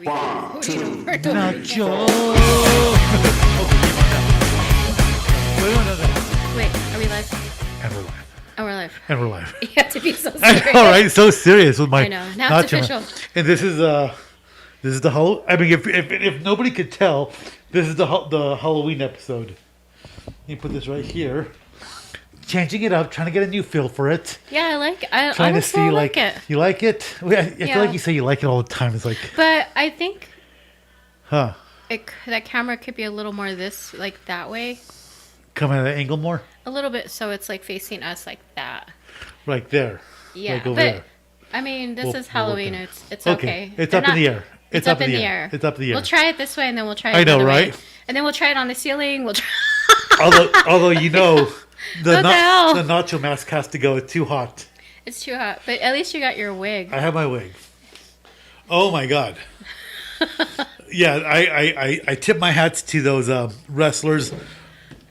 One, two, Nacho. Wait, are we live? And we're live. Oh, we're live. And we're live. You have to be so I serious. know, right? So serious with my. I know. Now it's nacho. official. And this is the whole. I mean, if nobody could tell, this is the Halloween episode. You put this right here. Changing it up, trying to get a new feel for it. Yeah, I like. I Trying to honestly see like it. You like it? I feel like you say you like it all the time. It's like, But I think huh? that camera could be a little more that way, Coming at an angle more, a little bit, so it's like facing us like that. right there. Yeah, like over but there. I mean, this We'll- is we'll work Halloween. it. It's okay. It's They're up in the air. It's up in the air. It's up in the air. We'll try it this way, and then we'll try it. I know, another way. right? And then we'll try it on the ceiling. We'll try. although you know, What the hell? the nacho mask has to go. It's too hot. It's too hot, but at least you got your wig. I have my wig. Oh my god. Yeah, I tip my hats to those wrestlers,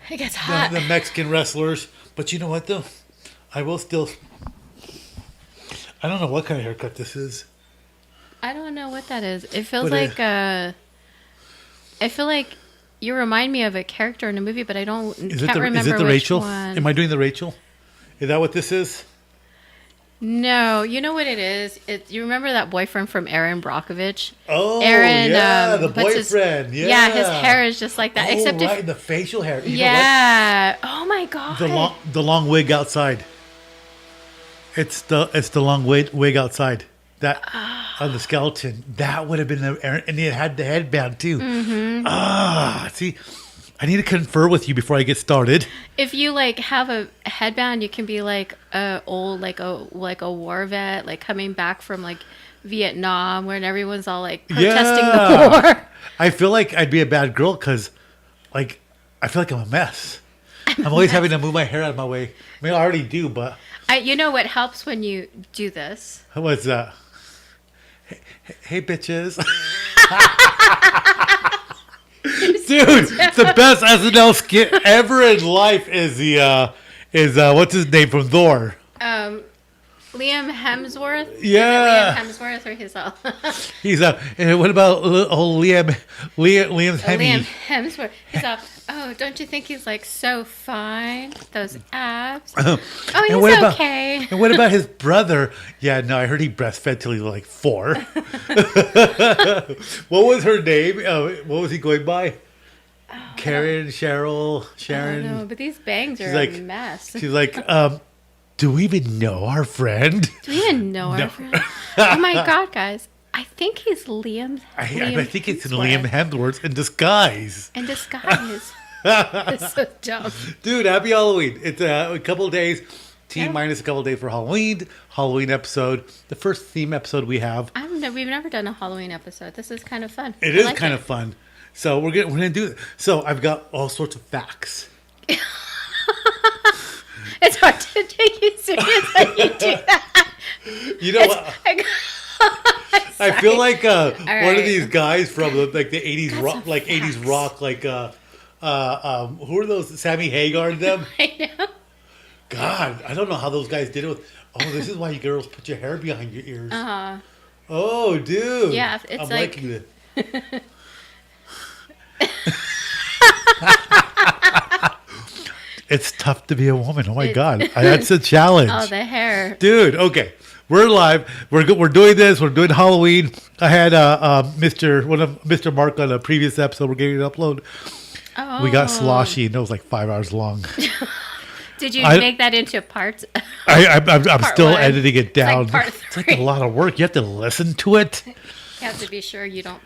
It gets hot. the Mexican wrestlers. But you know what though? I will still. I don't know what kind of haircut this is. I don't know what that is. It feels What like I feel like you remind me of a character in a movie, but I don't Is can't remember is it the which Rachel? one. Am I doing the Rachel? Is that what this is? No, you know what it is. You remember that boyfriend from Aaron Brockovich? Oh, Aaron, yeah, the what's his- boyfriend. Yeah, his hair is just like that. Oh, Except right, if the facial hair. You know what? yeah. Oh my god. The long wig outside. It's the long wig outside. That on the skeleton. That would have been and it had the headband too. Mm-hmm. See, I need to confer with you before I get started. If you have a headband, you can be like a old a war vet, like coming back from Vietnam, when everyone's all protesting the war. I feel like I'd be a bad girl because, I feel like I'm a mess. I'm always having to move my hair out of my way. I mean, I already do, but You know what helps when you do this? what's that? Hey bitches. Dude, the best SNL skit ever in life is what's his name from Thor? Liam Hemsworth. Yeah. Is it Liam Hemsworth or his He's and what about old Liam's Hemmy? Liam Hemsworth. He's all, oh, don't you think he's so fine? Those abs. Oh, And what he's about- okay. And what about his brother? Yeah, no, I heard he breastfed till he was 4. What was her name? What was he going by? Karen, Cheryl, Sharon. No, but these bangs are She's a mess. She's like, do we even know our friend? Do we even know our friend? Oh my god, guys. I think he's Liam. I think it's Hemsworth. Liam Hemsworth in disguise. In disguise. It's so dumb. Dude, happy Halloween. It's a couple of days. Yeah. Minus a couple of days for Halloween episode. The first theme episode we have. We've never done a Halloween episode. This is kind of fun. It I is like kind of fun. So we're gonna do it. So I've got all sorts of facts. It's hard to take you serious when you do that. You know what? I feel like one right. of these guys from the 80s Got rock, some 80s facts. rock, who are those? Sammy Hagar and them. I know. God, I don't know how those guys did it. Oh, this is why you girls put your hair behind your ears. Uh-huh. Oh, dude. Yeah, it's I'm like- liking it. It's tough to be a woman. Oh my God, that's a challenge. Oh, the hair. Dude, okay, we're live. We're doing this. We're doing Halloween. I had Mr. Mark on a previous episode. We're getting it upload. Oh. We got sloshy, and it was 5 hours long. Did you I- make that into parts? I'm Part still one. editing it down. part It's like a 3. lot of work. You have to listen to it. You have to be sure you don't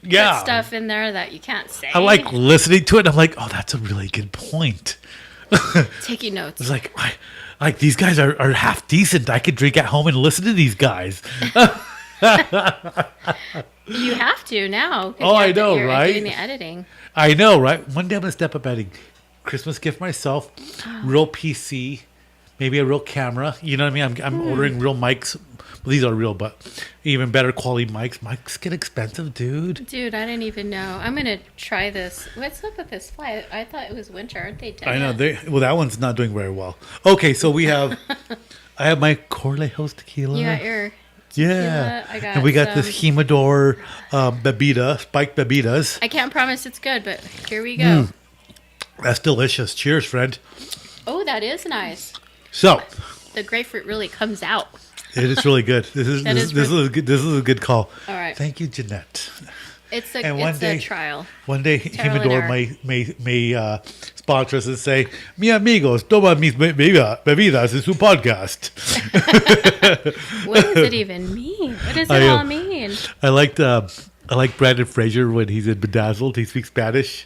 Yeah, put stuff in there that you can't say. I like listening to it. And I'm like, oh, that's a really good point. taking notes. It's like these guys are half decent. I could drink at home and listen to these guys. You have to now. 'cause Oh, you have I know, you're right? Doing the editing. I know, right? One day I'm gonna step up editing. Christmas gift for myself, real PC, maybe a real camera. You know what I mean? I'm ordering real mics. Well, these are real, but even better quality mics. Mics get expensive, dude. Dude, I didn't even know. I'm gonna try this. What's up with this fly? I thought it was winter. Aren't they dead? I know. That one's not doing very well. Okay, so we have. I have my Coralejos tequila. You got your tequila. I got and we got this Jimador bebida, spiked bebidas. I can't promise it's good, but here we go. That's delicious. Cheers, friend. Oh, that is nice. So the grapefruit really comes out. it is really good. This is a good call. All right. Thank you, Jeanette. It's a trial. One day, Trial and Jimador error. may sponsor us and say, "Mi amigos, toma mis bebidas en su podcast." What does it even mean? What does it all mean? I like Brandon Fraser when he's in Bedazzled. He speaks Spanish.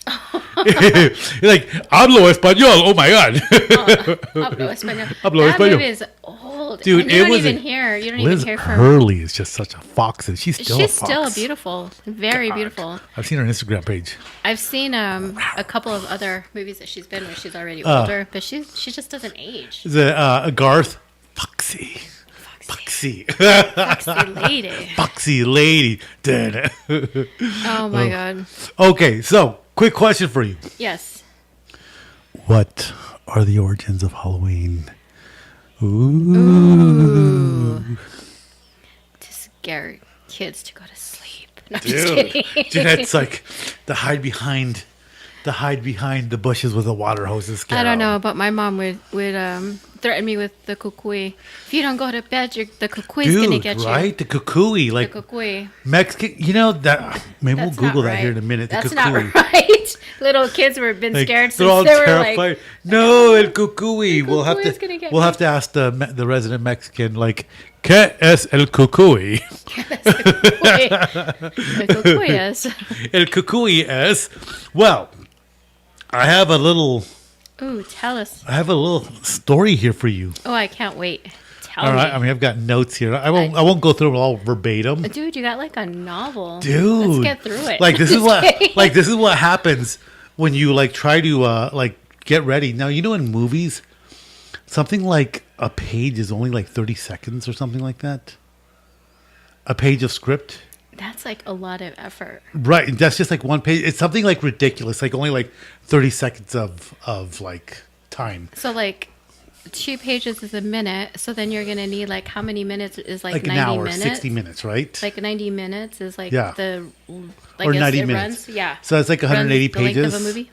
He's like, "Hablo español." Oh my god. Hablo español. Hablo That español. movie is old. Dude, and you it don't was even hear. You don't Liz even hear from. Hurley is just such a fox, and she's still beautiful, very God. beautiful. I've seen her Instagram page. I've seen a couple of other movies that she's been where she's already older, but she just doesn't age. Is it Garth? Foxy. Foxy lady. Foxy lady. Oh my god. Okay, so quick question for you. Yes. What are the origins of Halloween? Ooh. To scare kids to go to sleep. No, I'm Dude, just kidding. Jeanette's like the hide behind the bushes with a water hose and scare I don't know, them. but my mom would threaten me with the kukui. If you don't go to bed, the kukui's gonna get you. Right? The kukui, The like kukui. Mexican. You know that. Maybe That's we'll Google not that here in a right. minute. The That's kukui. not right. Little kids were been Like, scared they're all since they were terrified. like. No, el cucuy. We'll have cucuy is gonna to. get We'll me. have to ask the resident Mexican. Like, ¿qué es el cucuy? The kukui is. El cucuy es. Well, I have a little Tell us. story here for you. Oh, I can't wait. Tell All me. right. I mean, I've got notes here. I won't go through it all verbatim. Dude, you got like a novel. Dude, Let's get through it. Like this is Just kidding. this is what happens when you like try to like get ready. Now you know in movies, something like a page is only like 30 seconds or something like that. A page of script. That's like a lot of effort. Right. And that's just like one page. It's something like ridiculous, like only like 30 seconds of like time. So like 2 pages is a minute. So then you're gonna need like how many minutes is like Like 90 an hour, minutes? 60 minutes, right? Like 90 minutes is like Yeah. like Or as 90 it minutes. runs. Yeah. So it's like 180 Runs the length pages. of a movie.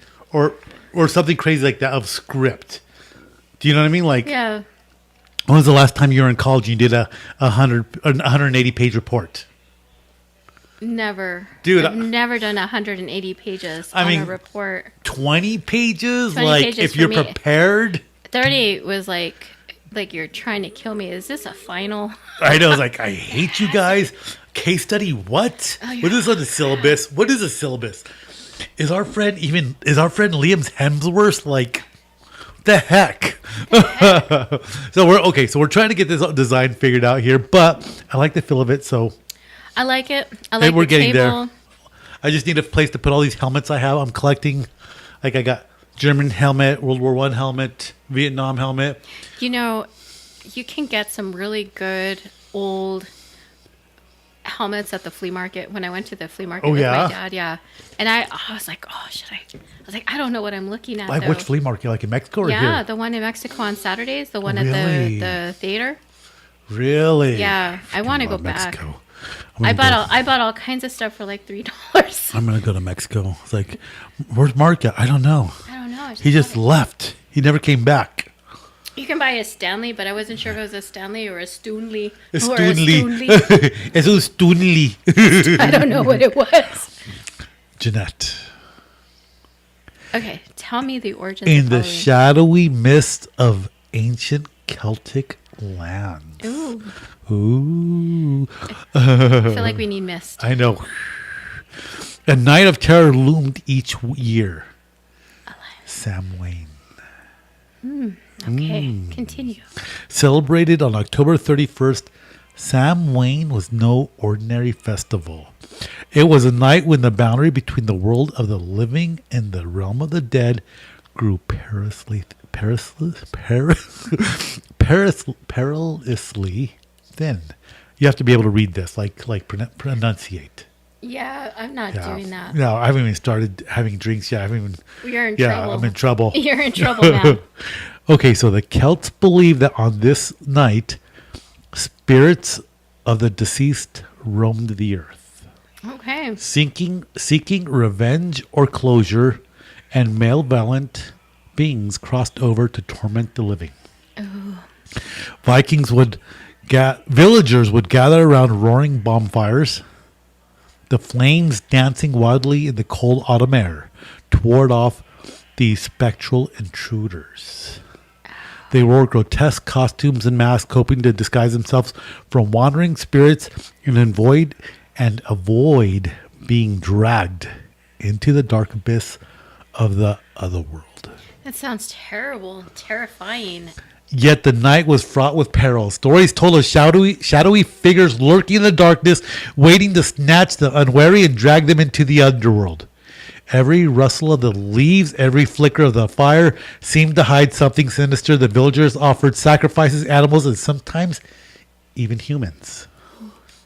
Or something crazy like that of script. Do you know what I mean? Like, Yeah. when was the last time you were in college and you did a 180 page report? Never. Dude, I've never done 180 pages I on mean, a report. 20 pages? 20 like, pages if for you're me. prepared? 30 was like you're trying to kill me. Is this a final? I know. It's like, I hate you guys. Case study, what? Oh, yeah. What is on the syllabus? What is a syllabus? Is our friend Liam's Hemsworth like, the heck? So we're trying to get this design figured out here, but I like the feel of it, so I like it. I like we're the getting table. there. I just need a place to put all these helmets I have. I'm collecting. Like, I got German helmet, World War I helmet, Vietnam helmet. You know, you can get some really good old helmets at the flea market. When I went to the flea market with yeah? my dad, yeah. And I was like, should I? I was like, I don't know what I'm looking at. Like, though. which flea market? Like in Mexico or Yeah, here? the one in Mexico on Saturdays, the one Really? at the theater. Really? Yeah, I want to Love go back. Mexico. I bought all kinds of stuff for like $3. I'm gonna go to Mexico. It's like, where's Mark at? I don't know. I don't know. He just left. He never came back. You can buy a Stanley, but I wasn't sure if it was a Stanley or a Stoonley. A Or Stoonley. a Stoonley. It's a Stoonley. I don't know what it was. Jeanette. Okay, tell me the origins In of the Halloween. shadowy mist of ancient Celtic lands. Ooh, Ooh. I feel like we need mist. I know. A night of terror loomed each year. Samhain. Okay, continue. Celebrated on October 31st, Samhain was no ordinary festival. It was a night when the boundary between the world of the living and the realm of the dead grew perilously thin. You have to be able to read this, like pronunciate. Yeah, I'm not doing that. No, I haven't even started having drinks yet. I haven't even. You're in Yeah, trouble. I'm in trouble. You're in trouble now. Okay, so the Celts believed that on this night, spirits of the deceased roamed the earth, Okay. seeking revenge or closure, and malevolent beings crossed over to torment the living. Ooh. Villagers would gather around roaring bonfires, the flames dancing wildly in the cold autumn air to ward off the spectral intruders. They wore grotesque costumes and masks, hoping to disguise themselves from wandering spirits and avoid being dragged into the dark abyss of the other world. That sounds terrible, terrifying. Yet the night was fraught with peril. Stories told of shadowy figures lurking in the darkness, waiting to snatch the unwary and drag them into the underworld. Every rustle of the leaves, every flicker of the fire seemed to hide something sinister. The villagers offered sacrifices, animals, and sometimes even humans,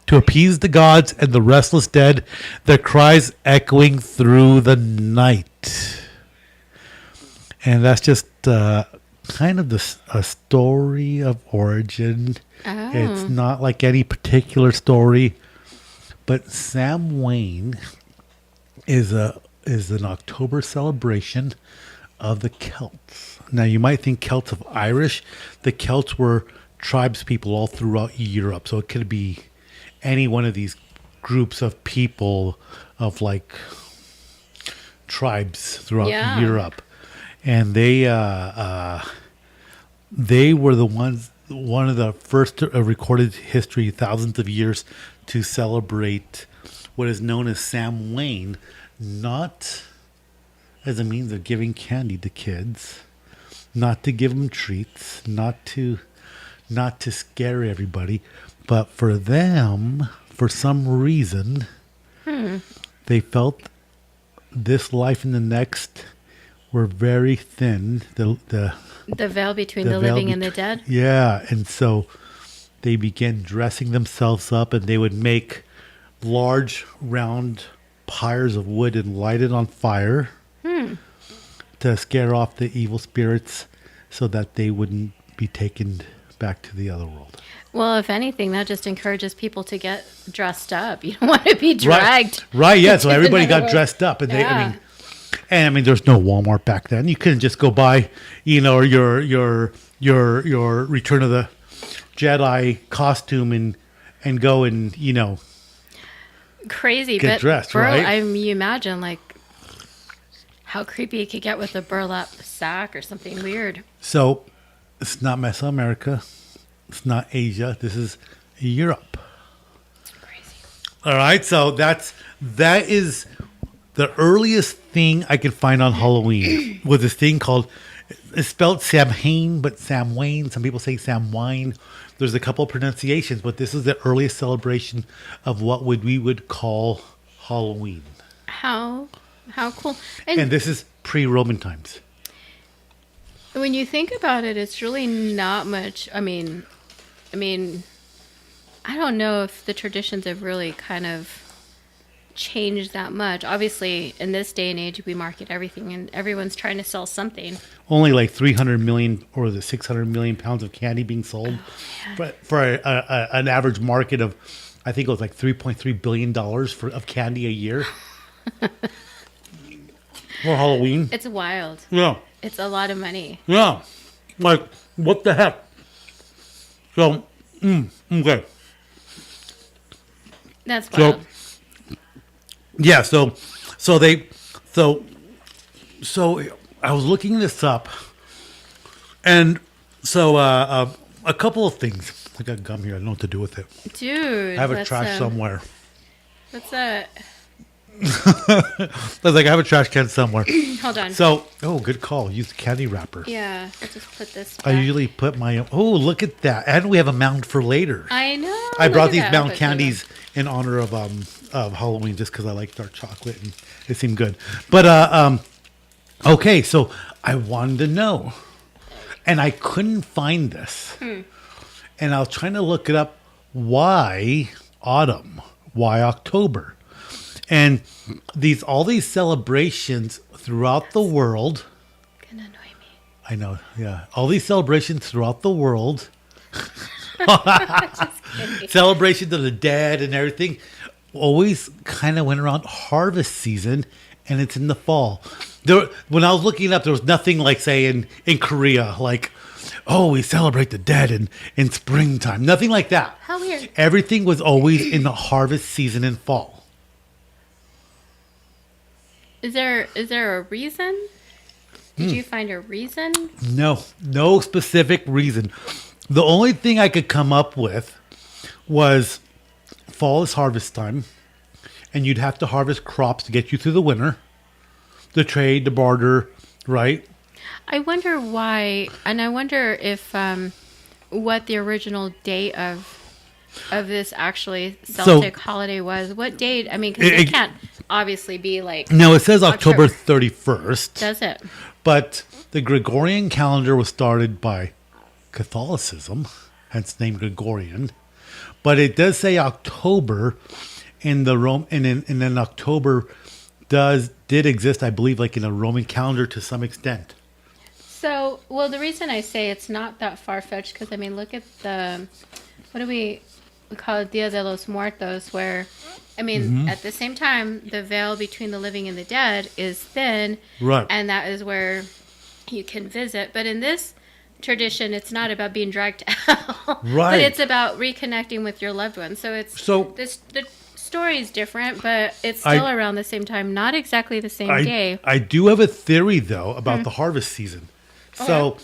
to appease the gods and the restless dead, their cries echoing through the night. And that's just kind of a story of origin. Oh. It's not like any particular story, but Samhain is an October celebration of the Celts. Now, you might think Celts of Irish. The Celts were tribes people all throughout Europe, so it could be any one of these groups of people of like tribes throughout Europe. And they were one of the first recorded history, thousands of years, to celebrate what is known as Samhain, not as a means of giving candy to kids, not to give them treats, not to scare everybody, but for them, for some reason, they felt this life and the next were very thin. The veil between the living and the dead? Yeah, and so they began dressing themselves up, and they would make large, round pyres of wood and light it on fire to scare off the evil spirits so that they wouldn't be taken back to the other world. Well, if anything, that just encourages people to get dressed up. You don't want to be dragged. Right, yeah. So everybody got dressed up, and there's no Walmart back then. You couldn't just go buy, your Return of the Jedi costume and go and crazy, get dressed, right? You imagine like how creepy it could get with a burlap sack or something weird. So it's not Mesoamerica, it's not Asia. This is Europe. Crazy. All right, so that is the earliest thing I could find on Halloween was this thing called, it's spelled Samhain, but Samhain. Some people say Samhain. There's a couple of pronunciations, but this is the earliest celebration of what we would call Halloween. How cool. And this is pre-Roman times. When you think about it, it's really not much. I mean, I don't know if the traditions have really kind of changed that much. Obviously, in this day and age, we market everything, and everyone's trying to sell something. Only like 300 million or the 600 million pounds of candy being sold, for an average market of, I think it was like $3.3 billion of candy a year for Halloween. It's wild. Yeah, it's a lot of money. Yeah, like what the heck? So, okay. That's wild. Yeah, so I was looking this up, and so a couple of things. I got gum here. I don't know what to do with it. Dude, I have a trash somewhere. What's that? I was like, I have a trash can somewhere. Hold on. So, good call. Use the candy wrapper. Yeah, I'll just put this back. I usually put my own. Oh, look at that. And we have a mound for later. I know. I brought these mound candies in honor of Halloween just because I like dark chocolate and it seemed good. But, okay, so I wanted to know. And I couldn't find this. And I was trying to look it up. Why autumn? Why October? And all these celebrations throughout the world. Gonna annoy me. I know, yeah. All these celebrations throughout the world. Just Celebration of the dead and everything always kind of went around harvest season, and it's in the fall. When I was looking it up, there was nothing like, say, in Korea, like, oh, we celebrate the dead in springtime. Nothing like that. How weird. Everything was always in the harvest season in fall. Is there a reason? Did you find a reason? No specific reason. The only thing I could come up with was fall is harvest time, and you'd have to harvest crops to get you through the winter, the trade, the barter, right? I wonder why, and I wonder if what the original date of this actually Celtic holiday was. What date? I mean, because it can't obviously be like... No, it says October 31st. Does it? But the Gregorian calendar was started by Catholicism, hence the name Gregorian. But it does say October in the Rome, and then October did exist, I believe, like in a Roman calendar to some extent. So, well, the reason I say it's not that far-fetched, because, I mean, look at what do we call it, Dia de los Muertos, where, I mean, at the same time, the veil between the living and the dead is thin. Right. And that is where you can visit. But in this tradition, it's not about being dragged to hell. Right. But it's about reconnecting with your loved ones. So the story is different, but it's still around the same time, not exactly the same day. I do have a theory, though, about the harvest season. So,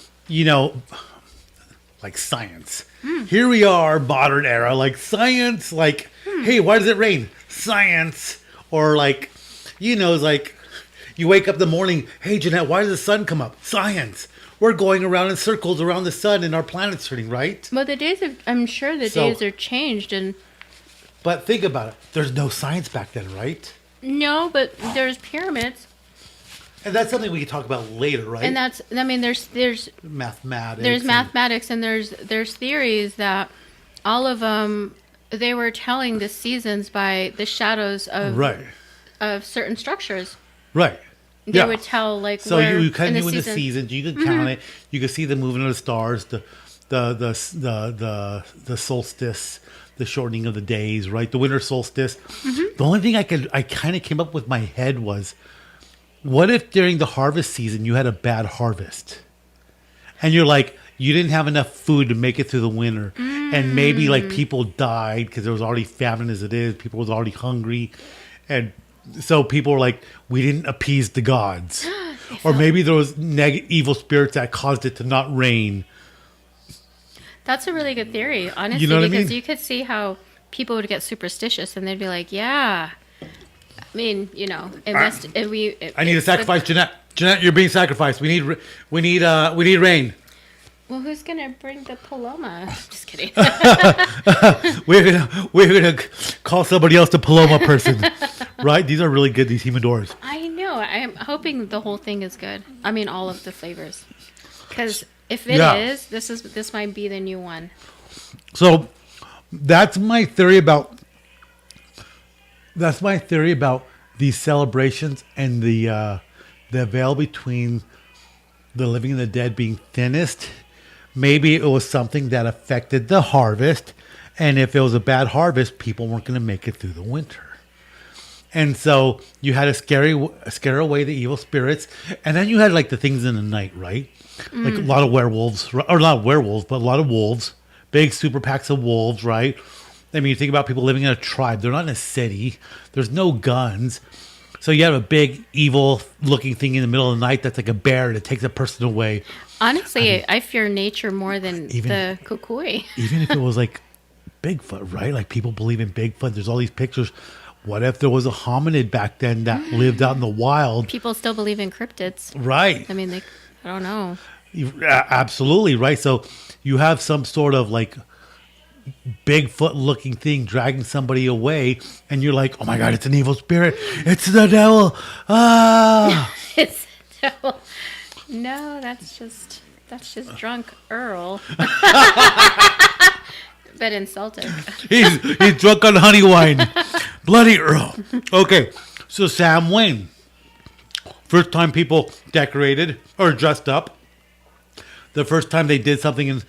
like science. Here we are, modern era, like science, like, hey, why does it rain? Science. Or like, it's like you wake up in the morning, hey, Jeanette, why does the sun come up? Science. We're going around in circles around the sun and our planet's turning, right? Well, I'm sure the days are changed. But think about it. There's no science back then, right? No, but there's pyramids. And that's something we can talk about later, right? And there's mathematics. There's mathematics, and there's theories that all of them, they were telling the seasons by the shadows of certain structures. Right. They would tell, like, so where you kind of in knew in the seasons. You could count it. You could see the movement of the stars, the solstice, the shortening of the days, right? The winter solstice. The only thing I kind of came up with my head was, what if during the harvest season you had a bad harvest, and you're like, you didn't have enough food to make it through the winter, and maybe like people died because there was already famine as it is. People was already hungry, and so people were like, we didn't appease the gods, or maybe there was evil spirits that caused it to not rain. That's a really good theory, honestly, because you could see how people would get superstitious and they'd be like, yeah. I mean, I need a sacrifice, Jeanette. Jeanette, you're being sacrificed. We need rain. Well, who's gonna bring the paloma? Just kidding. we're gonna call somebody else the paloma person, right? These are really good. These Jimadors. I know. I am hoping the whole thing is good. I mean, all of the flavors, because if it is, this might be the new one. So that's my theory about. That's my theory about these celebrations and the veil between the living and the dead being thinnest. Maybe it was something that affected the harvest, and if it was a bad harvest, people weren't going to make it through the winter. And so you had to scare away the evil spirits, and then you had like the things in the night, right? Like a lot of werewolves, or not werewolves, but a lot of wolves, big super packs of wolves, right? I mean, you think about people living in a tribe. They're not in a city. There's no guns. So you have a big, evil-looking thing in the middle of the night that's like a bear that takes a person away. Honestly, I fear nature more than the kukui. Even if it was like Bigfoot, right? Like people believe in Bigfoot. There's all these pictures. What if there was a hominid back then that lived out in the wild? People still believe in cryptids. Right. I mean, I don't know. Absolutely, right? So you have some sort of like Bigfoot looking thing dragging somebody away, and you're like, oh my god, it's an evil spirit, it's the devil. It's the devil. No, that's just drunk Earl. But insulted. He's drunk on honey wine. Bloody Earl. Okay, so Sam Wayne, first time people decorated or dressed up, the first time they did something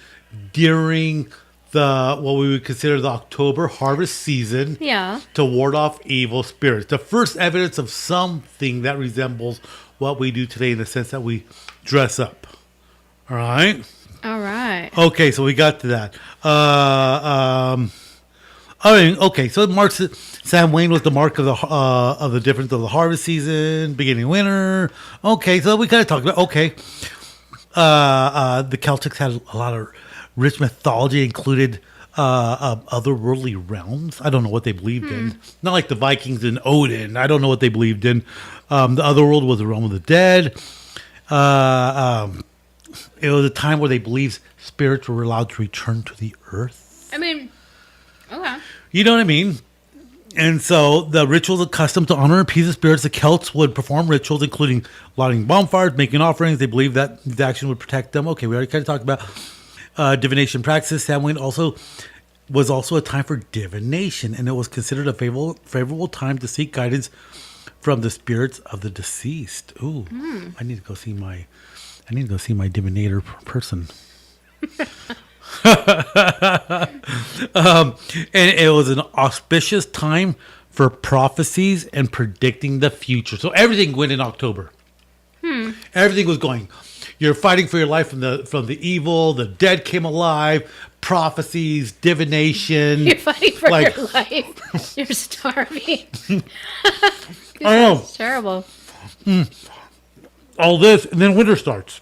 during what we would consider the October harvest season Yeah. to ward off evil spirits. The first evidence of something that resembles what we do today in the sense that we dress up. All right? All right. Okay, so we got to that. Okay, so it marks Samhain was the mark of the difference of the harvest season, beginning of winter. Okay, so we kind of talked about the Celtics had a lot of rich mythology, included otherworldly realms. I don't know what they believed in. Not like the Vikings and Odin. I don't know what they believed in. The otherworld was the realm of the dead. It was a time where they believed spirits were allowed to return to the earth. I mean, okay. You know what I mean? And so the rituals accustomed to honor and appease the spirits, the Celts would perform rituals including lighting bonfires, making offerings. They believed that the action would protect them. Okay, we already kind of talked about divination practices. Samhain was also a time for divination, and it was considered a favorable time to seek guidance from the spirits of the deceased. Ooh, I need to go see my divinator person. And it was an auspicious time for prophecies and predicting the future. So everything went in October. Everything was going. You're fighting for your life from the evil. The dead came alive. Prophecies, divination. You're fighting for your life. You're starving. I know. It's terrible. All this, and then winter starts.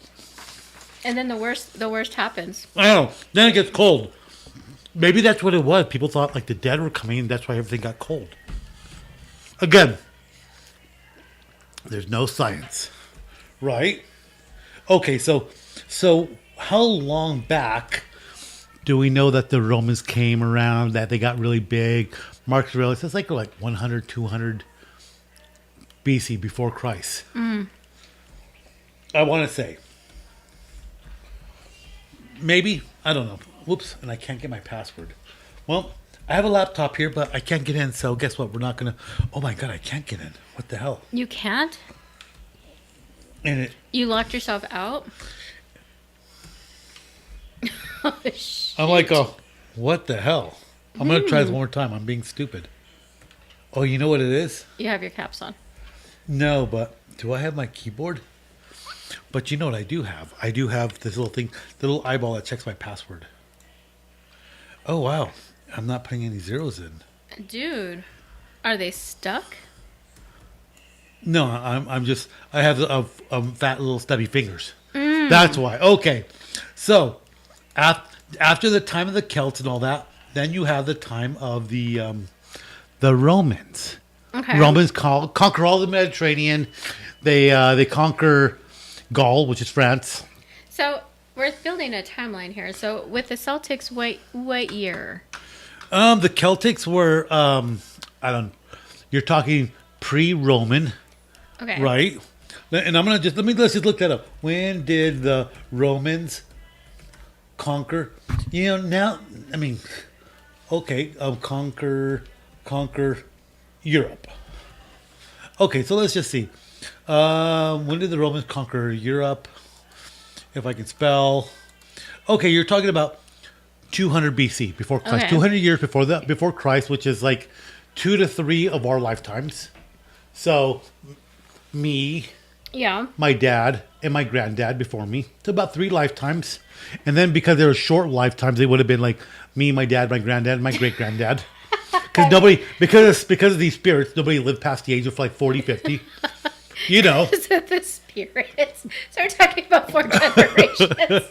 And then the worst happens. I know. Then it gets cold. Maybe that's what it was. People thought like the dead were coming, and that's why everything got cold. Again, there's no science, right? Okay, so how long back do we know that the Romans came around, that they got really big? Mark Aurelius, it's like 100, 200 BC, before Christ. I want to say, maybe, I don't know. Whoops, and I can't get my password. Well, I have a laptop here, but I can't get in, so guess what? We're not going to... Oh my God, I can't get in. What the hell? You can't? And You locked yourself out? Oh, I'm like, what the hell? I'm going to try this one more time. I'm being stupid. Oh, you know what it is? You have your caps on. No, but do I have my keyboard? But you know what I do have? I do have this little thing, the little eyeball that checks my password. Oh, wow. I'm not putting any zeros in. Dude, are they stuck? No, I have fat little stubby fingers. That's why. Okay. So, after the time of the Celts and all that, then you have the time of the Romans. Okay. Romans conquer all the Mediterranean. They conquer Gaul, which is France. So, we're building a timeline here. So, with the Celtics, what year? The Celtics were, you're talking pre-Roman. Okay. Right? And let's just look that up. When did the Romans conquer? Conquer Europe. Okay, so let's just see. When did the Romans conquer Europe? If I can spell. Okay, you're talking about 200 BC, before Christ. Okay. 200 years before Christ, which is like 2 to 3 of our lifetimes. So, me, my dad, and my granddad before me. So about 3 lifetimes. And then because they were short lifetimes, they would have been like me, my dad, my granddad, and my great-granddad. Because of these spirits, nobody lived past the age of like 40, 50. You know. So the spirits. So we're talking about 4 generations.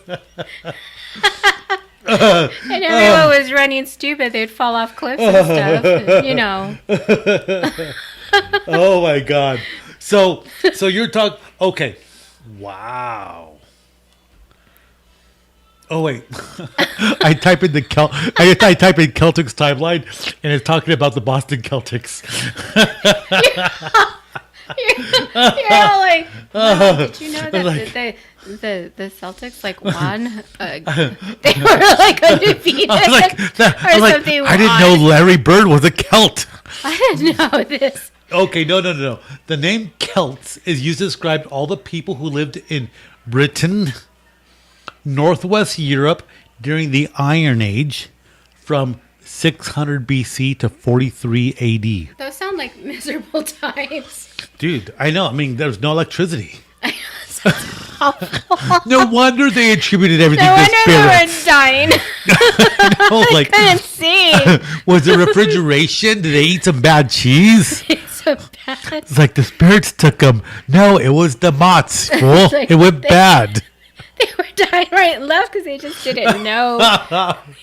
And everyone was running stupid. They'd fall off cliffs and stuff. You know. Oh my God. So you're talking. Okay. Wow. Oh wait. I type in I type in Celtics timeline, and it's talking about the Boston Celtics. You're all like, wow, did you know that the Celtics won? They were undefeated something. I didn't know Larry Bird was a Celt. I didn't know this. Okay, no. The name Celts is used to describe all the people who lived in Britain, Northwest Europe during the Iron Age, from 600 BC to 43 AD. Those sound like miserable times. Dude, I know. I mean, there's no electricity. No wonder they attributed everything No to wonder they spirits. were dying. No, like, Couldn't see. was it refrigeration? Did they eat some bad cheese? It's so bad. It's like the spirits took them. No, it was the moths, fool. like It went bad. They were dying right and left because they just didn't know.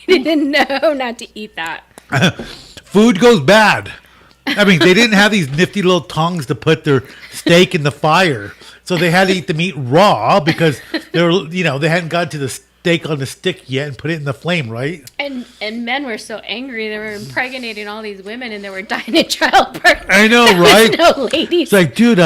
They didn't know not to eat that. Food goes bad. I mean, they didn't have these nifty little tongs to put their steak in the fire. So they had to eat the meat raw because they were, they hadn't got to the steak on the stick yet and put it in the flame, right? And men were so angry. They were impregnating all these women and they were dying in childbirth. I know, There right? was no ladies. It's like, dude,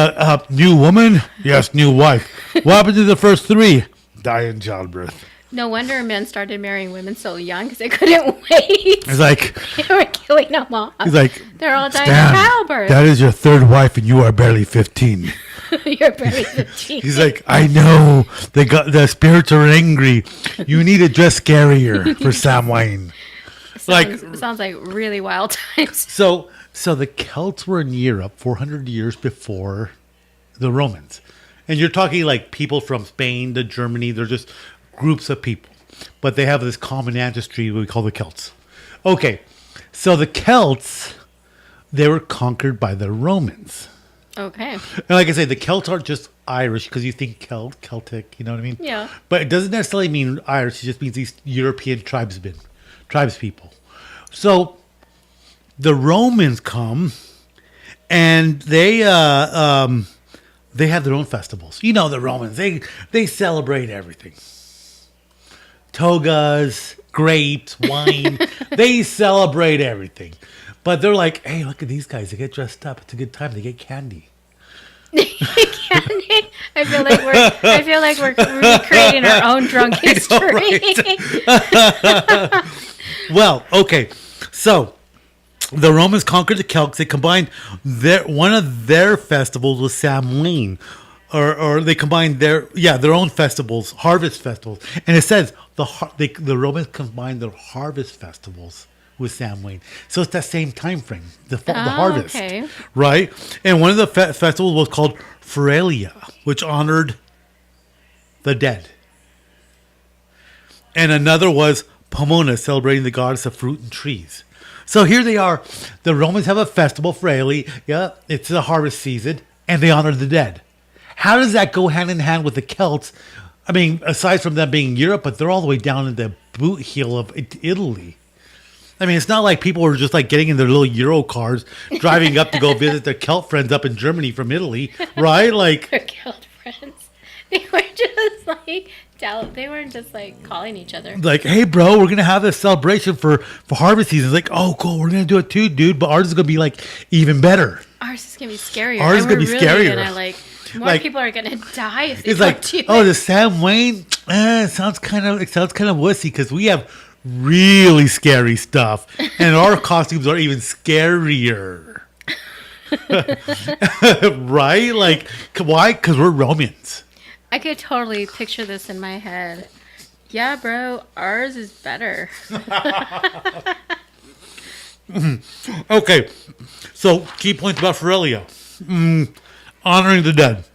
new woman? Yes, new wife. What happened to the first three? Die in childbirth. No wonder men started marrying women so young because they couldn't wait. It's like, They were killing them off. he's like, They're all dying in Stan, childbirth. that is your third wife and you are barely 15. You're barely 15. He's like, I know. The spirits are angry. You need to dress scarier for Samhain. Sounds like really wild times. So the Celts were in Europe 400 years before the Romans. And you're talking like people from Spain to Germany. They're just groups of people. But they have this common ancestry we call the Celts. Okay, so the Celts, they were conquered by the Romans. Okay. And like I say, the Celts aren't just Irish because you think Celtic, you know what I mean? Yeah. But it doesn't necessarily mean Irish. It just means these European tribespeople. So the Romans come and they have their own festivals. You know the Romans, they celebrate everything. Togas, grapes, wine. They celebrate everything. But they're like, hey, look at these guys. They get dressed up. It's a good time. They get candy. Candy. I feel like we're recreating our own drunk history. Well, okay. So the Romans conquered the Celts. They combined one of their festivals with Samhain. Or they combined their own festivals, harvest festivals. And it says the Romans combined their harvest festivals with Samhain. So it's that same time frame, the harvest. Okay. Right? And one of the festivals was called Feralia, which honored the dead. And another was Pomona, celebrating the goddess of fruit and trees. So here they are. The Romans have a festival, Feralia. Yeah, it's the harvest season, and they honor the dead. How does that go hand in hand with the Celts? I mean, aside from them being Europe, but they're all the way down in the boot heel of Italy. I mean, it's not like people were just like getting in their little Euro cars, driving up to go visit their Celt friends up in Germany from Italy, right? Like Their Celt friends. They weren't just like calling each other. Like, hey, bro, we're gonna have this celebration for harvest season. It's like, oh, cool, we're gonna do it too, dude. But ours is gonna be like even better. Ours is gonna be scarier. Ours is gonna be scarier. More people are gonna die if they It's don't like, do oh, it. the Sam Wayne. It sounds kind of wussy because we have really scary stuff, and our costumes are even scarier. Right? Like, why? Because we're Romans. I could totally picture this in my head. Yeah, bro, ours is better. Okay, so key points about Feralia. Honoring the dead.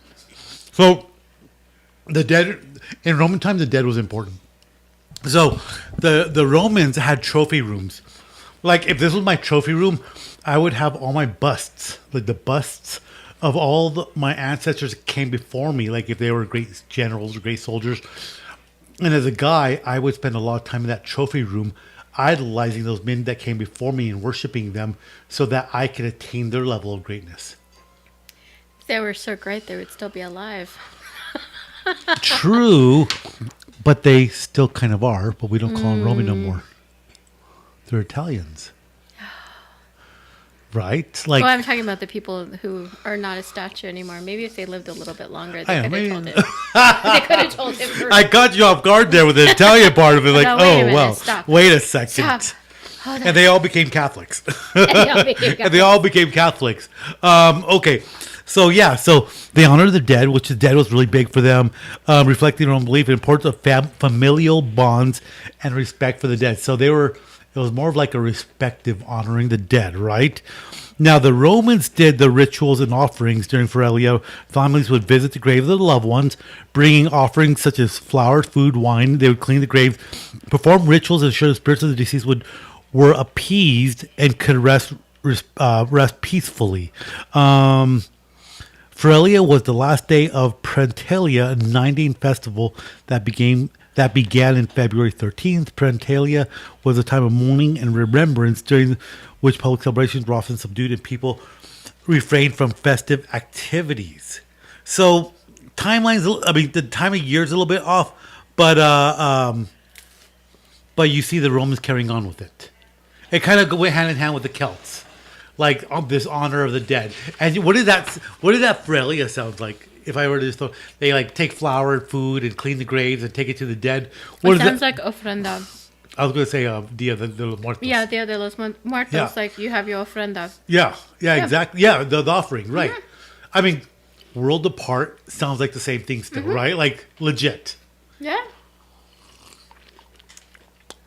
So, the dead, in Roman times, the dead was important. So, the Romans had trophy rooms. Like, if this was my trophy room, I would have all my busts, like the busts of all my ancestors that came before me, like if they were great generals or great soldiers. And as a guy, I would spend a lot of time in that trophy room idolizing those men that came before me and worshiping them so that I could attain their level of greatness. If they were so great, they would still be alive. True, but they still kind of are, but we don't call them Roman no more. They're Italians. Right? Like, Well, I'm talking about the people who are not a statue anymore. Maybe if they lived a little bit longer, they I know, could have maybe- told it. They could have told it. For, I got you off guard there with the Italian part of it. Like, No, wait a oh, minute, well, stop. wait a second. Stop. Hold on. And they all became Catholics. And They all became Catholics. Okay. So, yeah. So, they honor the dead, which the dead was really big for them, reflecting their own belief in the importance of familial bonds and respect for the dead. So, they were It was more of like a respective honoring the dead, right? Now, the Romans did the rituals and offerings during Feralia. Families would visit the grave of their loved ones, bringing offerings such as flowers, food, wine. They would clean the grave, perform rituals to ensure the spirits of the deceased were appeased and could rest peacefully. Feralia was the last day of Parentalia, a 9-day festival that began in February 13th. Parentalia was a time of mourning and remembrance during which public celebrations were often subdued and people refrained from festive activities. So timelines, I mean, the time of year is a little bit off, but you see the Romans carrying on with it. It kind of went hand in hand with the Celts, like this honor of the dead. And what did that Feralia sound like? If I were to just throw, they like take flour and food and clean the graves and take it to the dead. It sounds like ofrenda. I was going to say Dia de los Muertos. Yeah, Dia de los Muertos. Yeah. Like you have your ofrenda. Yeah, exactly. Yeah, the offering, right. Mm-hmm. I mean, world apart sounds like the same thing still, right? Like legit. Yeah.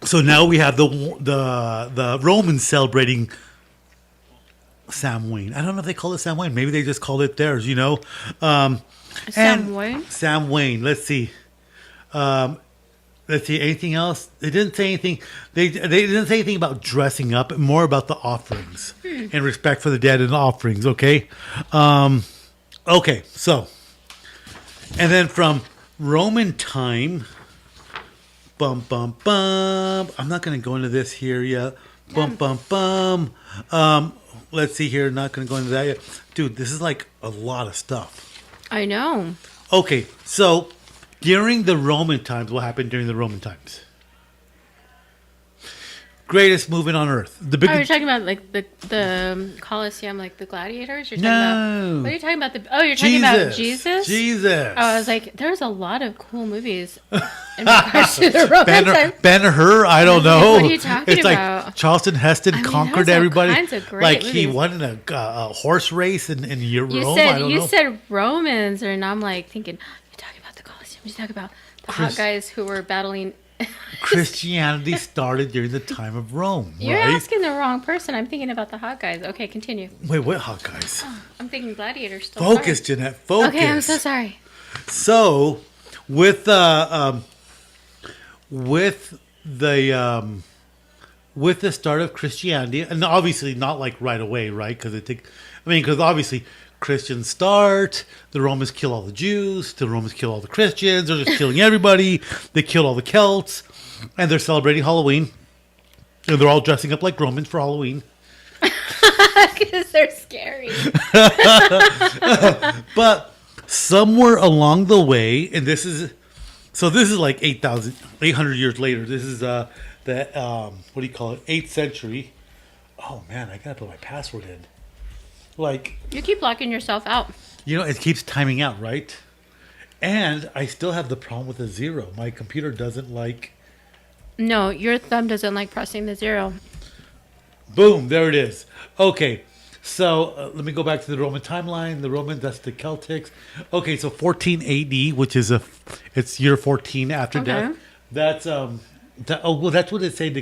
So now we have the Romans celebrating Samhain. I don't know if they call it Samhain. Maybe they just call it theirs, you know. Samhain. Let's see. Anything else? They didn't say anything. They didn't say anything about dressing up. More about the offerings and respect for the dead and offerings. Okay. Okay. So, and then from Roman time. Bum bum bum. I'm not going to go into this here yet. Bum bum bum. Let's see here. Not going to go into that yet. Dude, this is like a lot of stuff. I know. Okay, so during the Roman times, what happened during the Roman times? Greatest movement on earth. You're talking about like the Colosseum, like the gladiators? You're talking about, what are you talking about? You're talking about Jesus? Jesus. Oh, I was like, there's a lot of cool movies in regards to the Roman times. Ben-Hur, I don't know. What are you talking about? Like Charleston Heston conquered everybody. Kinds of great like movies. He won in a horse race in Rome. You said Romans, and I'm like thinking, you're talking about the Colosseum. You're talking about the hot guys who were battling. Christianity started during the time of Rome. You're right? asking the wrong person. I'm thinking about the hot guys. Okay, continue. Wait, what hot guys? Oh, I'm thinking gladiators. Focus, Jeanette. Focus. Okay, I'm so sorry. So, with the start of Christianity, and obviously not like right away, right? Because obviously Christians start, the Romans kill all the Jews, the Romans kill all the Christians, they're just killing everybody, they kill all the Celts, and they're celebrating Halloween, and they're all dressing up like Romans for Halloween. Because they're scary. But somewhere along the way, and this is like 800 years later, this is what do you call it, 8th century. Oh man, I gotta put my password in. Like, you keep locking yourself out. You know, it keeps timing out, right? And I still have the problem with the 0. My computer doesn't like... No, your thumb doesn't like pressing the 0. Boom, there it is. Okay, so let me go back to the Roman timeline. The Roman, that's the Celtics. Okay, so 14 AD, which is it's year 14 after death. That's that's what it say. They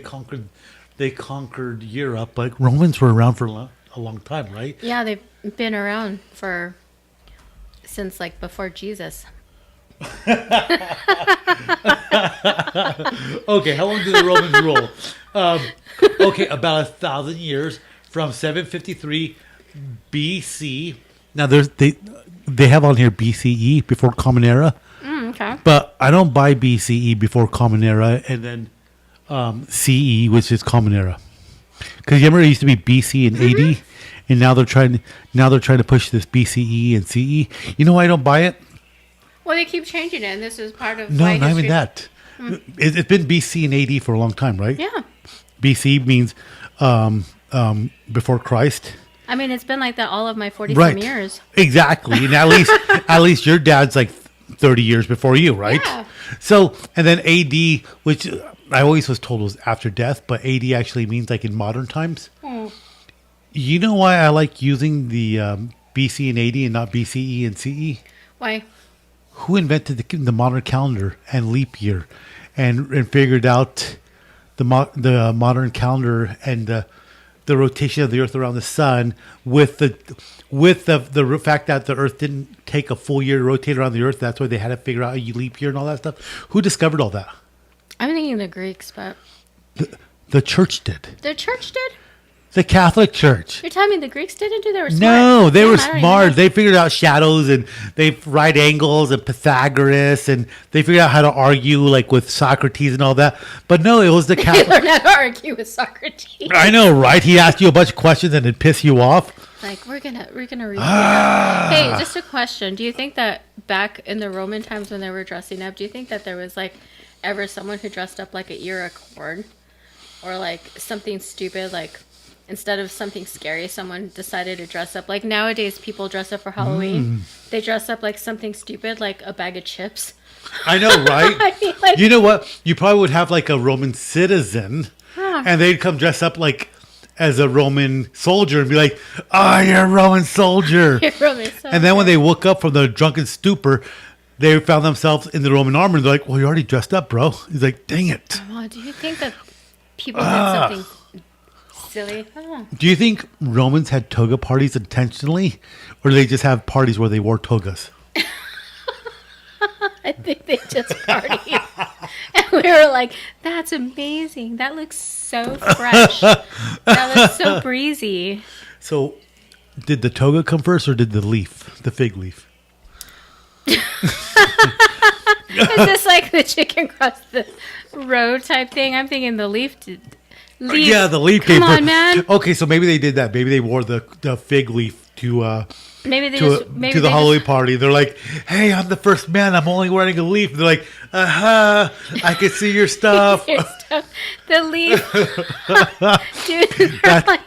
conquered Europe, but Romans were around for a long time, right? Yeah, they've been around since like before Jesus. Okay, how long did the Romans rule? Okay, about 1,000 years, from 753 BC. Now they have on here BCE, before Common Era. Okay. But I don't buy BCE, before Common Era, and then CE, which is Common Era. Because you remember it used to be BC and AD, and now they're trying to push this BCE and CE. You know why I don't buy it? Well, they keep changing it, and this is part of no, not even that. It's been BC and AD for a long time, right? Yeah. BC means before Christ. I mean, it's been like that all of my 40-some years. Exactly, and at least your dad's like 30 years before you, right? Yeah. So, and then AD, which I always was told was after death, but AD actually means like in modern times. You know why I like using the BC and AD and not BCE and CE? Why? Who invented the modern calendar and leap year and figured out the modern calendar and the rotation of the Earth around the sun with the fact that the Earth didn't take a full year to rotate around the Earth. That's why they had to figure out a leap year and all that stuff. Who discovered all that? I'm thinking the Greeks, but The church did. the church did. The Catholic Church. You're telling me the Greeks didn't do? They were smart. No, they were Damn, I don't even smart. know. They figured out shadows and right angles and Pythagoras, and they figured out how to argue like with Socrates and all that. But no, it was the They Catholic. learned how to argue with Socrates. I know, right? He asked you a bunch of questions and it'd piss you off. Like we're gonna read that. Hey, just a question. Do you think that back in the Roman times when they were dressing up, do you think that there was like ever someone who dressed up like an ear of corn? Or like something stupid, like instead of something scary, someone decided to dress up. Like nowadays, people dress up for Halloween. They dress up like something stupid, like a bag of chips. I know, right? I mean, like, You know what? You probably would have like a Roman citizen, and they'd come dress up like as a Roman soldier and be like, "Oh, you're a Roman soldier." And then when they woke up from the drunken stupor, they found themselves in the Roman armor. And they're like, "Well, you're already dressed up, bro." He's like, "Dang it." oh, do you think that people did something silly? Oh. Do you think Romans had toga parties intentionally, or do they just have parties where they wore togas? I think they just partied. And we were like, that's amazing. That looks so fresh. That looks so breezy. So, did the toga come first, or did the fig leaf? Is this like the chicken cross the road type thing? I'm thinking the leaf. Yeah, the leaf Come came on, first. man. Okay, so maybe they did that. Maybe they wore the fig leaf to Maybe they to, just maybe to the they Halloween party. They're like, "Hey, I'm the first man. I'm only wearing a leaf." They're like, I can see your stuff." Your stuff. The leaf, dude. That-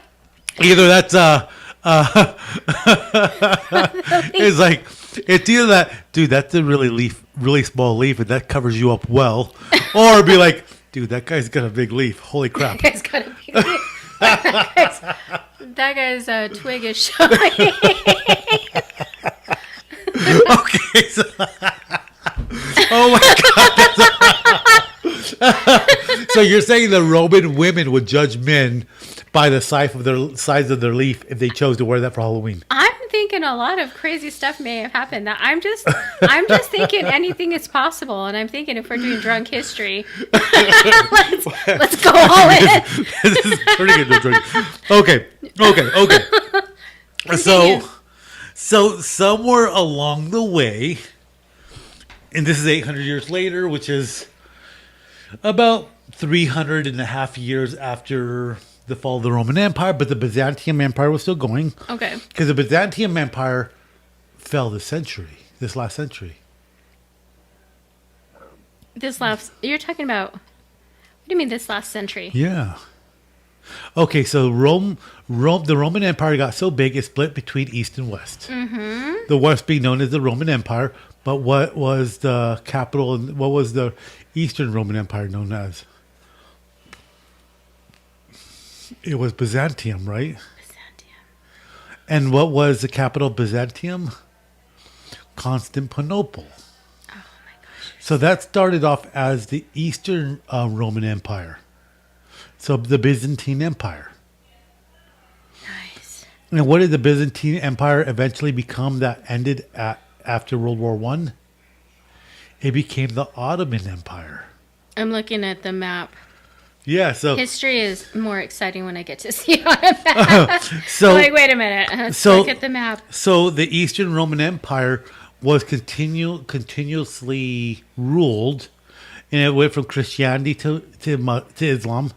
Either that's it's like it's either that, dude, that's a really small leaf, and that covers you up well, or be like, dude, that guy's got a big leaf. Holy crap! That guy's got a big leaf. That guy's twig is showing. Okay, so, oh my god! So you're saying the Roman women would judge men by the size of their leaf if they chose to wear that for Halloween? I'm thinking a lot of crazy stuff may have happened. That I'm just thinking anything is possible, and I'm thinking if we're doing drunk history, let's go all in. This is turning into a drink. Okay. So somewhere along the way, and this is 800 years later, which is about 300 and a half years after the fall of the Roman Empire, but the Byzantium Empire was still going. Okay. Because the Byzantium Empire fell this last century. You're talking about, what do you mean this last century? Yeah. Okay, so the Roman Empire got so big it split between East and West. Mm-hmm. The West being known as the Roman Empire, but what was the capital and what was the Eastern Roman Empire known as? It was Byzantium, right? Byzantium. And what was the capital of Byzantium? Constantinople. Oh my gosh. So that started off as the Eastern Roman Empire. So the Byzantine Empire. Nice. And what did the Byzantine Empire eventually become that ended after World War I? It became the Ottoman Empire. I'm looking at the map. Yeah, so History is more exciting when I get to see it on a map. so Like, wait a minute. Let's look at the map. So the Eastern Roman Empire was continuously ruled, and it went from Christianity to Islam,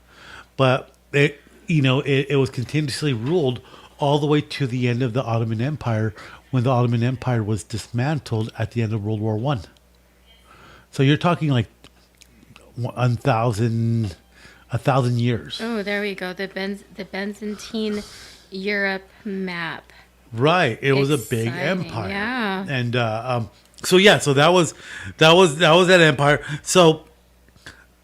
but it was continuously ruled all the way to the end of the Ottoman Empire, when the Ottoman Empire was dismantled at the end of World War I. So you're talking like 1,000 years. Oh, there we go. The Byzantine Europe map. Right. It was a big Exciting, empire. yeah. And so that was that empire. So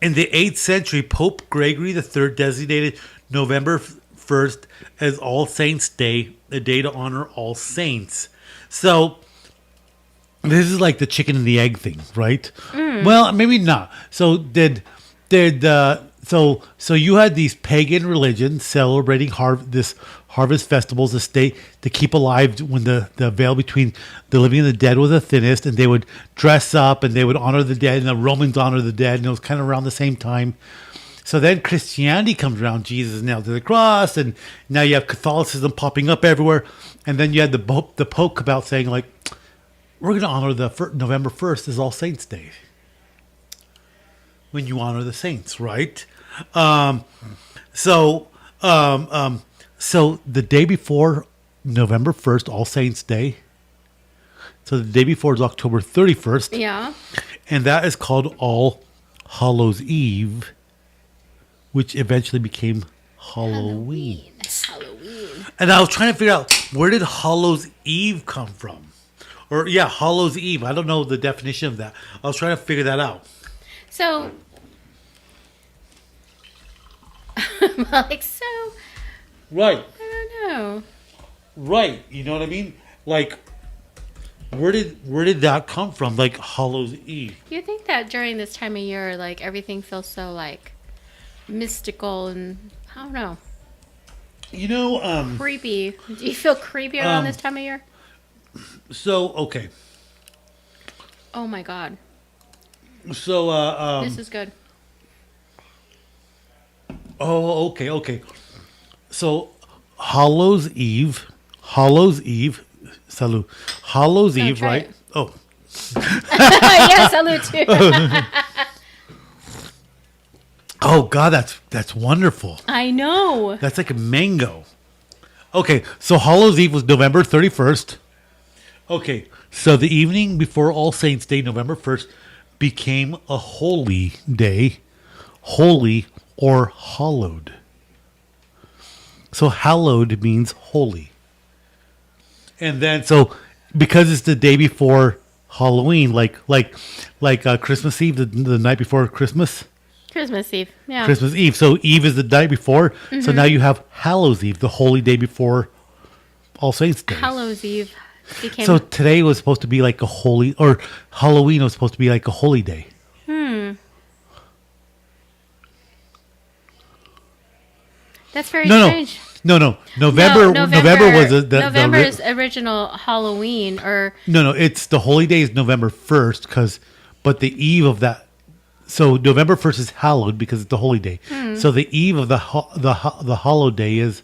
in the 8th century, Pope Gregory III designated November 1st as All Saints' Day, a day to honor all saints. So this is like the chicken and the egg thing, right? Well, maybe not. So did so you had these pagan religions celebrating this harvest festivals to keep alive when the veil between the living and the dead was the thinnest, and they would dress up and they would honor the dead, and the Romans honor the dead, and it was kind of around the same time. So then Christianity comes around, Jesus is nailed to the cross, and now you have Catholicism popping up everywhere, and then you had the Pope come out saying like, we're going to honor November 1st is All Saints Day. When you honor the saints, right? So the day before November 1st, All Saints Day. So the day before is October 31st. Yeah. And that is called All Hallows Eve, which eventually became Halloween. Halloween. And I was trying to figure out, where did Hallows Eve come from? Or, yeah, Hallows Eve. I don't know the definition of that. I was trying to figure that out. So, like, so, Right. I don't know. Right. You know what I mean? Like, where did that come from? Like, Hallows Eve. You think that during this time of year, like, everything feels so, like, mystical and, I don't know, You know, creepy. Do you feel creepy around this time of year? so, okay. Oh, my God. So, This is good. oh, okay. So, Hallows Eve, salud. Hallows Eve, try right? it. Oh, Yeah, salute too. oh God, that's wonderful. I know. That's like a mango. Okay, so Hallows Eve was November 31st. Okay, so the evening before All Saints Day, November 1st, became a holy day, holy or hallowed. So hallowed means holy. And then, so because it's the day before Halloween, like Christmas Eve, the night before Christmas. Christmas Eve. Yeah. Christmas Eve. So Eve is the night before. So now you have Hallows Eve, the holy day before All Saints Day. Hallows Eve became. So today was supposed to be like a holy, or Halloween was supposed to be like a holy day. That's very No. strange. No. November was November's original Halloween, or No. It's the holy day is November 1st, but the eve of that. So November 1st is hallowed because it's the holy day. So the eve of the hollow day is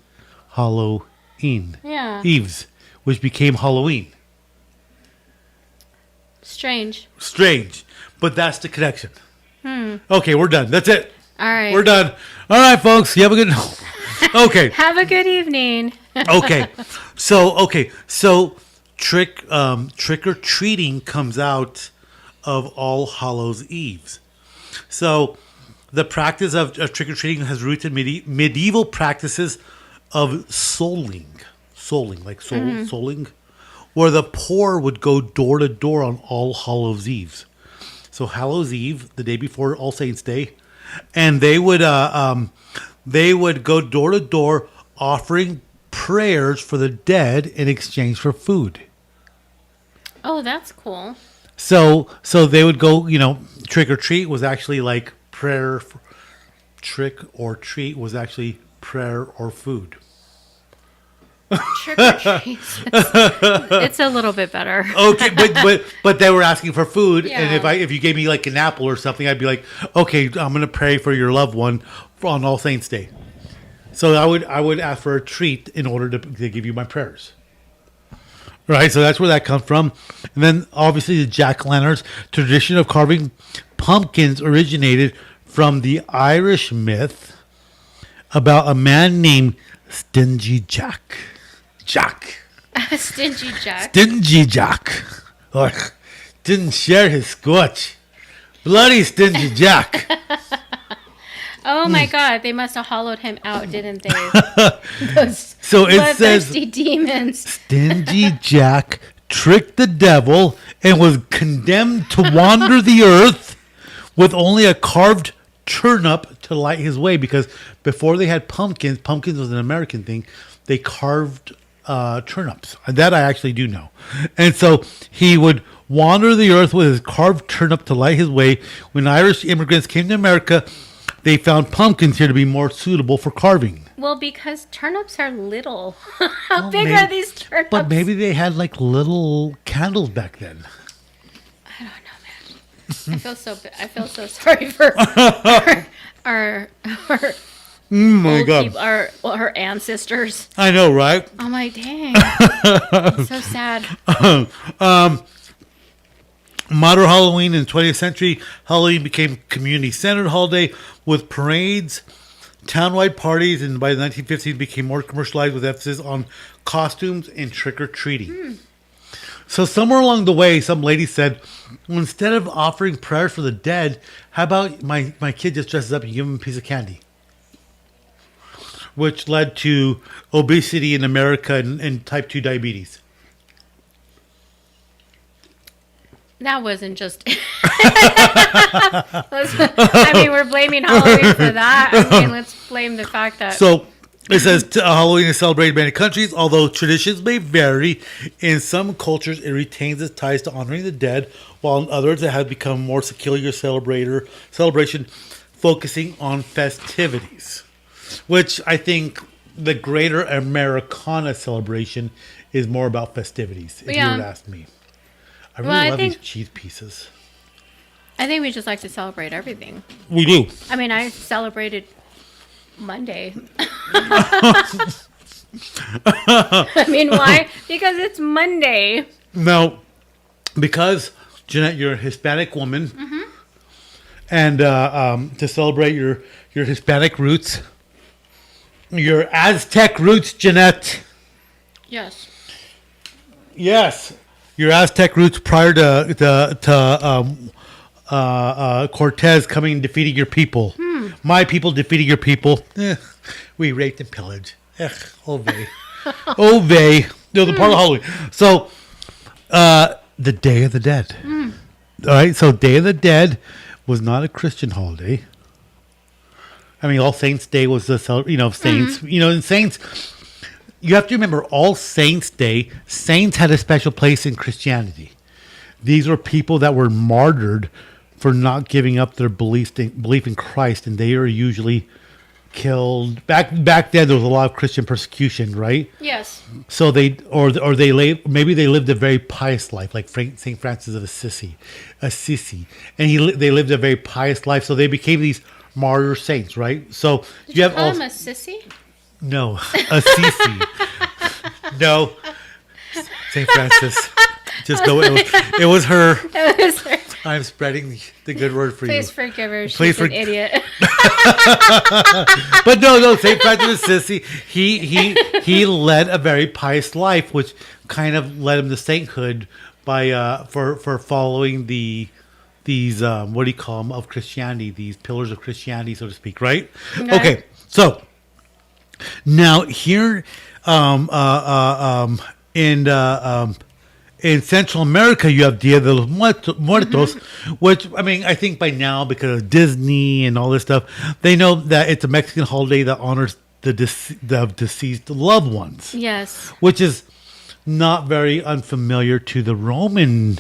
Halloween. Yeah. Eves, which became Halloween. Strange. But that's the connection. Okay, we're done. That's it. All right. We're done. All right, folks. You have a good. Okay. Have a good evening. Okay. So trick or treating comes out of All Hallows Eves. So the practice of trick or treating has roots in medieval practices of souling, where the poor would go door to door on All Hallows Eves. So Hallows Eve, the day before All Saints Day, and they would go door to door offering prayers for the dead in exchange for food. Oh, that's cool. So they would go, trick or treat was actually like prayer. Trick or treat was actually prayer or food. Trick or treat. It's a little bit better. Okay, but they were asking for food, Yeah. and if you gave me like an apple or something, I'd be like, okay, I'm gonna pray for your loved one on All Saints Day. So I would ask for a treat in order to give you my prayers. Right, so that's where that comes from. And then obviously the jack-o'-lanterns tradition of carving pumpkins originated from the Irish myth about a man named Stingy Jack. Stingy Jack. Stingy Jack. Ugh, didn't share his scotch. Bloody Stingy Jack. Oh my God! They must have hollowed him out, didn't they? Those So it says bloodthirsty demons. Stingy Jack tricked the devil and was condemned to wander the earth with only a carved turnip to light his way, because before they had pumpkins was an American thing, they carved turnips. That I actually do know. And so he would wander the earth with his carved turnip to light his way. When Irish immigrants came to America, they found pumpkins here to be more suitable for carving. Well, because turnips are little. How Well, big maybe- are these turnips? But maybe they had like little candles back then. I don't know, man. I feel so sorry for our Oh my old God. people, our ancestors. I know, right? I'm like, dang. It's so sad. Modern Halloween in the 20th century, Halloween became a community-centered holiday with parades, town-wide parties, and by the 1950s it became more commercialized with emphasis on costumes and trick-or-treating. So somewhere along the way, some lady said, well, instead of offering prayers for the dead, how about my kid just dresses up and give him a piece of candy? Which led to obesity in America and type 2 diabetes. That wasn't just. I mean, we're blaming Halloween for that. I mean, let's blame the fact that. So it says Halloween is celebrated in many countries, although traditions may vary. In some cultures, it retains its ties to honoring the dead, while in others, it has become more secular celebration, focusing on festivities. Which I think the greater Americana celebration is more about festivities, if you would ask me. I really love these cheese pieces. I think we just like to celebrate everything. We do. I mean, I celebrated Monday. I mean, why? Because it's Monday. Now, because, Jeanette, you're a Hispanic woman, and to celebrate your Hispanic roots, your Aztec roots, Jeanette. Yes. Yes. Your Aztec roots prior to Cortez coming and defeating your people. My people defeating your people. We raped and pillaged. Oh vey. Oh vey. No, the part of Halloween. So, the Day of the Dead. All right. So, Day of the Dead was not a Christian holiday. I mean, All Saints Day was the saints. And saints. You have to remember, All Saints Day, saints had a special place in Christianity. These were people that were martyred for not giving up their belief in Christ, and they are usually killed. Back then, there was a lot of Christian persecution, right? Yes. So maybe they lived a very pious life, like Saint Francis of Assisi, and they lived a very pious life. So they became these martyr saints, right? So Did you call him a sissy? No, Assisi. No, Saint Francis. Just know it was her. It was her. I'm spreading the good word for Please you. forgive her. She's an idiot. But no, Saint Francis of Assisi. He led a very pious life, which kind of led him to sainthood by for following these what do you call them, of Christianity, these pillars of Christianity, so to speak, right? Okay, so. Now here, in Central America, you have Dia de los Muertos, which I mean, I think by now because of Disney and all this stuff, they know that it's a Mexican holiday that honors the deceased loved ones. Yes, which is not very unfamiliar to the Roman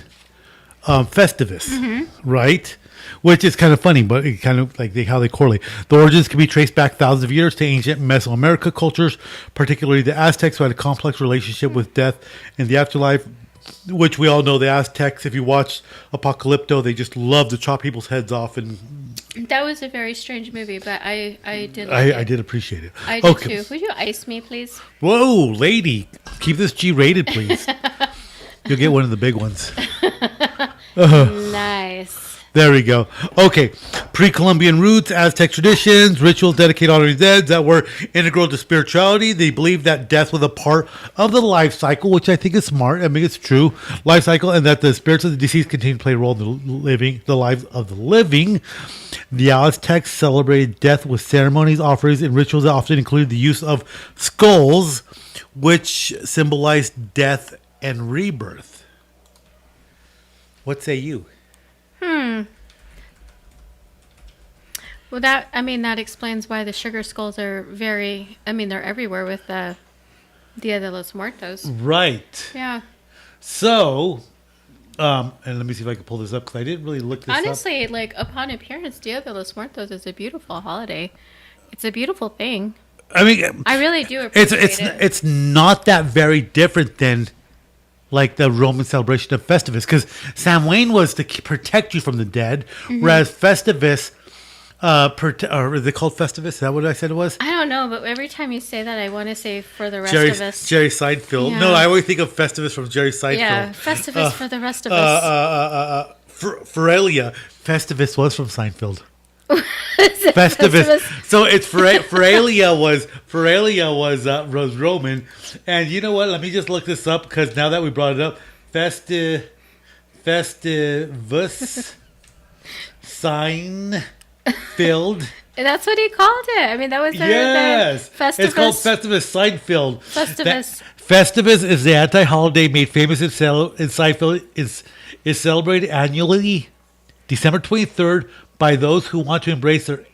Festivus, right? Which is kind of funny, but it kind of like how they correlate. The origins can be traced back thousands of years to ancient Mesoamerica cultures, particularly the Aztecs, who had a complex relationship with death and the afterlife, which we all know the Aztecs. If you watch Apocalypto, they just love to chop people's heads off. And that was a very strange movie, but I did I did appreciate it. I did too. Would you ice me, please? Whoa, lady. Keep this G-rated, please. You'll get one of the big ones. Nice. There we go. Okay. Pre-Columbian roots, Aztec traditions, rituals dedicated to honoring dead that were integral to spirituality. They believed that death was a part of the life cycle, which I think is smart. I mean, it's true. Life cycle, and that the spirits of the deceased continue to play a role in the lives of the living. The Aztecs celebrated death with ceremonies, offerings, and rituals that often included the use of skulls, which symbolized death and rebirth. What say you? Well, that explains why the sugar skulls are they're everywhere with the Dia de los Muertos. Right. Yeah. So, And let me see if I can pull this up because I didn't really look this up. Honestly, like upon appearance, Dia de los Muertos is a beautiful holiday. It's a beautiful thing. I mean, I really do appreciate it. It's not that very different than like the Roman celebration of Festivus, because Samhain was to protect you from the dead, whereas Festivus, or is it called Festivus? Is that what I said it was? I don't know, but every time you say that, I want to say for the rest of us. Jerry Seinfeld. Yeah. No, I always think of Festivus from Jerry Seinfeld. Yeah, Festivus for the rest of us. Feralia. Festivus was from Seinfeld. Festivus. So it's Feralia was Roman, and you know what? Let me just look this up because now that we brought it up, Festivus Seinfeld. That's what he called it. I mean, that was the Festivus. It's called Festivus Seinfeld. Festivus. Festivus is the anti-holiday made famous in Seinfeld. Is celebrated annually, December 23rd, by those who want to embrace their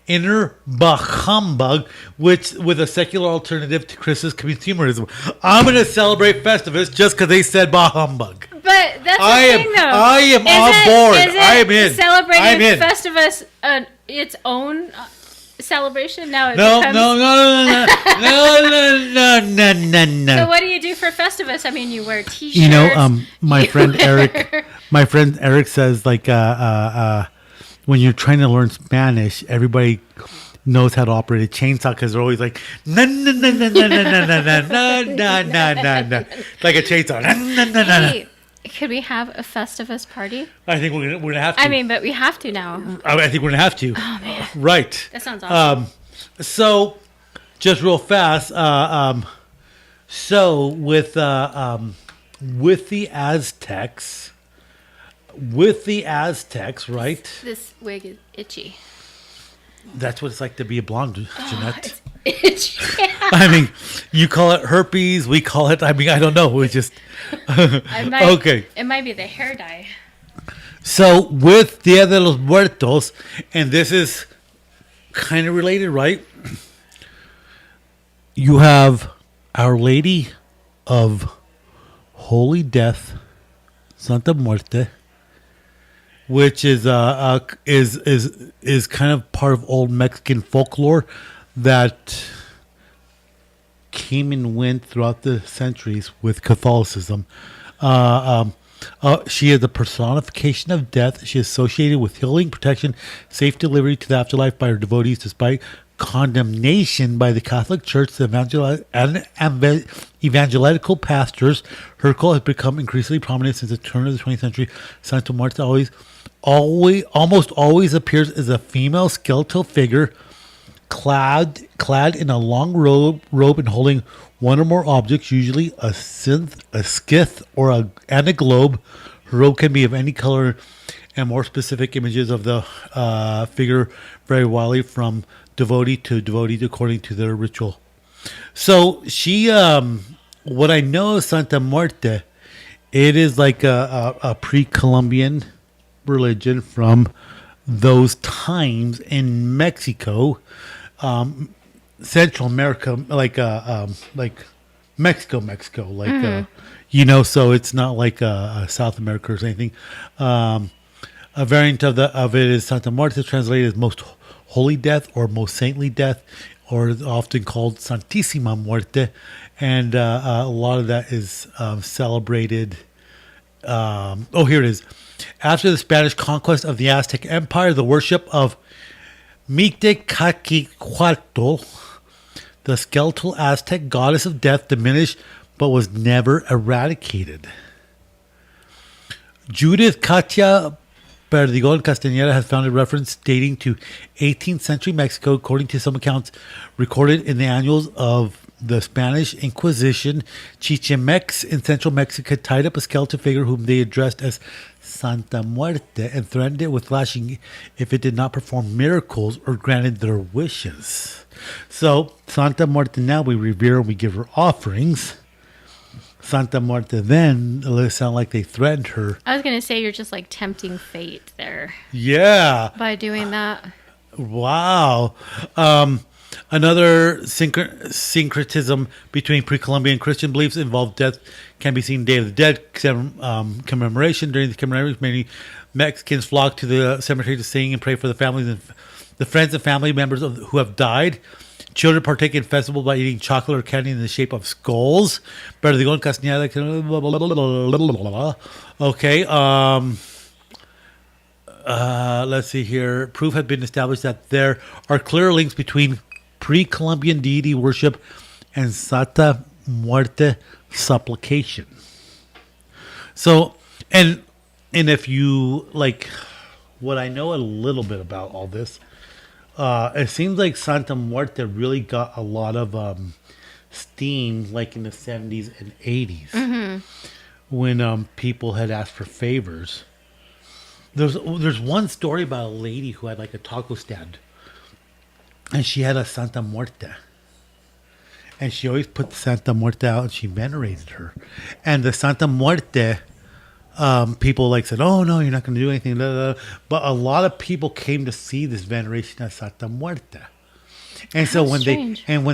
inner bah humbug, which with a secular alternative to Chris's consumerism. I'm going to celebrate Festivus just because they said bah humbug. But that's the thing, though. I am on board. I am in. Celebrating Festivus its own celebration? Now it becomes... No. So what do you do for Festivus? I mean, you wear T-shirts. You know, my friend Eric says like when you're trying to learn Spanish, everybody knows how to operate a chainsaw because they're always like na na na na na na na na na na na, like a chainsaw. Hey, could we have a Festivus party? I think we're gonna have to. I mean, but we have to now. I think we're gonna have to. Oh man, right. That sounds awesome. So, just real fast. So with the Aztecs. With the Aztecs, right? This wig is itchy. That's what it's like to be a blonde, Jeanette. It's itchy. I mean, you call it herpes, we call it, I mean, I don't know. We just... Okay. It might be the hair dye. So, with Dia de los Muertos, and this is kind of related, right? You have Our Lady of Holy Death, Santa Muerte, which is kind of part of old Mexican folklore that came and went throughout the centuries with Catholicism. She is the personification of death. She is associated with healing, protection, safe delivery to the afterlife by her devotees, despite condemnation by the Catholic Church and evangelical pastors. Her cult has become increasingly prominent since the turn of the 20th century. Santa Muerte almost always appears as a female skeletal figure, clad in a long robe and holding one or more objects, usually a scythe, and a globe. Her robe can be of any color, and more specific images of the figure vary widely from devotee to devotee according to their ritual. So she, what I know of Santa Muerte, it is like a pre-Columbian religion from those times in Mexico, Central America, like Mexico, so it's not like South America or anything. A variant of it is Santa Muerte, translated as most holy death or most saintly death, or often called Santísima Muerte, and a lot of that is celebrated. Here it is. After the Spanish conquest of the Aztec Empire, the worship of Mictecacíhuatl, the skeletal Aztec goddess of death, diminished but was never eradicated. Judith Katia Perdigon Castañeda has found a reference dating to 18th century Mexico, according to some accounts recorded in the annals of the Spanish Inquisition. Chichimex in central Mexico tied up a skeleton figure whom they addressed as Santa Muerte and threatened it with lashing if it did not perform miracles or granted their wishes. So Santa Muerte now we revere and we give her offerings. Santa Muerte then, it sounded like they threatened her. I was going to say you're just like tempting fate there. Yeah. By doing that. Wow. Another syncretism between pre-Columbian Christian beliefs involved death can be seen Day of the Dead commemoration. During the commemoration, many Mexicans flock to the cemetery to sing and pray for the families and the friends and family members who have died. Children partake in festivals by eating chocolate or candy in the shape of skulls. Okay. Let's see here. Proof has been established that there are clear links between pre-Columbian deity worship and Santa Muerte supplication. So, and if you like, what I know a little bit about all this, it seems like Santa Muerte really got a lot of steam, like in the 70s and 80s, when people had asked for favors. There's one story about a lady who had like a taco stand, and she had a Santa Muerte, and she always put the Santa Muerte out, and she venerated her, and the Santa Muerte. People like said, "Oh no, you're not going to do anything." Blah, blah, blah. But a lot of people came to see this veneration of Santa Muerte, and so when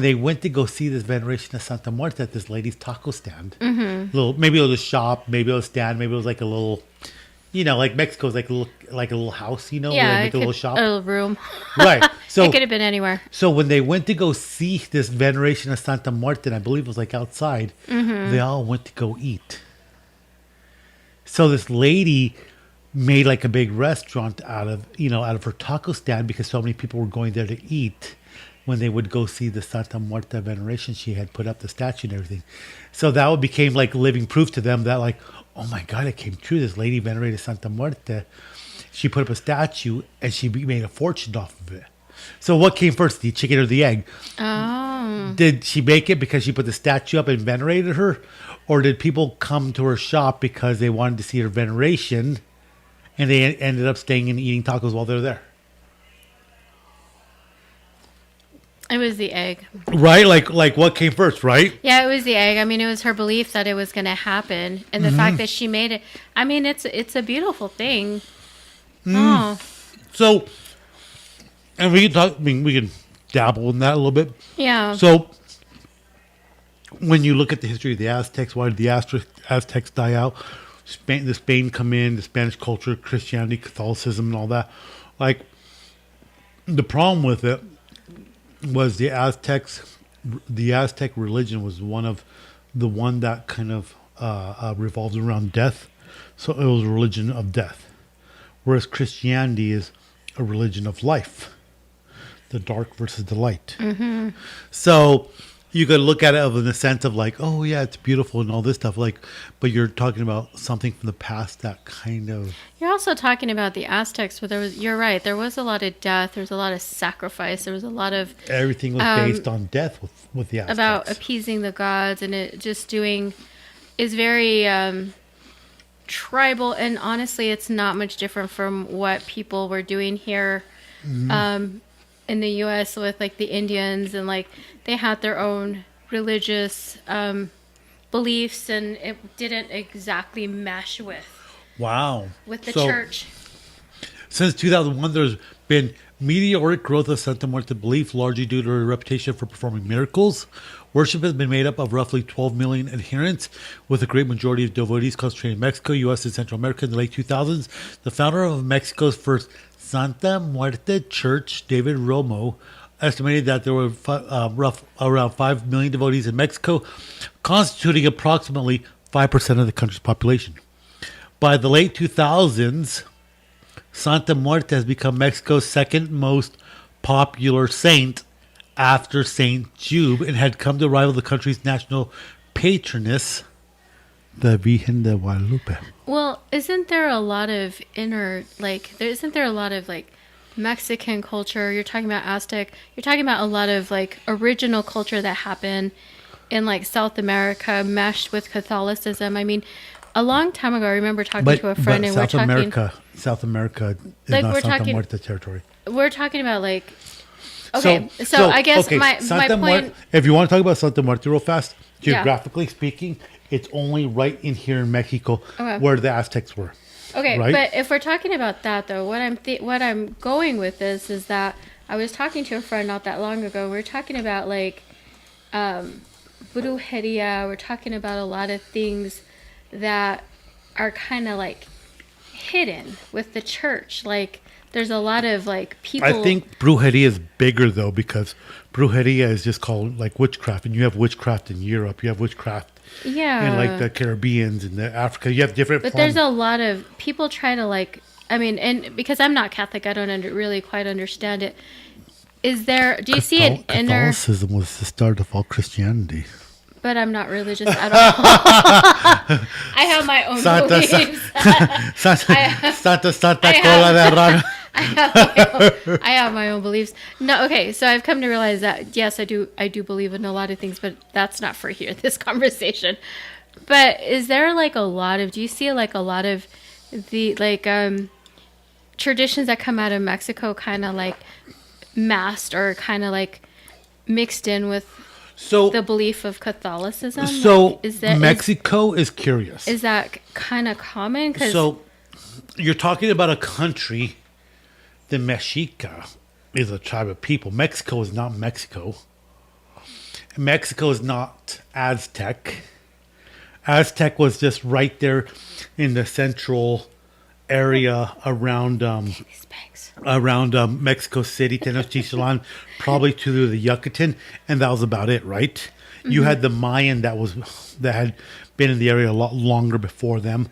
they went to go see this veneration of Santa Muerte at this lady's taco stand, maybe it was a shop, maybe it was a stand, maybe it was like a little, like Mexico's like a little house, where they make a little shop, a little room, right? So it could have been anywhere. So when they went to go see this veneration of Santa Muerte, and I believe it was like outside, they all went to go eat. So this lady made like a big restaurant out of her taco stand because so many people were going there to eat when they would go see the Santa Muerte veneration. She had put up the statue and everything. So that became like living proof to them that like, oh my God, it came true. This lady venerated Santa Muerte. She put up a statue and she made a fortune off of it. So what came first, the chicken or the egg? Oh. Did she make it because she put the statue up and venerated her? Or did people come to her shop because they wanted to see her veneration and they ended up staying and eating tacos while they're there? It was the egg. Right? Like what came first, right? Yeah, it was the egg. I mean, it was her belief that it was going to happen. And the fact that she made it. I mean, it's a beautiful thing. Oh. So, and we can dabble in that a little bit. Yeah. So, when you look at the history of the Aztecs, why did the Aztecs die out? Spain come in, the Spanish culture, Christianity, Catholicism, and all that. Like, the problem with it was the Aztec religion was the one that kind of revolved around death. So it was a religion of death. Whereas Christianity is a religion of life. The dark versus the light. Mm-hmm. So you could look at it in the sense of like, oh yeah, it's beautiful and all this stuff. Like, but you're talking about something from the past that kind of. You're also talking about the Aztecs, where you're right. There was a lot of death. There was a lot of sacrifice. There was a lot of. Everything was based on death with the Aztecs. About appeasing the gods, and it just is very tribal. And honestly, it's not much different from what people were doing here. Mm-hmm. In the U.S. with like the Indians, and like they had their own religious beliefs, and it didn't exactly mesh with the church. Since 2001, there's been meteoric growth of Santa Muerte belief, largely due to her reputation for performing miracles. Worship has been made up of roughly 12 million adherents, with a great majority of devotees concentrated in Mexico, U.S., and Central America in the late 2000s. The founder of Mexico's first Santa Muerte Church, David Romo, estimated that there were around 5 million devotees in Mexico, constituting approximately 5% of the country's population. By the late 2000s, Santa Muerte has become Mexico's second most popular saint after Saint Jude, and had come to rival the country's national patroness, the Virgen de Guadalupe. Well, isn't there a lot of Mexican culture? You're talking about Aztec. You're talking about a lot of like original culture that happened in like South America, meshed with Catholicism. I mean, a long time ago, I remember talking to a friend, and South America is like not Santa Muerte territory. We're talking about like. Okay, so I guess my point. If you want to talk about Santa Muerte real fast, geographically speaking, it's only right in here in Mexico where the Aztecs were. Okay, right? But if we're talking about that though, what I'm going with this is that I was talking to a friend not that long ago. We were talking about like brujeria. We're talking about a lot of things that are kind of like hidden with the church. Like there's a lot of like people. I think brujeria is bigger though, because brujeria is just called like witchcraft, and you have witchcraft in Europe, you have witchcraft in like the Caribbeans and the Africa. You have different. But there's a lot of people try to like. I mean, and because I'm not Catholic, I don't really quite understand it. Is there? Do you see an inner? Catholicism was the start of all Christianity. But I'm not religious at all. I have my own beliefs. I have my own beliefs. No, okay. So I've come to realize that yes, I do believe in a lot of things, but that's not for here. This conversation. But is there like a lot of? Do you see like a lot of the like traditions that come out of Mexico, kind of like masked or kind of like mixed in with? So the belief of Catholicism. So like, Mexico is curious. Is that kind of common? So you're talking about a country. The Mexica is a tribe of people. Mexico is not Mexico. Mexico is not Aztec. Aztec was just right there in the central area around Mexico City, Tenochtitlan, probably to the Yucatan, and that was about it, right? Mm-hmm. You had the Mayan that had been in the area a lot longer before them,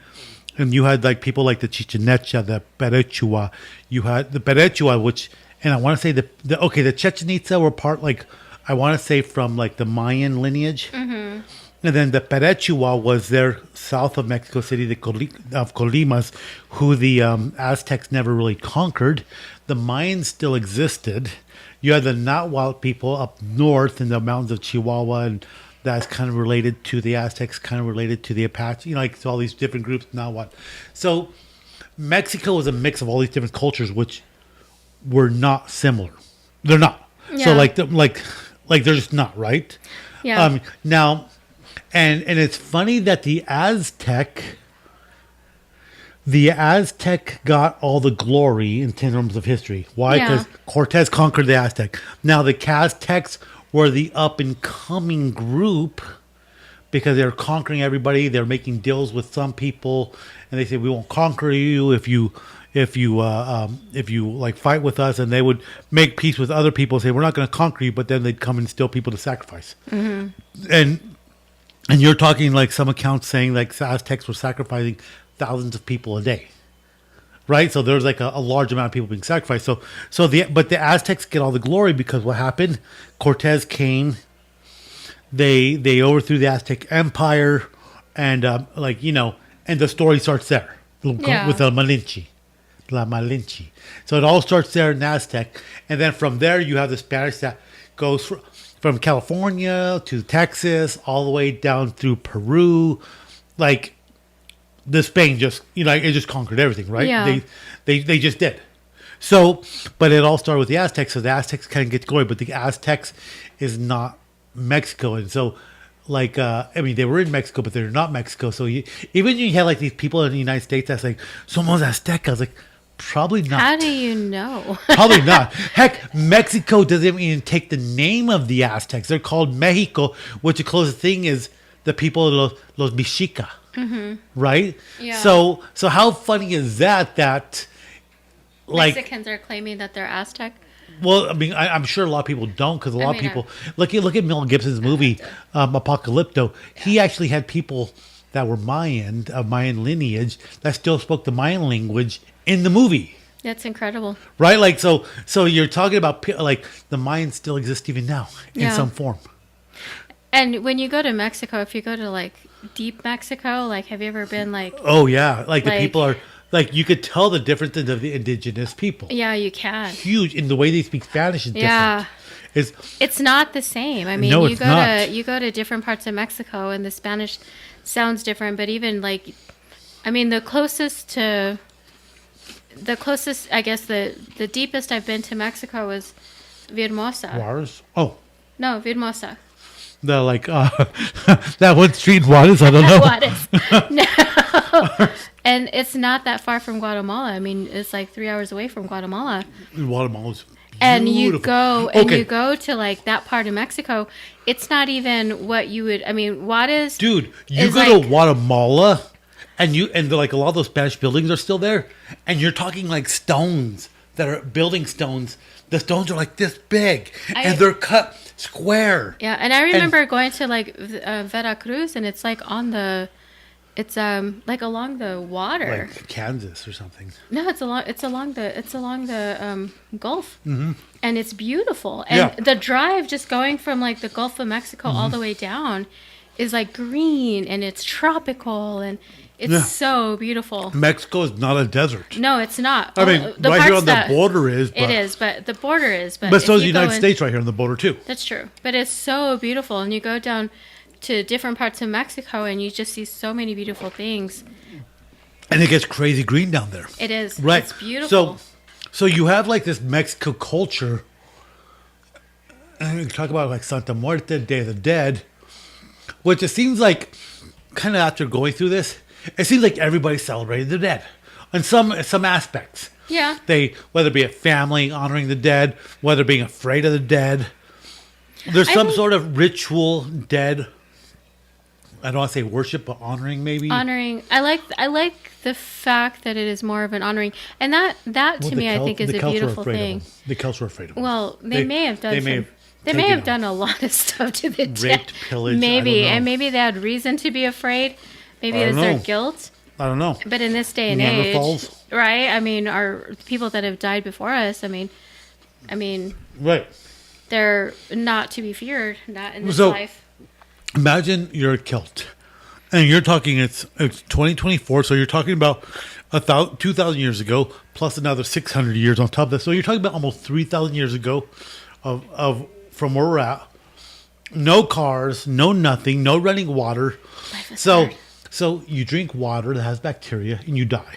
and you had like people like the Chichen Itza, the Perechua. You had the Perechua, which, and I want to say the Chichen Itza were part like I want to say from like the Mayan lineage. Mm-hmm. And then the Perechua was there south of Mexico City, of Colimas, who the Aztecs never really conquered. The Mayans still existed. You had the Nahuatl people up north in the mountains of Chihuahua, and that's kind of related to the Aztecs, kind of related to the Apache, like all these different groups, Nahuatl. So Mexico was a mix of all these different cultures, which were not similar. They're not. Yeah. So like they're just not, right? Yeah. Now... And it's funny that the Aztec got all the glory in terms of history. Why? Because Cortez conquered the Aztec. Now the Aztecs were the up and coming group because they're conquering everybody. They're making deals with some people, and they say we won't conquer you if you like fight with us. And they would make peace with other people, and say we're not going to conquer you, but then they'd come and steal people to sacrifice. Mm-hmm. And you're talking like some accounts saying like Aztecs were sacrificing thousands of people a day, right? So there's like a large amount of people being sacrificed. But the Aztecs get all the glory because what happened? Cortez came, they overthrew the Aztec Empire, and and the story starts there with La Malinche. So it all starts there in Aztec, and then from there you have the Spanish that goes from California to Texas, all the way down through Peru. Like, the Spain just, it just conquered everything, right? Yeah. They just did. So, but it all started with the Aztecs, so the Aztecs kind of get glory, but the Aztecs is not Mexico. And so, like, they were in Mexico, but they're not Mexico. So even you had, like, these people in the United States that's like, somos Aztecas, like, probably not. How do you know? Probably not. Heck, Mexico doesn't even take the name of the Aztecs. They're called Mexico, which the closest thing is the people of los Mexica, right? Yeah. So how funny is that like Mexicans are claiming that they're Aztec? Well, I'm sure a lot of people don't, because a lot of people look at Mel Gibson's movie Apocalypto. He actually had people that were Mayan, of Mayan lineage, that still spoke the Mayan language in the movie. That's incredible. Right? Like, so you're talking about, like, the Mayans still exist even now in some form. And when you go to Mexico, if you go to, like, deep Mexico, like, have you ever been, like... Oh, yeah. Like, the people are... Like, you could tell the difference of the indigenous people. Yeah, you can. Huge. In the way they speak Spanish is different. It's not the same. I mean, you go to different parts of Mexico, and the Spanish sounds different, but even, like... the closest, I guess, the deepest I've been to Mexico was Villahermosa. Juarez? Oh. No, Villahermosa. The, like, that one street in Juarez? I don't know. Juarez. No. And it's not that far from Guatemala. It's like 3 hours away from Guatemala. Guatemala's And you Okay. go to like that part of Mexico. It's not even what you would. I mean, Juarez. Dude, you is go like, to Guatemala, and like a lot of those Spanish buildings are still there, and you're talking like stones that are building stones. The stones are like this big, and they're cut square. Yeah, and I remember going to like Veracruz, and it's like on the, it's like along the water. Like Kansas or something. No, it's along the Gulf, Mm-hmm. and it's beautiful. And Yeah. the drive just going from like the Gulf of Mexico all the way down is like green, and it's tropical, and it's so beautiful. Mexico is not a desert. No, it's not. I mean, the right here parts on the border is. But, it is, but the border is. But if so is the you go United in- States right here on the border too. That's true. But it's so beautiful. And you go down to different parts of Mexico and you just see so many beautiful things. And it gets crazy green down there. It is. Right. It's beautiful. So you have like this Mexico culture. And you talk about like Santa Muerte, Day of the Dead, which it seems like kind of after going through this, it seems like everybody celebrated the dead in some aspects. Yeah. Whether it be a family honoring the dead, whether being afraid of the dead. There's some sort of ritual dead. I don't want to say worship, but honoring maybe. Honoring. I like the fact that it is more of an honoring, and that to me I think is a beautiful thing. The Celts were afraid of them. Well, they may have done. They may have done a lot of stuff to the dead. Raped, pillaged. Maybe, I don't know. and maybe they had reason to be afraid. Maybe I it's don't their know. guilt. I don't know. But in this day and age, Neanderthals. right? I mean, our people that have died before us. I mean, Right. they're not to be feared. Not in this So- life. Imagine you're a Celt, and you're talking. It's 2024, so you're talking about 2,000 years ago plus another 600 years on top of that. So you're talking about almost 3,000 years ago of from where we're at. No cars, no nothing, no running water. Life is So hard. so you drink water that has bacteria and you die.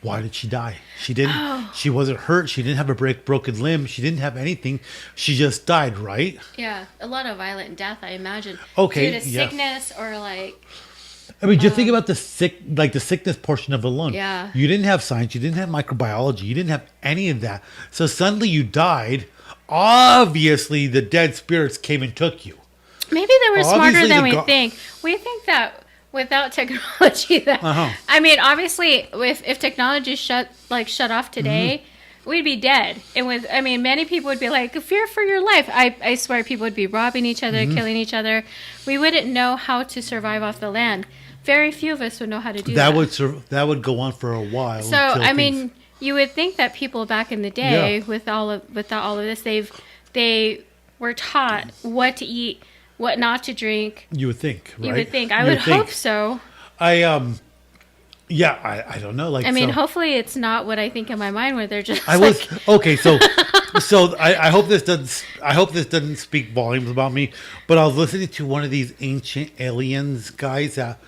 Why did she die? She didn't. She wasn't hurt. She didn't have a broken limb. She didn't have anything. She just died, right? Yeah, a lot of violent death, I imagine. Okay, Due to yeah. sickness or like. I mean, just think about the sickness portion of it alone. Yeah. You didn't have science. You didn't have microbiology. You didn't have any of that. So suddenly you died. Obviously, the dead spirits came and took you. Maybe they were smarter Obviously, than the we think. We think that without technology, I mean, obviously, if technology shut off today, we'd be dead. And many people would be like, fear for your life. I swear, people would be robbing each other, killing each other. We wouldn't know how to survive off the land. Very few of us would know how to do that. That would go on for a while. So you would think that people back in the day, without all of this, they were taught what to eat, what not to drink. You would think, right? You would think. I would hope so. I don't know. Like, Hopefully it's not what I think in my mind, where they're just. Okay. So I hope this doesn't. I hope this doesn't speak volumes about me. But I was listening to one of these ancient aliens guys that,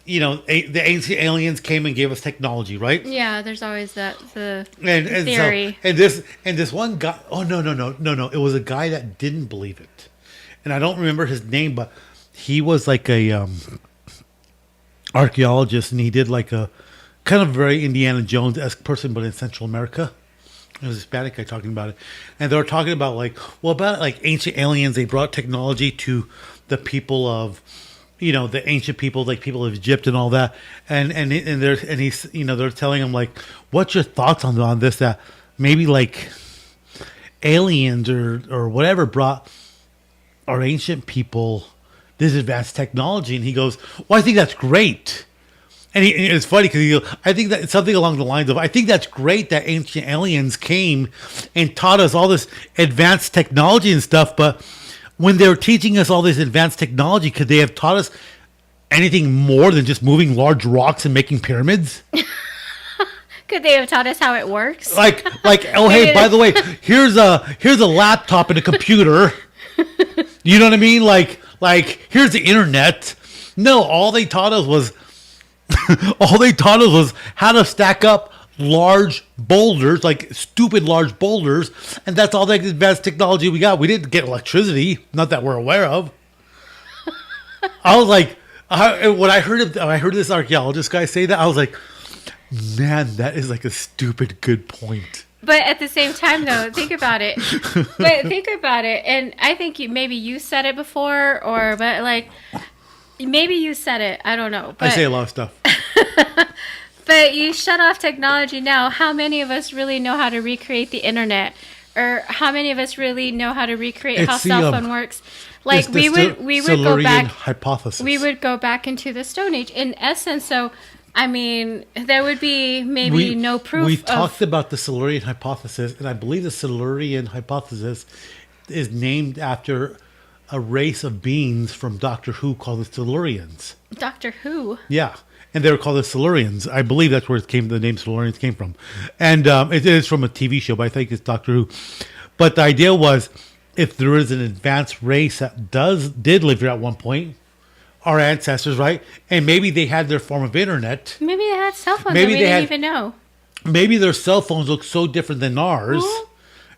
the ancient aliens came and gave us technology, right? Yeah, there's always the And theory. So, and this one guy. Oh no! It was a guy that didn't believe it, and I don't remember his name, but he was like a archaeologist, and he did like a kind of very Indiana Jones-esque person, but in Central America. It was a Hispanic guy talking about it, and they were talking about about ancient aliens. They brought technology to the people of, the ancient people, like people of Egypt and all that, and he's they're telling him like, what's your thoughts on this? That maybe like aliens or whatever brought our ancient people this advanced technology, and he goes, well, I think that's great. And it's funny because I think that it's something along the lines of, I think that's great that ancient aliens came and taught us all this advanced technology and stuff. But when they were teaching us all this advanced technology, could they have taught us anything more than just moving large rocks and making pyramids? Could they have taught us how it works? Like, oh, hey, by the way, here's a laptop and a computer. You know what I mean? Like here's the internet. No, all they taught us was how to stack up large boulders, like stupid large boulders, and that's all the advanced technology we got. We didn't get electricity, not that we're aware of. I was like, when I heard this archaeologist guy say that, I was like, man, that is like a stupid good point. But at the same time, though, think about it. But think about it, and I think maybe you said it before, but like maybe you said it. I don't know. But, I say a lot of stuff. But you shut off technology now. How many of us really know how to recreate the internet, or how many of us really know how to recreate how cell phone works? Like we would go back. Hypothesis. We would go back into the Stone Age in essence. So. I mean, there would be maybe no proof. We talked about the Silurian hypothesis, and I believe the Silurian hypothesis is named after a race of beings from Doctor Who called the Silurians. Doctor Who? Yeah. And they were called the Silurians. I believe that's where the name Silurians came from. And it is from a TV show, but I think it's Doctor Who. But the idea was, if there is an advanced race that did live here at one point, our ancestors, right? And maybe they had their form of internet. Maybe they had cell phones that we didn't even know. Maybe their cell phones look so different than ours.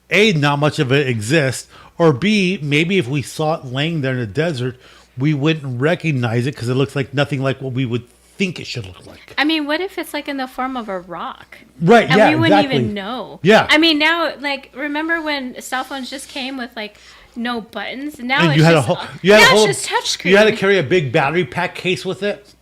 A, not much of it exists. Or B, maybe if we saw it laying there in the desert, we wouldn't recognize it because it looks like nothing like what we would think it should look like. I mean, what if it's like in the form of a rock? Right, and we wouldn't even know. Yeah. I mean, now, like, remember when cell phones just came with, like, no buttons? Now and it's just touchscreen. You had to carry a big battery pack case with it.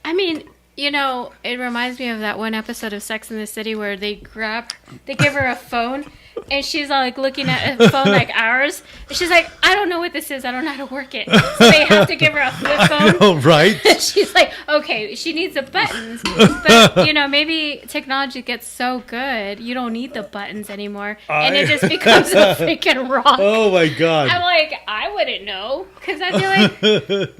I mean, you know, it reminds me of that one episode of Sex and the City where they give her a phone, and she's all like looking at a phone like ours. And she's like, I don't know what this is. I don't know how to work it. So they have to give her a flip phone. I know, right? And she's like, okay, she needs the buttons. But, you know, maybe technology gets so good, you don't need the buttons anymore. And it just becomes a freaking rock. Oh, my God. I'm like, I wouldn't know. Because I feel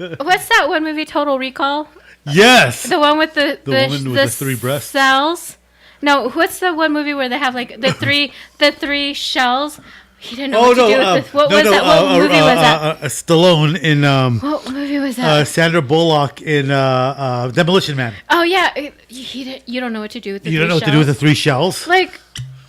like, what's that one movie, Total Recall? Yes. The one with the woman with the three breasts. Cells. No, what's the one movie where they have like the three shells? He didn't know what to do with what was that? What movie was that? Stallone in what movie was that? Sandra Bullock in Demolition Man. Oh yeah, you don't know what to do with the you three don't know shells. what to do with the three shells. Like,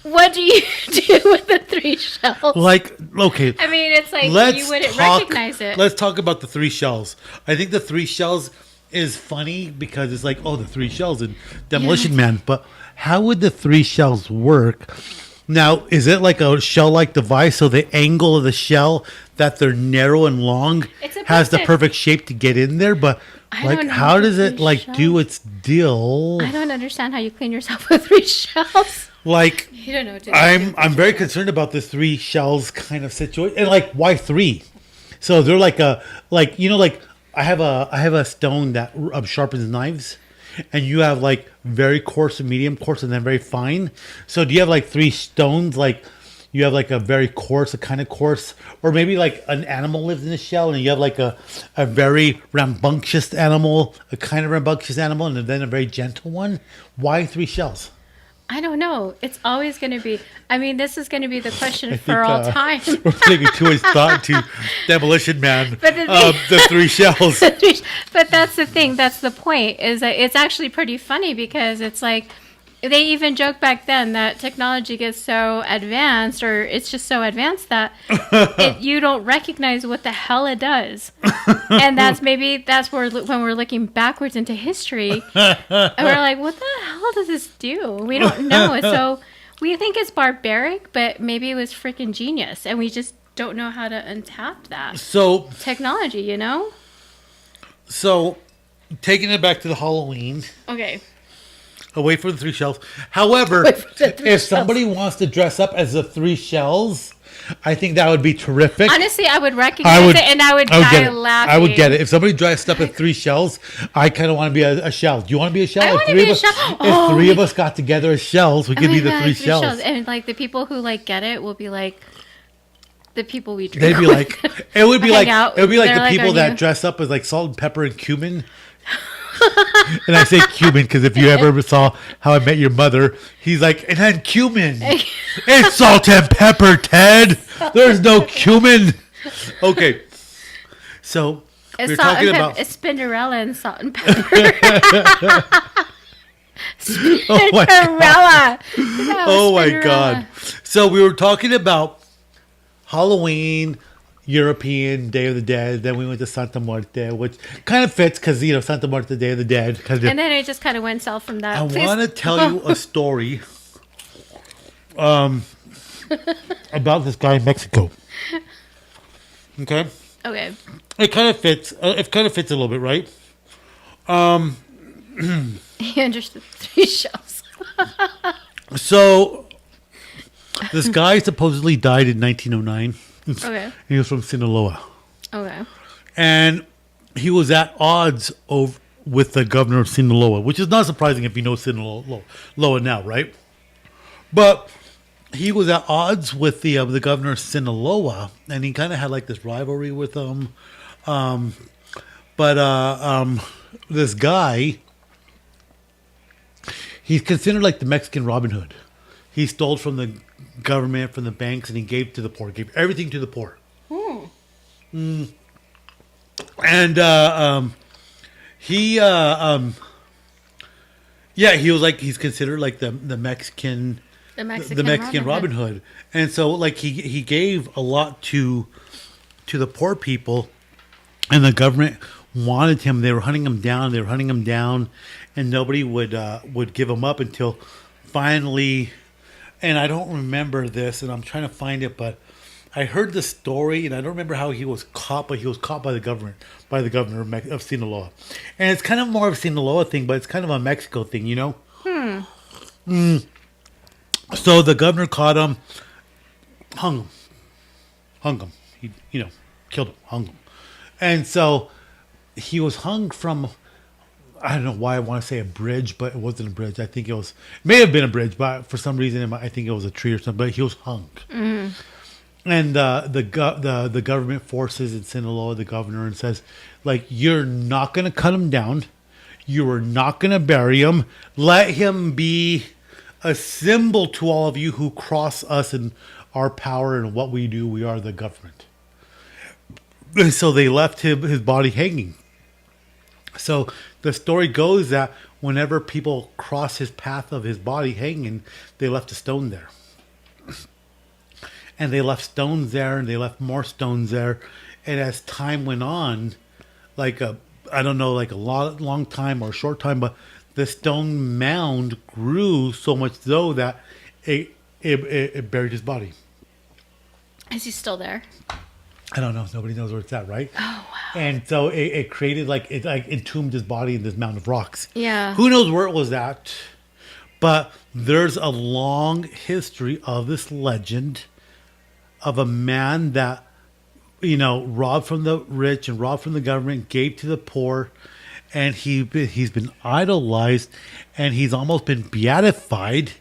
what do you do with the three shells? Like, okay. I mean, it's like you wouldn't recognize it. Let's talk about the three shells. I think the three shells is funny because it's like, oh, the three shells in Demolition Man. But how would the three shells work? Now, is it like a shell-like device? So the angle of the shell, that they're narrow and long, has the perfect shape to get in there. But like, how does it like do its deal? I don't understand how you clean yourself with three shells. Like, you don't know what to do. I'm very concerned about this three shells kind of situation. And like, why three? So they're like I have a stone that sharpens knives, and you have like very coarse and medium coarse and then very fine. So do you have like three stones? Like you have like a very coarse, a kind of coarse, or maybe like an animal lives in a shell, and you have like a very rambunctious animal, a kind of rambunctious animal, and then a very gentle one. Why three shells? I don't know. It's always going to be. I mean, this is going to be the question for all time. We're taking too much thought to Demolition Man. But the three shells. But that's the thing. That's the point. Is that it's actually pretty funny because it's like they even joked back then that technology gets so advanced, or it's just so advanced that you don't recognize what the hell it does. And that's where when we're looking backwards into history, and we're like, what the hell does this do? We don't know it. So we think it's barbaric, but maybe it was freaking genius, and we just don't know how to untap that. So technology, you know? So taking it back to the Halloween. Okay. Away from the three shells. However, if somebody wants to dress up as the three shells, I think that would be terrific. Honestly, I would recognize it, and I would die laughing. I would get it. If somebody dressed up as three shells, I kind of want to be a shell. Do you want to be a shell? I want to be a shell. If three of us got together as shells, we could be the three shells. And like the people who like get it will be like the people we drink. They'd be like, it would be like the people that you dress up as like salt and pepper and cumin. And I say cumin because if you ever saw How I Met Your Mother, he's like, and then cumin. It's salt and pepper, Ted. There's no cumin. Okay. So we're talking about Spinderella and salt and pepper. Spinderella. Oh my God. So we were talking about Halloween, European Day of the Dead. Then we went to Santa Muerte, which kind of fits because, you know, Santa Muerte, Day of the Dead. And then it just kind of went south from that. I want to tell you a story about this guy in Mexico. Okay. Okay. It kind of fits. It kind of fits a little bit, right? He understood 3 shells. So, this guy supposedly died in 1909. Okay. He was from Sinaloa. Okay. And he was at odds with the governor of Sinaloa, which is not surprising if you know Sinaloa now, right? But he was at odds with the governor of Sinaloa, and he kind of had like this rivalry with him. This guy, he's considered like the Mexican Robin Hood. He stole from the government, from the banks, and he gave to the poor. Gave everything to the poor. And he was like, he's considered like the Mexican Robin Hood. And so like he gave a lot to the poor people, and the government wanted him. They were hunting him down, and nobody would give him up until finally. And I don't remember this, and I'm trying to find it, but I heard the story, and I don't remember how he was caught, but he was caught by the governor of Sinaloa. And it's kind of more of a Sinaloa thing, but it's kind of a Mexico thing, you know? So the governor caught him, hung him. He, killed him, hung him. And so he was hung from, I don't know why I want to say a bridge, but it wasn't a bridge. I think it may have been a bridge, but for some reason I think it was a tree or something, but he was hung. And the government forces in Sinaloa the governor and says, like, you're not going to cut him down. You are not going to bury him. Let him be a symbol to all of you who cross us and our power and what we do. We are the government. And so they left his body hanging. So the story goes that whenever people cross his path of his body hanging, they left a stone there. And they left stones there, and they left more stones there. And as time went on, like a long time or a short time, but the stone mound grew so much so that it buried his body. Is he still there? I don't know. Nobody knows where it's at, right? Oh, wow. And so it created it entombed his body in this mound of rocks. Yeah. Who knows where it was at? But there's a long history of this legend of a man that, robbed from the rich and robbed from the government, gave to the poor, and he's been idolized, and he's almost been beatified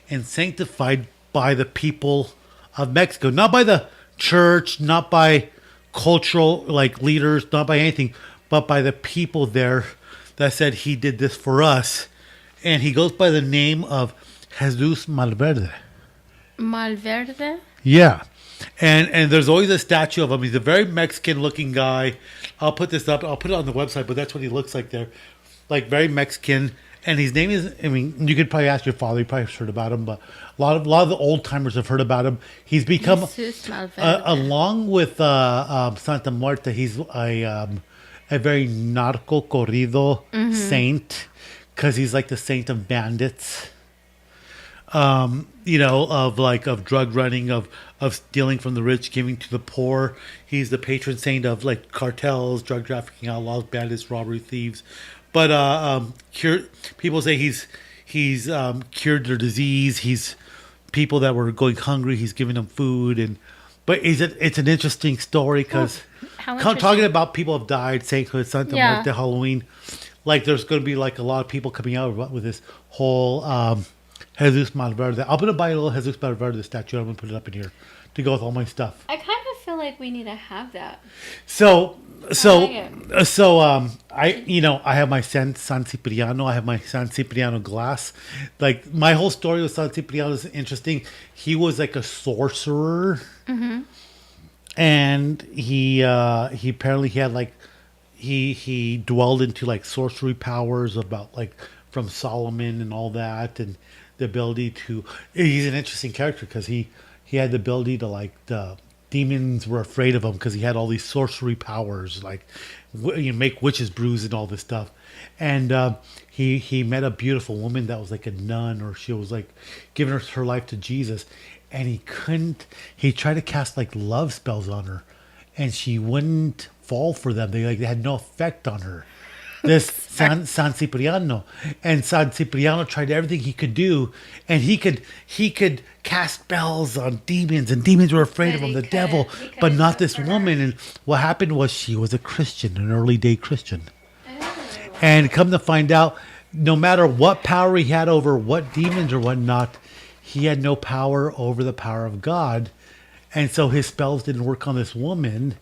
and sanctified by the people of Mexico, not by the church, not by cultural leaders, not by anything, but by the people there that said he did this for us. And he goes by the name of Jesus Malverde. Malverde? Yeah. And there's always a statue of him. He's a very Mexican looking guy. I'll put this up. I'll put it on the website, but that's what he looks like there. Like very Mexican. And his name is, you could probably ask your father. You probably heard about him, but a lot of the old timers have heard about him. He's become, along with Santa Muerte, he's a very narco corrido saint, because he's like the saint of bandits. Of drug running, of stealing from the rich, giving to the poor. He's the patron saint of cartels, drug trafficking, outlaws, bandits, robbery, thieves. But people say he's cured their disease. He's people that were going hungry. He's giving them food, but it's an interesting story because talking about people have died, sainthood, Santa Muerte, Halloween. There's going to be a lot of people coming out with this whole Jesus Malverde. I'm going to buy a little Jesus Malverde statue. I'm going to put it up in here to go with all my stuff. I kind of feel like we need to have that. I have my San Cipriano. I have my San Cipriano glass. My whole story with San Cipriano is interesting. He was a sorcerer, and he apparently had he dwelled into sorcery powers about from Solomon and all that, and the ability to. He's an interesting character because he had the ability to demons were afraid of him because he had all these sorcery powers, like make witches brews and all this stuff. And he met a beautiful woman that was like a nun, or she was like giving her life to Jesus, and he couldn't. He tried to cast like love spells on her, and she wouldn't fall for them. They had no effect on her. This San Cipriano, and San Cipriano tried everything he could do, and he could cast spells on demons, and demons were afraid of him, the devil, but not this woman. And what happened was she was a Christian, an early day Christian. And come to find out, no matter what power he had over what demons or whatnot, he had no power over the power of God. And so his spells didn't work on this woman.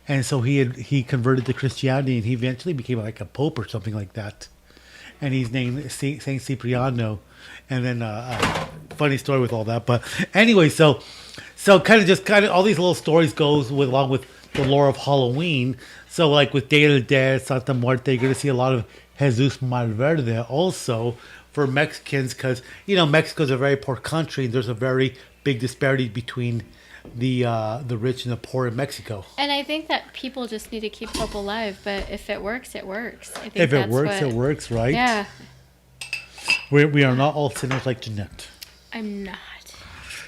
And so he converted to Christianity, and he eventually became like a pope or something like that. And he's named Saint Cipriano. And then funny story with all that. But anyway, so kind of all these little stories goes along with the lore of Halloween. So like with Day of the Dead, Santa Muerte, you're going to see a lot of Jesus Malverde also for Mexicans, because Mexico's a very poor country, and there's a very big disparity between the rich and the poor in Mexico. And I think that people just need to keep hope alive. But if it works, it works. I think if it works, it works, right? Yeah. We are not all sinners like Jeanette. I'm not.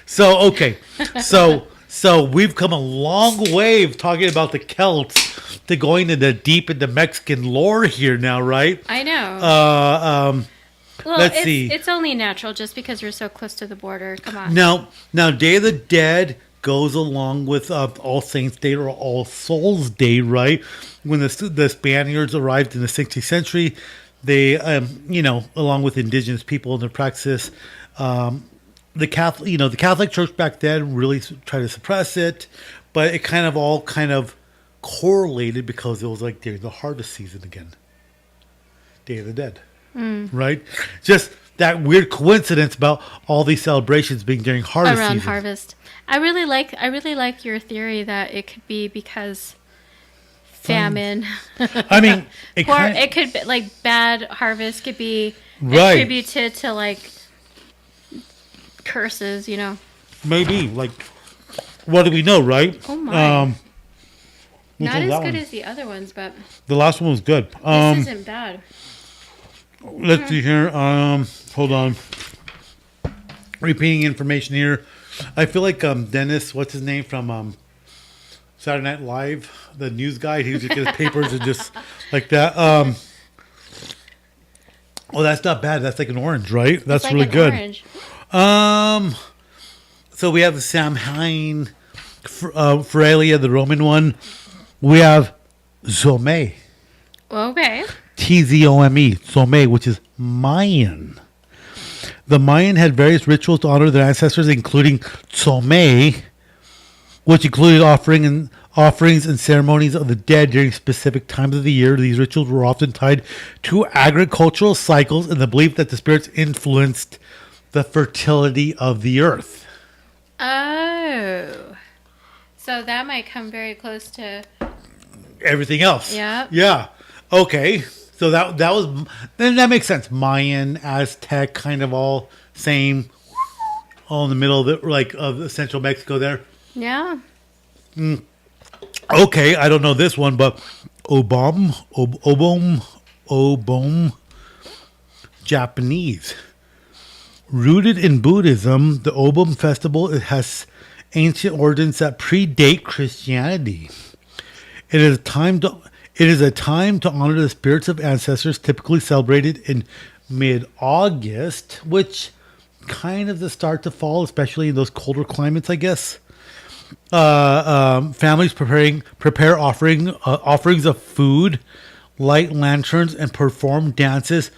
So okay, so we've come a long way of talking about the Celts to going into deep into Mexican lore here now, right? I know. Well, let's see. It's only natural just because we're so close to the border. Come on. Now, Day of the Dead goes along with All Saints Day or All Souls Day, right? When the Spaniards arrived in the 16th century, they, along with indigenous people in their practices, the Catholic Church back then really tried to suppress it, but it kind of correlated because it was like during the harvest season again. Day of the Dead, right? Just that weird coincidence about all these celebrations being during harvest around season. Harvest. I really like your theory that it could be because famine. I mean, it could be like bad harvest could be right. attributed to like curses, Maybe, like, what do we know, right? Oh my. Not as good as the other ones, but the last one was good. This isn't bad. Let's see here. Hold on. Repeating information here. I feel like Dennis, what's his name from Saturday Night Live, the news guy. He would just get his papers and just like that. Oh, that's not bad. That's like an orange, right? That's like really good. Orange. So we have the Samhain, Feralia, the Roman one. We have Zome. Okay. Tzome, Zome, which is Mayan. The Mayan had various rituals to honor their ancestors, including Tzome, which included offerings and ceremonies of the dead during specific times of the year. These rituals were often tied to agricultural cycles and the belief that the spirits influenced the fertility of the earth. Oh. So that might come very close to everything else. Yeah. Yeah. Okay. So that was, then that makes sense. Mayan, Aztec, kind of all same, all in the middle of the central Mexico there. Yeah. Okay, I don't know this one, but Obom, Japanese. Rooted in Buddhism, the Obom festival has ancient origins that predate Christianity. It is a time to honor the spirits of ancestors, typically celebrated in mid-August, which kind of the start to fall, especially in those colder climates, I guess. Families prepare offerings of food, light lanterns, and perform dances,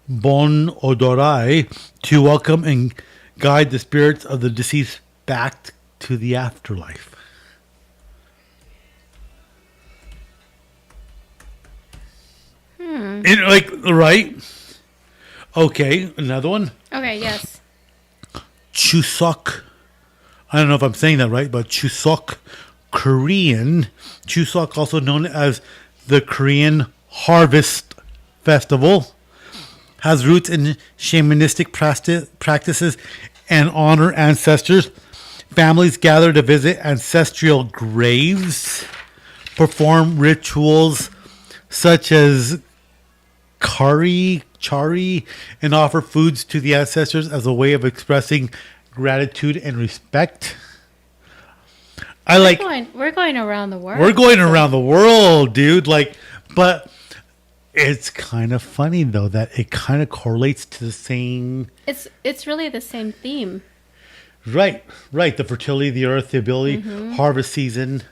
bon odorai, to welcome and guide the spirits of the deceased back to the afterlife. Right? Okay, another one. Okay, yes. Chuseok. I don't know if I'm saying that right, but Chuseok, Korean. Chuseok, also known as the Korean Harvest Festival, has roots in shamanistic practices and honor ancestors. Families gather to visit ancestral graves, perform rituals such as chari, and offer foods to the ancestors as a way of expressing gratitude and respect. We're going around the world. We're going around the world, dude. But it's kind of funny though that it kind of correlates to the same. It's really the same theme. Right. The fertility of the earth, the ability, harvest season.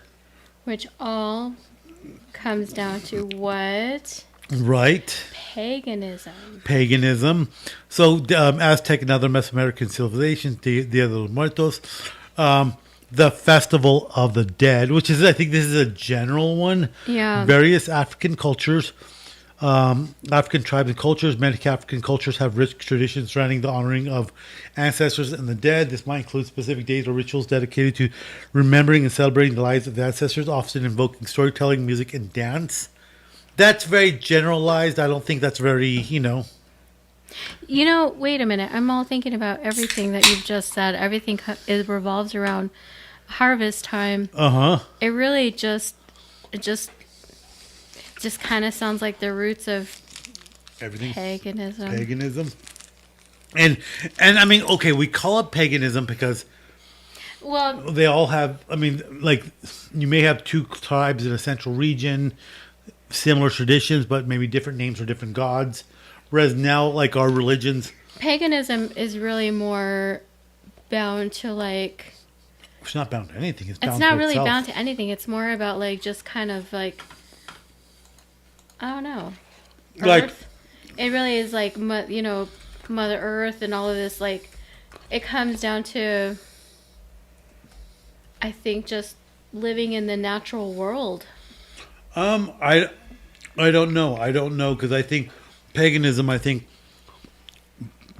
Which all comes down to what? Right. Paganism. So Aztec and other Mesoamerican civilizations, Dia de los Muertos, the Festival of the Dead, which is, I think this is a general one. Yeah. Various African cultures, African tribes and cultures, many African cultures have rich traditions surrounding the honoring of ancestors and the dead. This might include specific days or rituals dedicated to remembering and celebrating the lives of the ancestors, often invoking storytelling, music, and dance. That's very generalized. I don't think that's very, Wait a minute. I'm all thinking about everything that you've just said. Everything revolves around harvest time. It really just kind of sounds like the roots of everything. Paganism. And I mean, okay, we call it paganism because they all have, you may have two tribes in a central region, similar traditions, but maybe different names for different gods. Whereas now, like our religions, paganism is really more bound to it's not bound to anything. It's not really bound to anything. It's more about just kind of I don't know. Earth. It really is Mother Earth and all of this. It comes down to, I think, just living in the natural world. I don't know because I think paganism. I think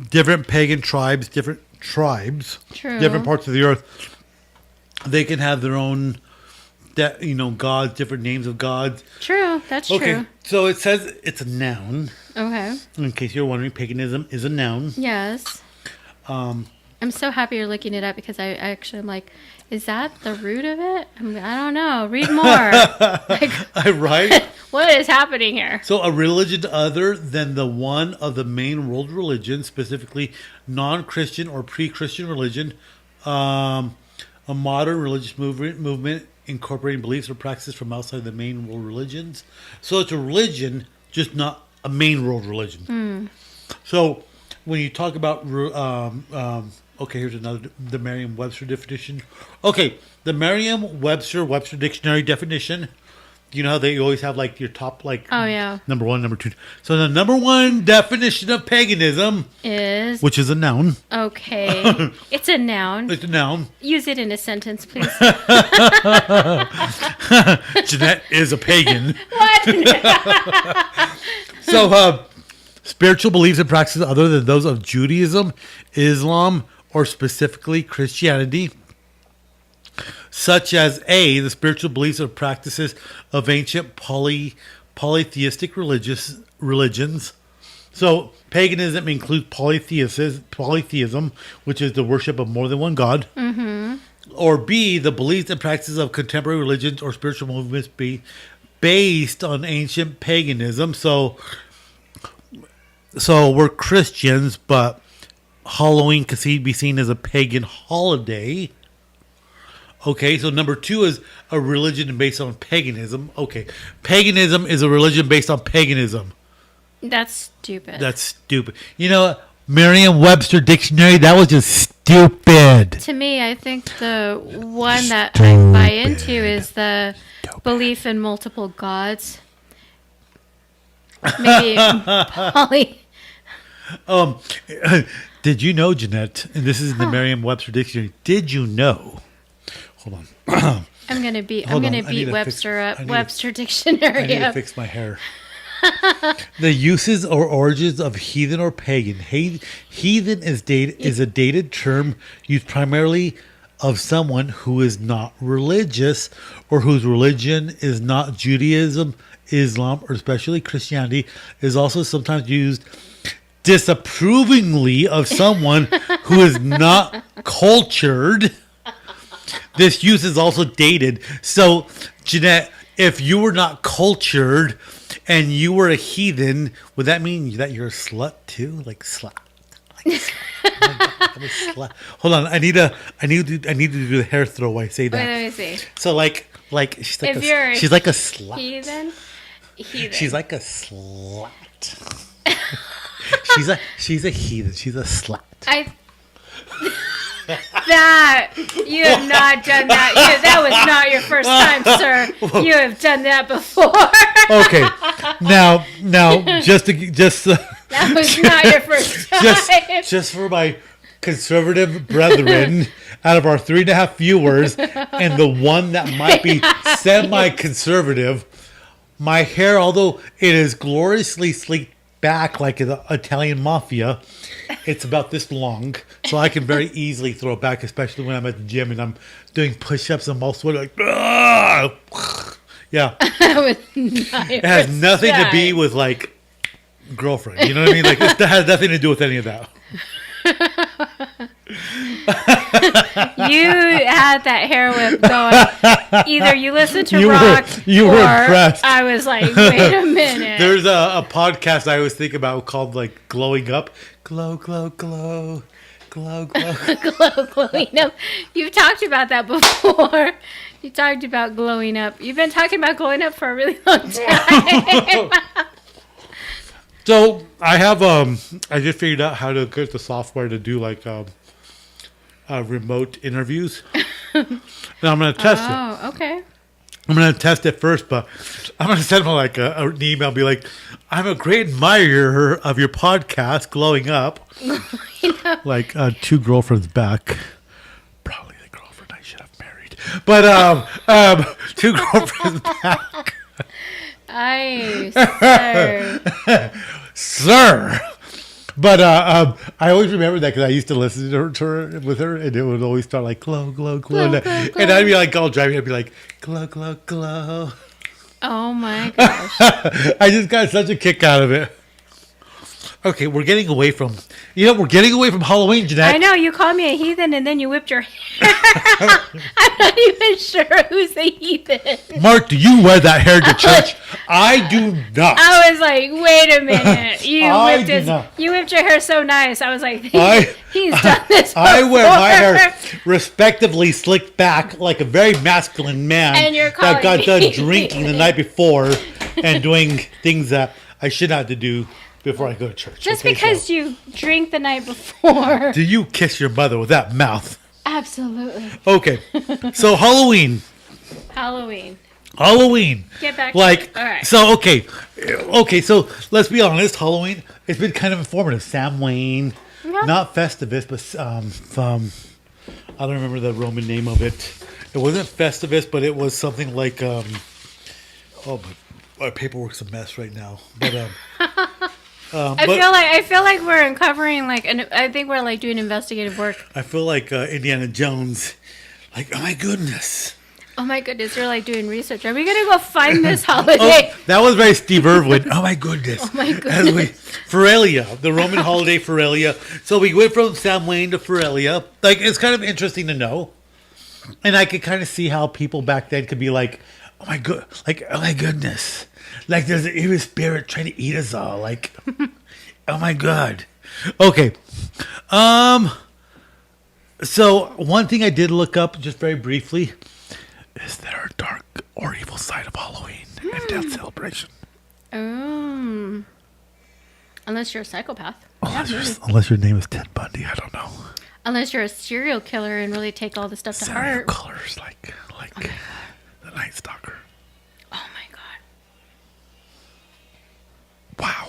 different pagan tribes, True. different parts of the earth, they can have their own, gods, different names of gods. True, that's true. Okay, so it says it's a noun. Okay. In case you're wondering, paganism is a noun. Yes. I'm so happy you're looking it up because I actually am like, is that the root of it? I don't know. Read more. Right? What is happening here? So a religion other than the one of the main world religions, specifically non-Christian or pre-Christian religion, a modern religious movement incorporating beliefs or practices from outside the main world religions. So it's a religion, just not a main world religion. So when you talk about okay, here's the Merriam-Webster definition. Okay, the Merriam-Webster Dictionary definition. You know how they always have your top oh yeah, number one, number two. So the number one definition of paganism is, which is a noun. Okay, it's a noun. It's a noun. Use it in a sentence, please. Jeanette is a pagan. What? So spiritual beliefs and practices other than those of Judaism, Islam, or specifically Christianity, such as the spiritual beliefs or practices of ancient polytheistic religions. So paganism includes polytheism, which is the worship of more than one god. Mm-hmm. Or B, the beliefs and practices of contemporary religions or spiritual movements based on ancient paganism. So we're Christians, but Halloween can be seen as a pagan holiday. Okay, so number two is a religion based on paganism. Okay, paganism is a religion based on paganism. That's stupid. Merriam-Webster dictionary, that was just stupid. To me, I think the one that I buy into is the belief in multiple gods. Maybe Did you know, Jeanette, and this is in the Merriam-Webster dictionary, did you know? Hold on. I'm gonna beat Webster up. Webster dictionary. I need to fix my hair. The uses or origins of heathen or pagan. Heathen is a dated term used primarily of someone who is not religious or whose religion is not Judaism, Islam, or especially Christianity. Is also sometimes used disapprovingly of someone who is not cultured. This use is also dated. So, Jeanette, if you were not cultured and you were a heathen, would that mean that you're a slut too? Like slut. Like slut. Oh my God, I'm a slut. Hold on, I need to do the hair throw while I say that. Wait, let me see. So like she's like she's like a slut. Heathen. She's like a slut. she's a heathen. She's a slut. That you have not done that. That was not your first time, sir. You have done that before. Okay, now, just that was not your first time. just for my conservative brethren, out of our 3.5 viewers, and the one that might be semi-conservative, my hair, although it is gloriously sleeked back like the Italian mafia, it's about this long, so I can very easily throw it back, especially when I'm at the gym and I'm doing push-ups and I'm all sweaty like, ah! Yeah. It has nothing to be with like girlfriend. You know what I mean? Like that has nothing to do with any of that. You had that hair whip going. Either you listened to rock you or were impressed. I was like, wait a minute. There's a podcast I always think about called like Glowing Up. Glow, glow, glow. Glow, glow. Glowing up. You've talked about that before. You talked about glowing up. You've been talking about glowing up for a really long time. So I have I just figured out how to get the software to do like remote interviews. And I'm gonna test it. Oh, okay. I'm gonna test it first, but I'm gonna send them like an email, be like, "I'm a great admirer of your podcast, Glowing Up." Like 2 girlfriends back, probably the girlfriend I should have married, but 2 girlfriends back. Sir. But I always remember that because I used to listen to her with her, and it would always start like glow, glow, glow, glow, glow. And I'd be like all driving, I'd be like glow, glow, glow. Oh my gosh! I just got such a kick out of it. Okay, we're getting away from Halloween, Jeanette. I know, you called me a heathen and then you whipped your hair. I'm not even sure who's a heathen. Mark, do you wear that hair to church? I do not. I was like, wait a minute. You whipped your hair so nice. I was like, he's done this before. I wear my hair respectively slicked back like a very masculine man that got done drinking the night before and doing things that I should not have to do before I go to church. Just because you drink the night before. Do you kiss your mother with that mouth? Absolutely. Okay. So Halloween. Get back like, all right. So, okay, so let's be honest. Halloween, it's been kind of informative. Sam Wayne, not Festivus, but I don't remember the Roman name of it. It wasn't Festivus, but it was something like, my paperwork's a mess right now. But, I feel like we're uncovering I think we're like doing investigative work. I feel like Indiana Jones. Like, oh my goodness, you're like doing research. Are we gonna go find this holiday? That was very Steve Irwin. Oh my goodness. Feralia, the Roman holiday Feralia. So we went from Sam Wayne to Feralia. Like, it's kind of interesting to know, and I could kind of see how people back then could be like, oh my goodness. Like, there's an evil spirit trying to eat us all. Like, oh my God. Okay. So one thing I did look up just very briefly, is there a dark or evil side of Halloween and death celebration? Unless you're a psychopath. Unless your name is Ted Bundy, I don't know. Unless you're a serial killer and really take all the stuff to heart. Serial killers like the Night Stalker. Oh my God. Wow.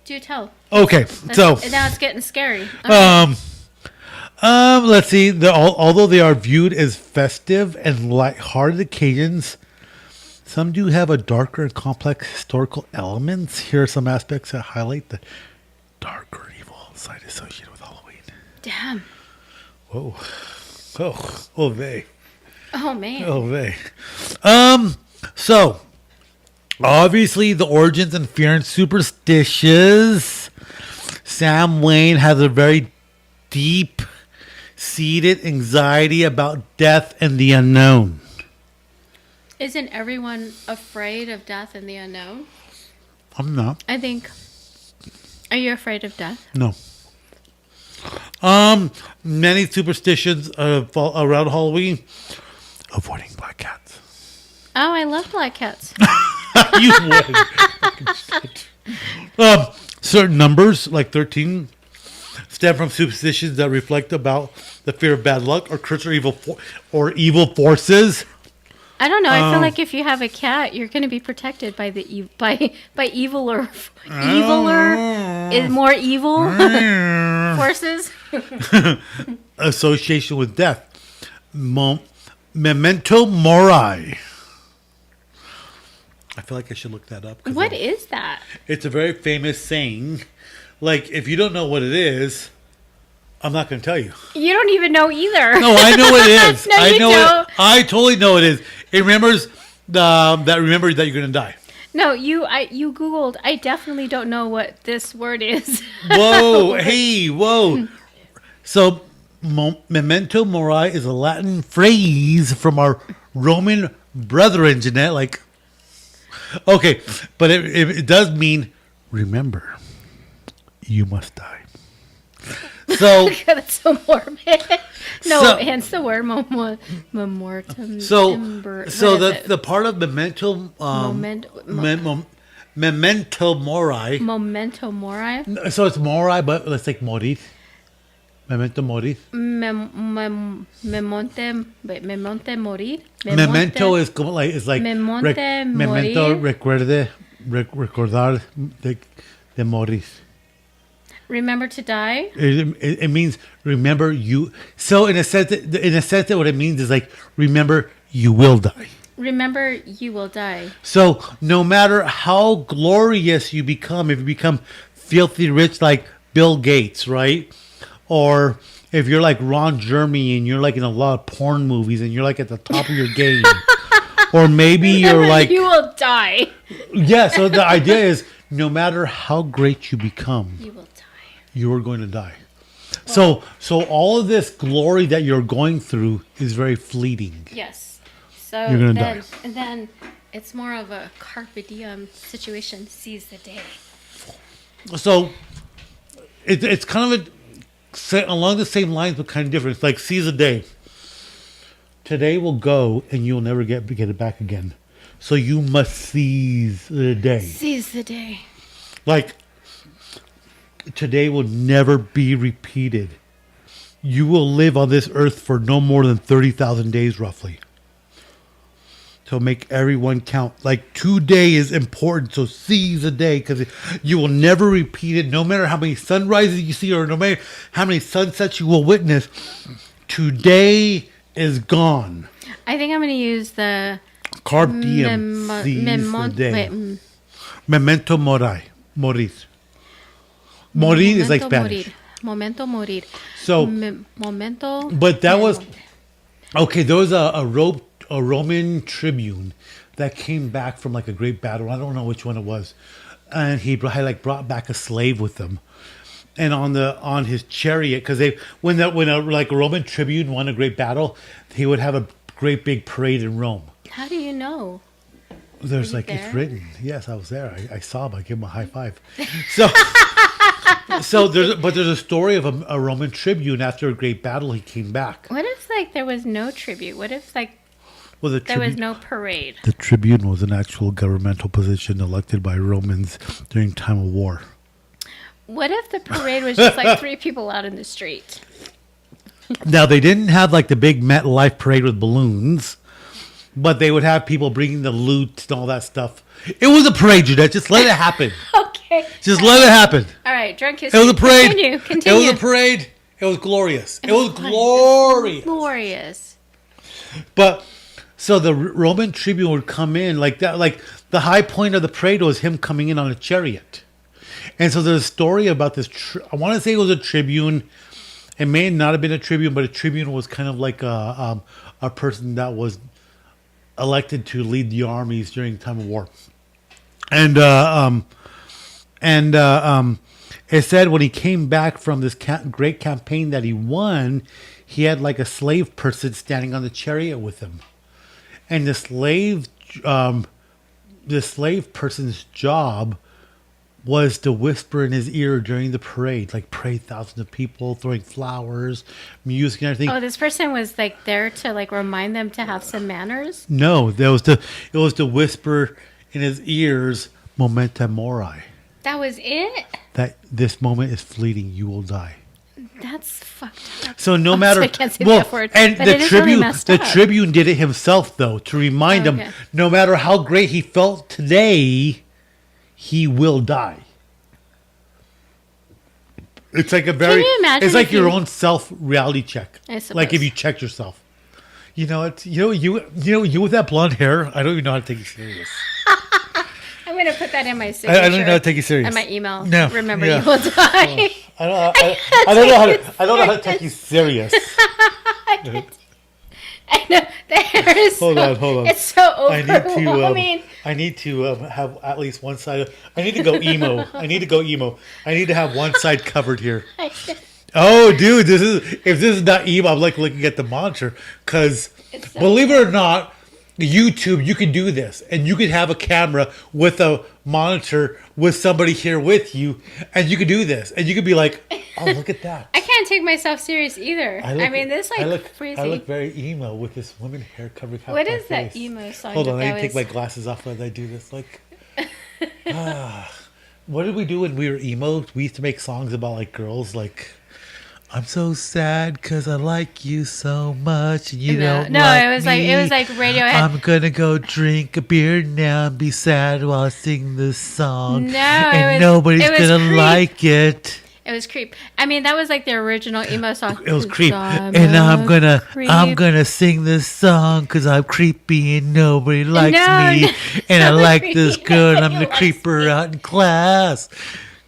Do tell. Okay, so now it's getting scary. Okay. Let's see. Although they are viewed as festive and light-hearted occasions, some do have a darker and complex historical elements. Here are some aspects that highlight the darker evil side associated with Halloween. Damn. Whoa. Oh, they. Oh, man. Oh, they. So, obviously, the origins and fear and superstitious. Sam Wayne has a very deep deep-seated anxiety about death and the unknown. Isn't everyone afraid of death and the unknown? I'm not. I think. Are you afraid of death? No. Many superstitions around Halloween. Avoiding black cats. Oh, I love black cats. You would. Certain numbers, like 13, stem from superstitions that reflect about the fear of bad luck or curse or evil forces. I don't know. I feel like if you have a cat, you're going to be protected by the by eviler is more evil forces. Association with death. Memento mori. I feel like I should look that up. What is that? It's a very famous saying. Like, if you don't know what it is, I'm not going to tell you. You don't even know either. No, I know what it is. No, I you know don't. I totally know what it is. It remembers remember that you're going to die. No, you Googled. I definitely don't know what this word is. Whoa, hey, whoa. So, memento mori is a Latin phrase from our Roman brethren, Jeanette. Like, okay, but it does mean remember, you must die. So That's so morbid. No, So- hence the word memortum. So what is the part of memento memento mori. memento mori. So it's mori, but let's take morir. Memento morir. Memonte morir. Memento is como like it's like Memonte memento morir. recordar de morir. Remember to die. It means remember you. So in a sense, that what it means is like remember you will die. Remember you will die. So no matter how glorious you become, if you become filthy rich like Bill Gates, right? Or if you're like Ron Jeremy and you're like in a lot of porn movies and you're like at the top of your game. Or maybe you're like you will die. yeah, so the idea is no matter how great you become, You will die. you are going to die. So all of this glory that you're going through is very fleeting. Yes. So You're gonna then, die. and then it's more of a carpe diem situation. Seize the day. So it's kind of along the same lines, but kind of different. It's like seize a day. Today will go, and you'll never get it back again. So you must seize the day. Seize the day. Like today will never be repeated. You will live on this earth for no more than 30,000 days, roughly. So make everyone count. Like today is important, so seize the day because you will never repeat it. No matter how many sunrises you see, or no matter how many sunsets you will witness, today is gone. I think I'm going to use the Carpe diem, seize the day. Memento mori, morir. Morir is like Spanish. Momento morir. So, Momento. but that was okay. There was a Roman tribune that came back from like a great battle. I don't know which one it was, and he had like brought back a slave with him, and on his chariot because when a Roman tribune won a great battle, he would have a great big parade in Rome. How do you know? There's Were you like it's there? written. Yes, I was there. I saw him. I gave him a high five. So there's a story of a Roman tribune after a great battle. He came back. What if like there was no tribute? What if like Well, there was no parade? The tribune was an actual governmental position elected by Romans during time of war. What if the parade was just like 3 people out in the street? Now, they didn't have like the big MetLife parade with balloons, but they would have people bringing the loot and all that stuff. It was a parade, Jeanette. Just let it happen. Okay. Just let it happen. All right, drunk It history. was a parade. Continue. It was a parade. It was glorious. It was glorious. Glorious. But so the Roman tribune would come in like that. Like the high point of the parade was him coming in on a chariot. And so there's a story about this. I want to say it was a tribune. It may not have been a tribune, but a tribune was kind of like a person that was elected to lead the armies during time of war. And it said when he came back from this great campaign that he won, he had like a slave person standing on the chariot with him, and the slave person's job was to whisper in his ear during the parade, like parade, thousands of people throwing flowers, music, and everything. Oh, this person was like there to like remind them to have some manners. No, it was to whisper in his ears, "Memento mori." That was it. That this moment is fleeting. You will die. That's fucked up. So no matter, I can't say the F word, and but the it is really Tribune, messed the up. Tribune did it himself though to remind him, no matter how great he felt today, he will die. It's like a very, Can you imagine it's like your you- own self reality check. I suppose. Like if you checked yourself. You know it's you with that blonde hair. I don't even know how to take you serious. I'm gonna put that in my signature. I don't even know how to take you serious. And my email. No, Remember, yeah. you will die. I don't know how to take you serious. I know the hair is. Hold on. It's so overwhelming. I need to have at least one side. I need to go emo. I need to have one side covered here. Oh, dude, if this is not emo, I'm like looking at the monitor because, So believe it or not, YouTube, you can do this, and you can have a camera with a monitor with somebody here with you, and you can do this, and you can be like, "Oh, look at that." I can't take myself serious either. I mean, this crazy. I look very emo with this woman hair covering half What my is that face. emo song? Hold on, I that need to take my glasses off as I do this. Like, what did we do when we were emo? We used to make songs about like girls, like, "I'm so sad because I like you so much, and you don't like it was me. like Radiohead. I'm gonna go drink a beer now and be sad while I sing this song. No, and nobody's gonna Creep. like it." It was Creep. I mean, that was like the original emo song. It was Creep, and I'm gonna sing this song because I'm creepy and nobody likes me, and I like this girl, and I'm gonna creep her out in class.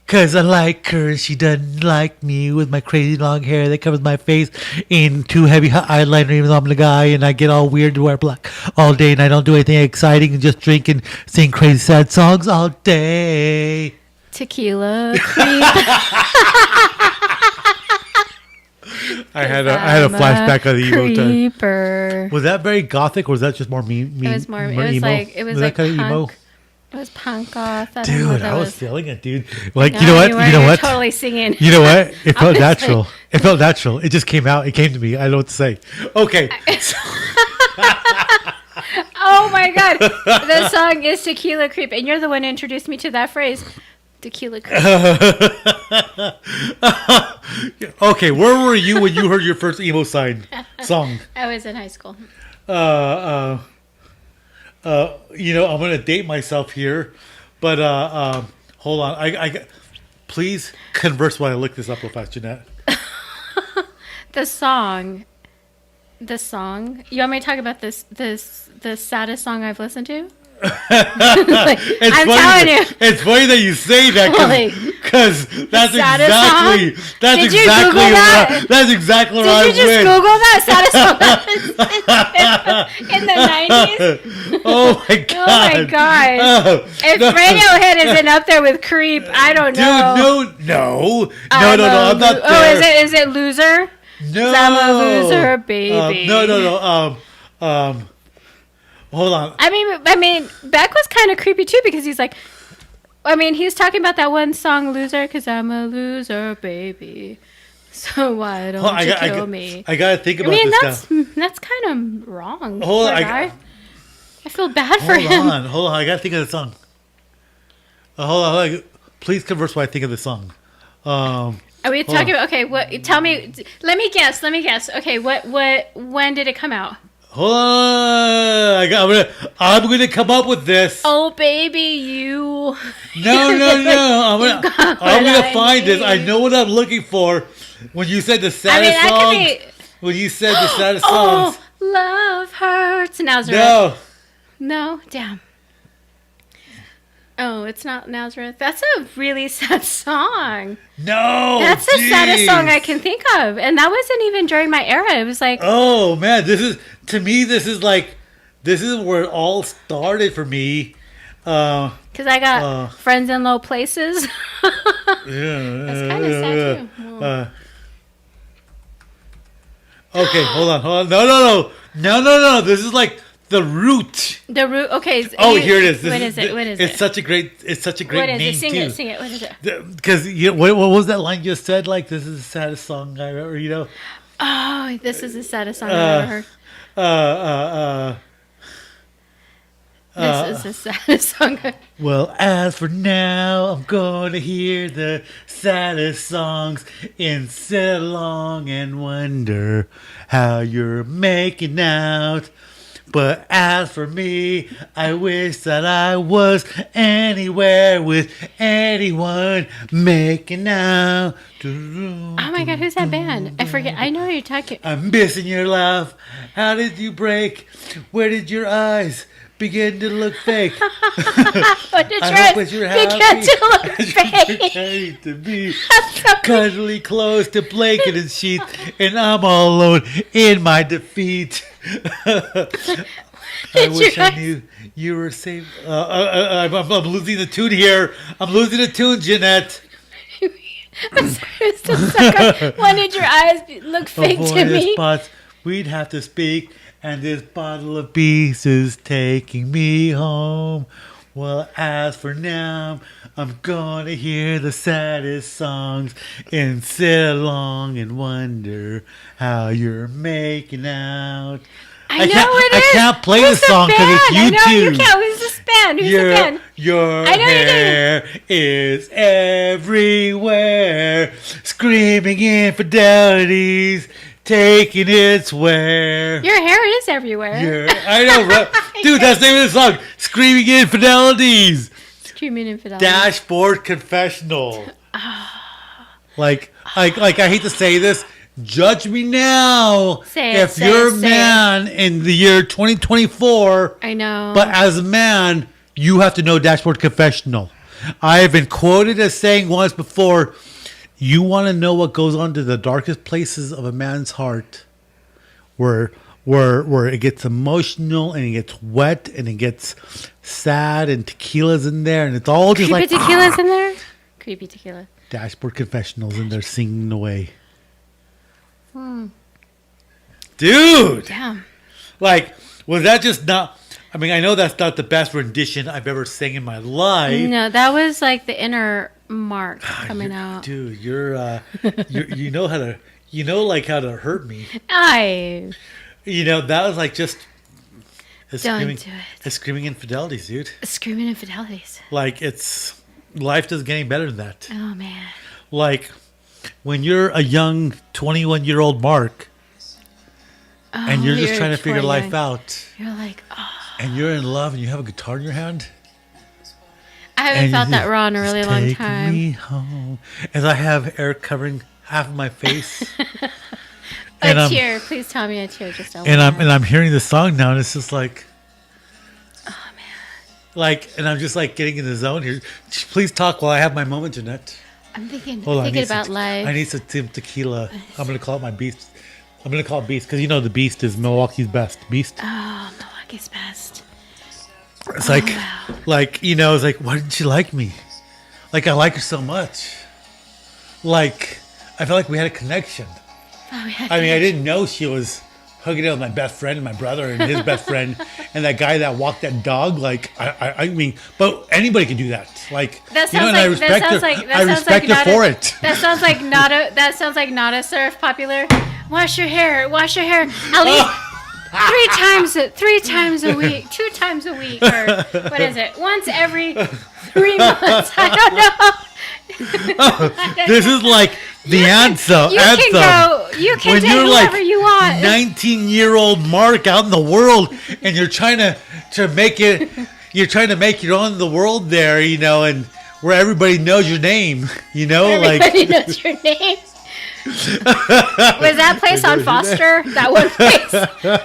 Cause I like her and she doesn't like me with my crazy long hair that covers my face in too heavy eyeliner even though I'm the guy and I get all weird to wear black all day and I don't do anything exciting and just drink and sing crazy sad songs all day. Tequila Creep. I had a flashback of the emo time. Creeper. Was that very gothic or was that just more mean? It was more. It was emo? like it was that like kind punk. of emo? It was punk goth. Dude, I was feeling it, dude. Like, you know No, what? you You know were what? totally singing. You know what? It felt was natural. like- It felt natural. It just came out. It came to me. I don't know what to say. Okay. Oh my god! The song is Tequila Creep, and you're the one who introduced me to that phrase. Tequila Creep. Okay, where were you when you heard your first emo song? I was in high school. You know, I'm gonna date myself here, but hold on. I please converse while I look this up real fast, Jeanette. The song. You want me to talk about the saddest song I've listened to? I'm telling you. It's funny that you say that because that's saddest exactly song? that's Did you exactly Google that? where that's exactly where I Did you just went. Google that saddest song in the 90s? Oh my god! Oh my god! If Radiohead isn't up there with Creep, I don't know. Dude, no, I'm not there. Oh, is it Loser? No, I'm a loser, baby. No. Hold on. I mean, Beck was kind of creepy too because he's like, he's talking about that one song, "Loser," because I'm a loser, baby. So why don't you kill me? I gotta think about this now. That's kind of wrong. Hold on, I feel bad for him. Hold on. I gotta think of the song. Hold on. Please converse while I think of the song. Are we talking about? Okay, what? Tell me. Let me guess. Okay, when did it come out? Hold on. I'm gonna come up with this. Oh, baby, you. No. I'm gonna find this. I know what I'm looking for. When you said the saddest songs. When you said the saddest songs. Oh, love hurts. Nazareth. No, damn. Oh, it's not Nazareth. That's a really sad song. No, that's the saddest song I can think of, and that wasn't even during my era. It was like, oh man, this is where it all started for me. Because I got friends in low places. Yeah. That's kind of sad too. Well, Okay, hold on. No. This is like the root. the root. Okay. Here it is. What is it? It's such a great What is name it? Sing too. it. Sing it. What is it? Because what was that line you said? Like, this is the saddest song I ever. Oh, this is the saddest song I've ever heard. This is the saddest song. Well, as for now, I'm gonna hear the saddest songs and sit along and wonder how you're making out. But as for me, I wish that I was anywhere with anyone making out. Oh my God, who's that band? I forget. I know who you're talking. I'm missing your laugh. How did you break? Where did your eyes begin to look fake? What did I your hope that you're happy. begin to look You're fake? ready to be cuddly close to blanket and sheet, and I'm all alone in my defeat. I wish I knew you were safe. I'm losing the tune here. I'm losing the tune, Jeanette. I'm sorry, it's still stuck on. Why did your eyes look fake to Avoid the me? spots. We'd have to speak, and this bottle of bees is taking me home. Well, as for now, I'm gonna hear the saddest songs and sit along and wonder how you're making out. I know it is. I can't play Who's the song because it's band? I know you YouTube. can't. Who's this band? Who's the band? Your I know you do. hair is everywhere, screaming infidelities, taking its wear. Your hair is everywhere. I know, right? Dude, that's the name of the song. Screaming infidelities. Screaming infidelity. Dashboard confessional. Like I hate to say this. Judge me now if you're a man in the year 2024. I know. But as a man, you have to know Dashboard Confessional. I have been quoted as saying once before, you want to know what goes on to the darkest places of a man's heart, where it gets emotional and it gets wet and it gets sad and tequila's in there and it's all just Creepy tequila's in there? Creepy tequila. Dashboard Confessional's in there singing away. Dude! Damn. Like, was that just not... I mean, I know that's not the best rendition I've ever sang in my life. No, that was like the inner Mark coming out. Dude, you know how to... You know, like, how to hurt me. You know, that was like just... Don't do it. It's screaming infidelities, dude. Screaming infidelities. Like, it's... Life doesn't get any better than that. Oh, man. Like, when you're a young 21-year-old Mark... and you're just trying to figure life out. You're like, oh. And you're in love and you have a guitar in your hand. I haven't felt that raw in a really long time. Take me home. As I have air covering half of my face. A tear. Please tell me a tear. Just and I'm hearing the song now and it's just like... Oh, man. Like, and I'm just like getting in the zone here. Please talk while I have my moment, Jeanette. I'm thinking about life. I need some tequila. I'm going to call it my beast. I'm going to call it Beast because you know the Beast is Milwaukee's best. Beast. Oh, Milwaukee's best. It's like, you know, it's like, why didn't you like me? Like, I like her so much. Like, I felt like we had a connection. I mean, I didn't know she was hooking up with my best friend and my brother and his best friend and that guy that walked that dog. Like, I mean, but anybody can do that. Like, that sounds you know, and like, I respect her. I respect her for it. That sounds like not a. That sounds like not a surf popular. Wash your hair. Wash your hair. At least 3 times a week. 2 times a week. Or what is it? Once every 3 months. I don't know. This is like the answer. You can go. You can date whoever you want. 19-year-old Mark out in the world, and you're trying to make it. You're trying to make your own in the world there, you know, and where everybody knows your name, you know, everybody knows your name. Was that place on Foster? That one place?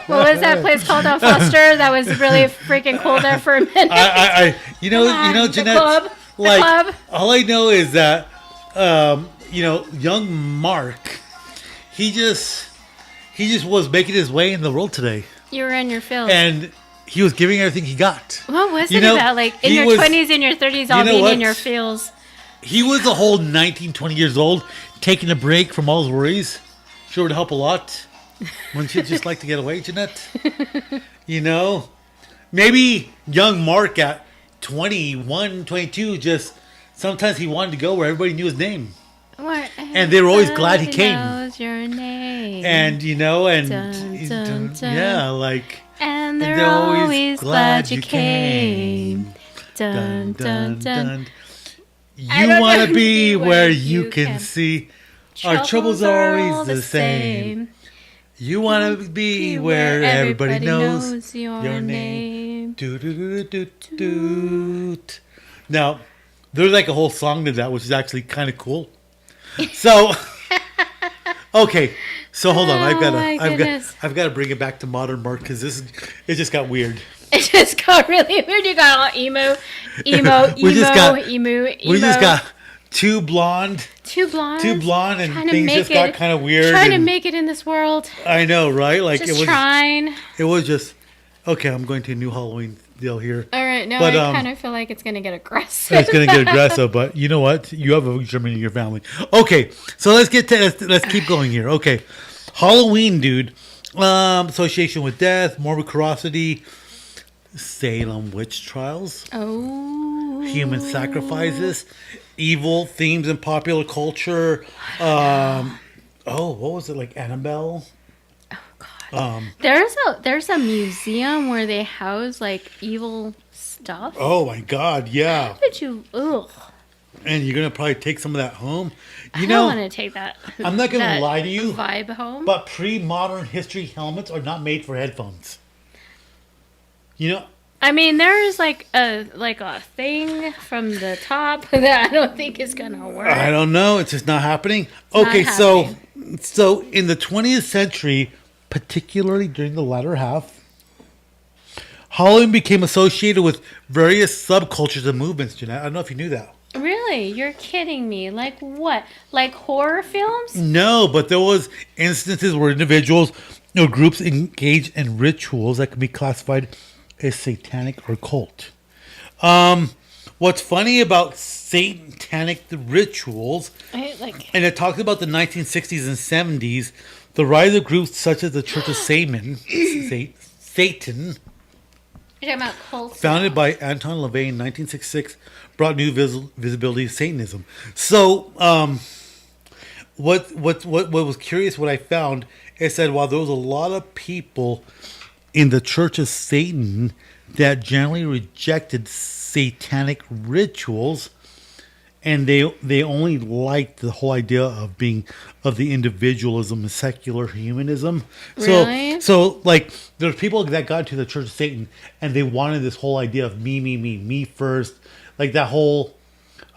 What was that place called on Foster? That was really freaking cool there for a minute. You know, Jeanette. The club. All I know is that, you know, young Mark, he just was making his way in the world today. You were in your field. And he was giving everything he got. What was You it know, about? Like in he your was- 20s and your 30s, all you know being what? in your feels. He was a whole 19, 20 years old, taking a break from all his worries. Sure would help a lot. Wouldn't you just like to get away, Jeanette? You know? Maybe young Mark at 21, 22, just sometimes he wanted to go where everybody knew his name. And they were always glad he came. Knows your name. And, you know, and Dun, dun, dun. yeah, like... And they're always glad you came. Dun, dun, dun. You want to be where you can see. Our troubles are always the same. You want to be where everybody knows your name. Do, do, do, do, do, do. Now, there's like a whole song to that, which is actually kind of cool. So, okay. So hold on, I've got to bring it back to modern Mark because it just got weird. It just got really weird. You got all emo. We just got two blonde, and things just got kind of weird. Trying to make it in this world. I know, right? Like just trying. It was just okay. I'm going to a new Halloween deal here. All right, now I kind of feel like it's going to get aggressive. It's going to get aggressive, but you know what? You have a German in your family. Okay, so let's keep going here. Okay, Halloween, dude. Association with death, morbid curiosity, Salem witch trials, human sacrifices, evil themes in popular culture. What was it, like Annabelle? There's a museum where they house like evil stuff. Oh my God, yeah. How did you? Ugh. And you're gonna probably take some of that home. I don't want to take that. I'm not gonna lie to you. Vibe home. But pre-modern history helmets are not made for headphones. You know. I mean, there's like a thing from the top that I don't think is gonna work. I don't know. It's just not happening. Okay, so in the 20th century, particularly during the latter half, Halloween became associated with various subcultures and movements, Jeanette. I don't know if you knew that. Really? You're kidding me. Like what? Like horror films? No, but there was instances where individuals or groups engaged in rituals that could be classified as satanic or cult. What's funny about satanic rituals, and it talks about the 1960s and 70s, the rise of groups such as the Church of Satan, You're talking about cults. Founded by Anton LaVey in 1966, brought new visibility to Satanism. So, what was curious, what I found, is that while there was a lot of people in the Church of Satan that generally rejected satanic rituals, and they only liked the whole idea of the individualism and secular humanism. Really? So like there's people that got to the Church of Satan and they wanted this whole idea of me first, like that whole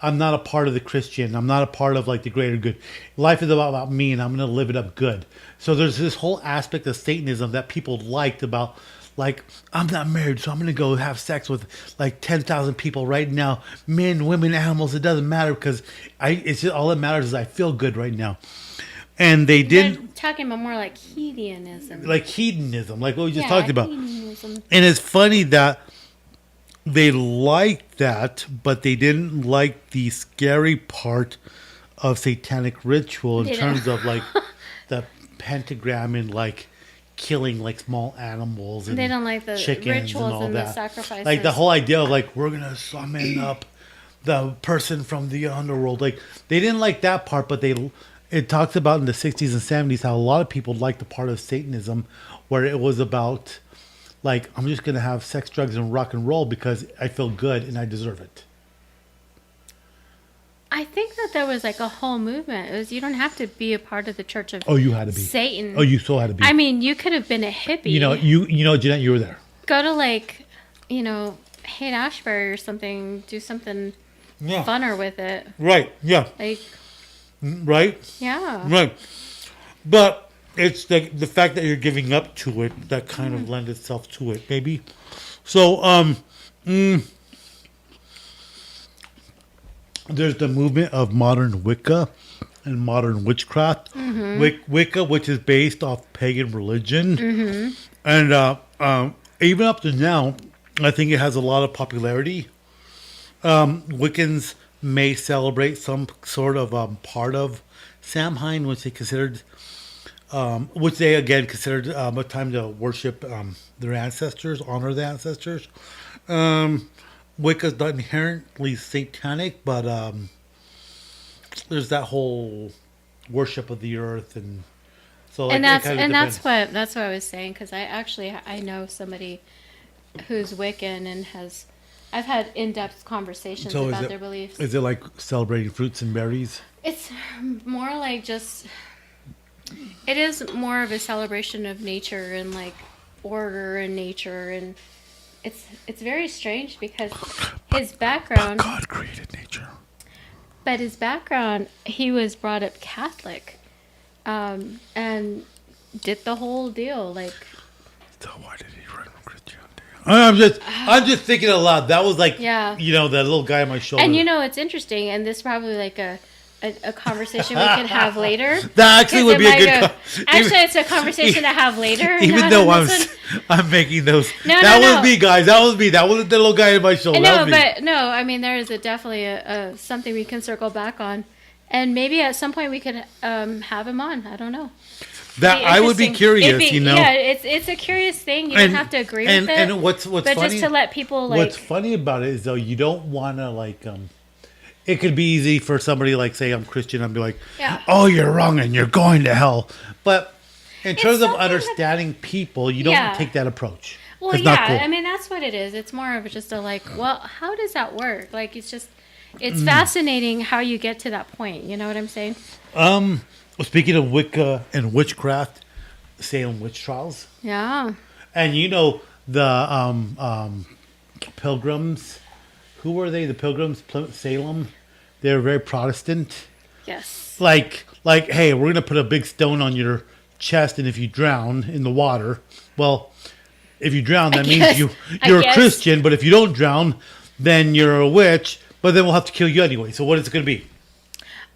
I'm not a part of the Christian, I'm not a part of like the greater good. Life is about me and I'm going to live it up good. So there's this whole aspect of Satanism that people liked about. Like, I'm not married, so I'm going to go have sex with like 10,000 people right now. Men, women, animals, it doesn't matter because it's just all that matters is I feel good right now. And they didn't... They're talking about more like hedonism. Like hedonism, like what we just talked about. Hedonism. And it's funny that they liked that, but they didn't like the scary part of satanic ritual in terms of like the pentagram and like... killing like small animals and they don't like the chickens rituals and all and that. The sacrifices. Like the whole idea of like we're gonna summon up the person from the underworld. Like they didn't like that part, but it talks about in the 60s and 70s how a lot of people liked the part of Satanism where it was about like I'm just gonna have sex, drugs, and rock and roll because I feel good and I deserve it. I think that there was like a whole movement. It was you don't have to be a part of the Church of you had to be Satan. Oh, you still had to be. I mean, you could have been a hippie. You know, Jeanette, you were there. Go to like, Haight-Ashbury or something. Do something funner with it. Right. Yeah. Like. Right. Yeah. Right. But it's the fact that you're giving up to it that kind of lends itself to it, maybe. So, there's the movement of modern Wicca and modern witchcraft. Mm-hmm. Wicca, which is based off pagan religion, and even up to now, I think it has a lot of popularity. Wiccans may celebrate some sort of part of Samhain, which they again considered a time to worship their ancestors, honor the ancestors. Wicca's not inherently satanic, but there's that whole worship of the earth, and so like, that's what I was saying, because I know somebody who's Wiccan and I've had in-depth conversations about their beliefs. Is it like celebrating fruits and berries? It's more like just. It is more of a celebration of nature and like order and nature, and it's very strange because his background. But God created nature. But his background, he was brought up Catholic, and did the whole deal like. So why did he run from Christianity? I'm just thinking a lot. That was like, that little guy on my shoulder. And it's interesting, and this is probably like a conversation we can have later. That actually would be a good. Actually, it's a conversation to have later. Even though I'm making those. That was me, guys. That was me. That wasn't the little guy in my shoulder. I mean, there is definitely a something we can circle back on, and maybe at some point we could have him on. I don't know. That I would be curious, Yeah, it's a curious thing. You don't have to agree with it. And what's but funny, just to let people like. What's funny about it is though you don't want to like. It could be easy for somebody like say I'm Christian. I'd be like, oh, you're wrong and you're going to hell. But in terms of understanding people, you don't take that approach. Well, it's not cool. I mean that's what it is. It's more of just a like, well, how does that work? Like it's fascinating how you get to that point. You know what I'm saying? Speaking of Wicca and witchcraft, Salem witch trials. Yeah. And the Pilgrims. Who were they? The Pilgrims, Salem. They were very Protestant. Yes. Like, hey, we're gonna put a big stone on your chest, and if you drown in the water, well, if you drown, that means you're a Christian. But if you don't drown, then you're a witch. But then we'll have to kill you anyway. So what is it gonna be?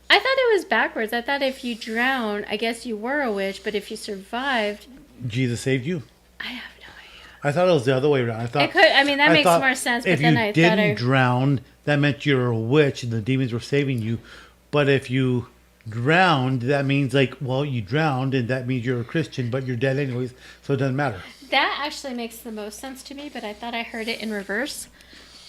I thought it was backwards. I thought if you drown, I guess you were a witch. But if you survived, Jesus saved you. I have no idea. I thought it was the other way around. It could. I mean, that makes more sense. But then I thought if you didn't drown, that meant you're a witch and the demons were saving you. But if you drowned, that means like, well, you drowned and that means you're a Christian, but you're dead anyways, so it doesn't matter. That actually makes the most sense to me. But I thought I heard it in reverse,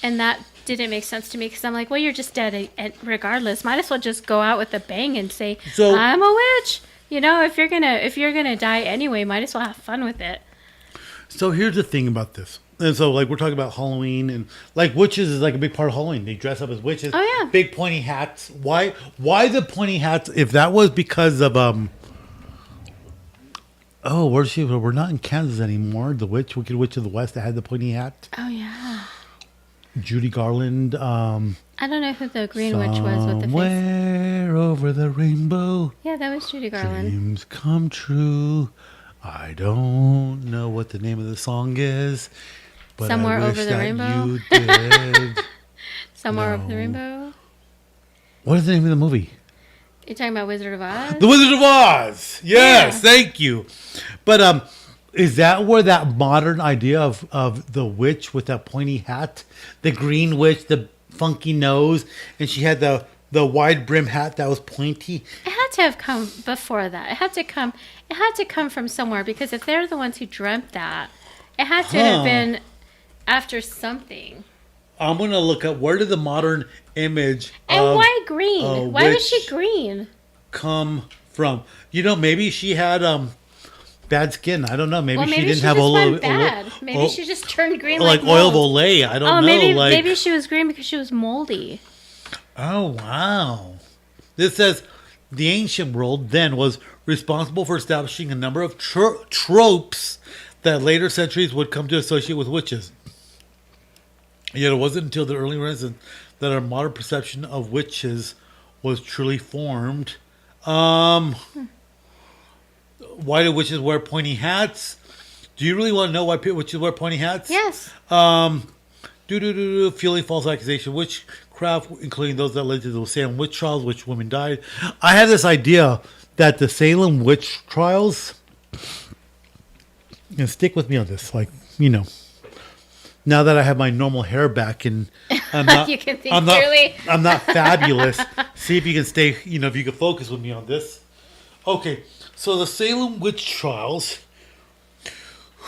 and that didn't make sense to me because I'm like, well, you're just dead regardless. Might as well just go out with a bang and say, I'm a witch. If you're gonna die anyway, might as well have fun with it. So here's the thing about this. And so, like, we're talking about Halloween, and like witches is like a big part of Halloween. They dress up as witches. Oh yeah. Big pointy hats. Why the pointy hats? If that was because of where's she? We're not in Kansas anymore. The Wicked Witch of the West that had the pointy hat. Oh yeah. Judy Garland. I don't know who the green witch was with the face. Somewhere over the rainbow. Yeah, that was Judy Garland. Dreams come true. I don't know what the name of the song is, but Somewhere I wish over the that rainbow. You did. Somewhere over the rainbow. What is the name of the movie? You're talking about Wizard of Oz? The Wizard of Oz. Yes, thank you. But is that where that modern idea of the witch with that pointy hat, the green witch, the funky nose, and she had the wide brim hat that was pointy? It had to have come before that. It had to come from somewhere, because if they're the ones who dreamt that, it had to have been after something. I'm gonna look up where did the modern image and why green? Why was she green? Come from? Maybe she had bad skin. I don't know. Maybe she didn't have Maybe she just turned green like oil of Olay. I don't know. Maybe she was green because she was moldy. Oh wow! This says the ancient world then was responsible for establishing a number of tropes that later centuries would come to associate with witches. Yet it wasn't until the early Renaissance that our modern perception of witches was truly formed. Why do witches wear pointy hats? Do you really want to know why witches wear pointy hats? Yes. Feeling false accusation, witchcraft, including those that led to the Salem witch trials, which women died. I had this idea that the Salem witch trials and stick with me on this. Like, now that I have my normal hair back and I'm not, You can think I'm clearly. I'm not fabulous. See if you can stay, if you can focus with me on this. Okay, so the Salem witch trials.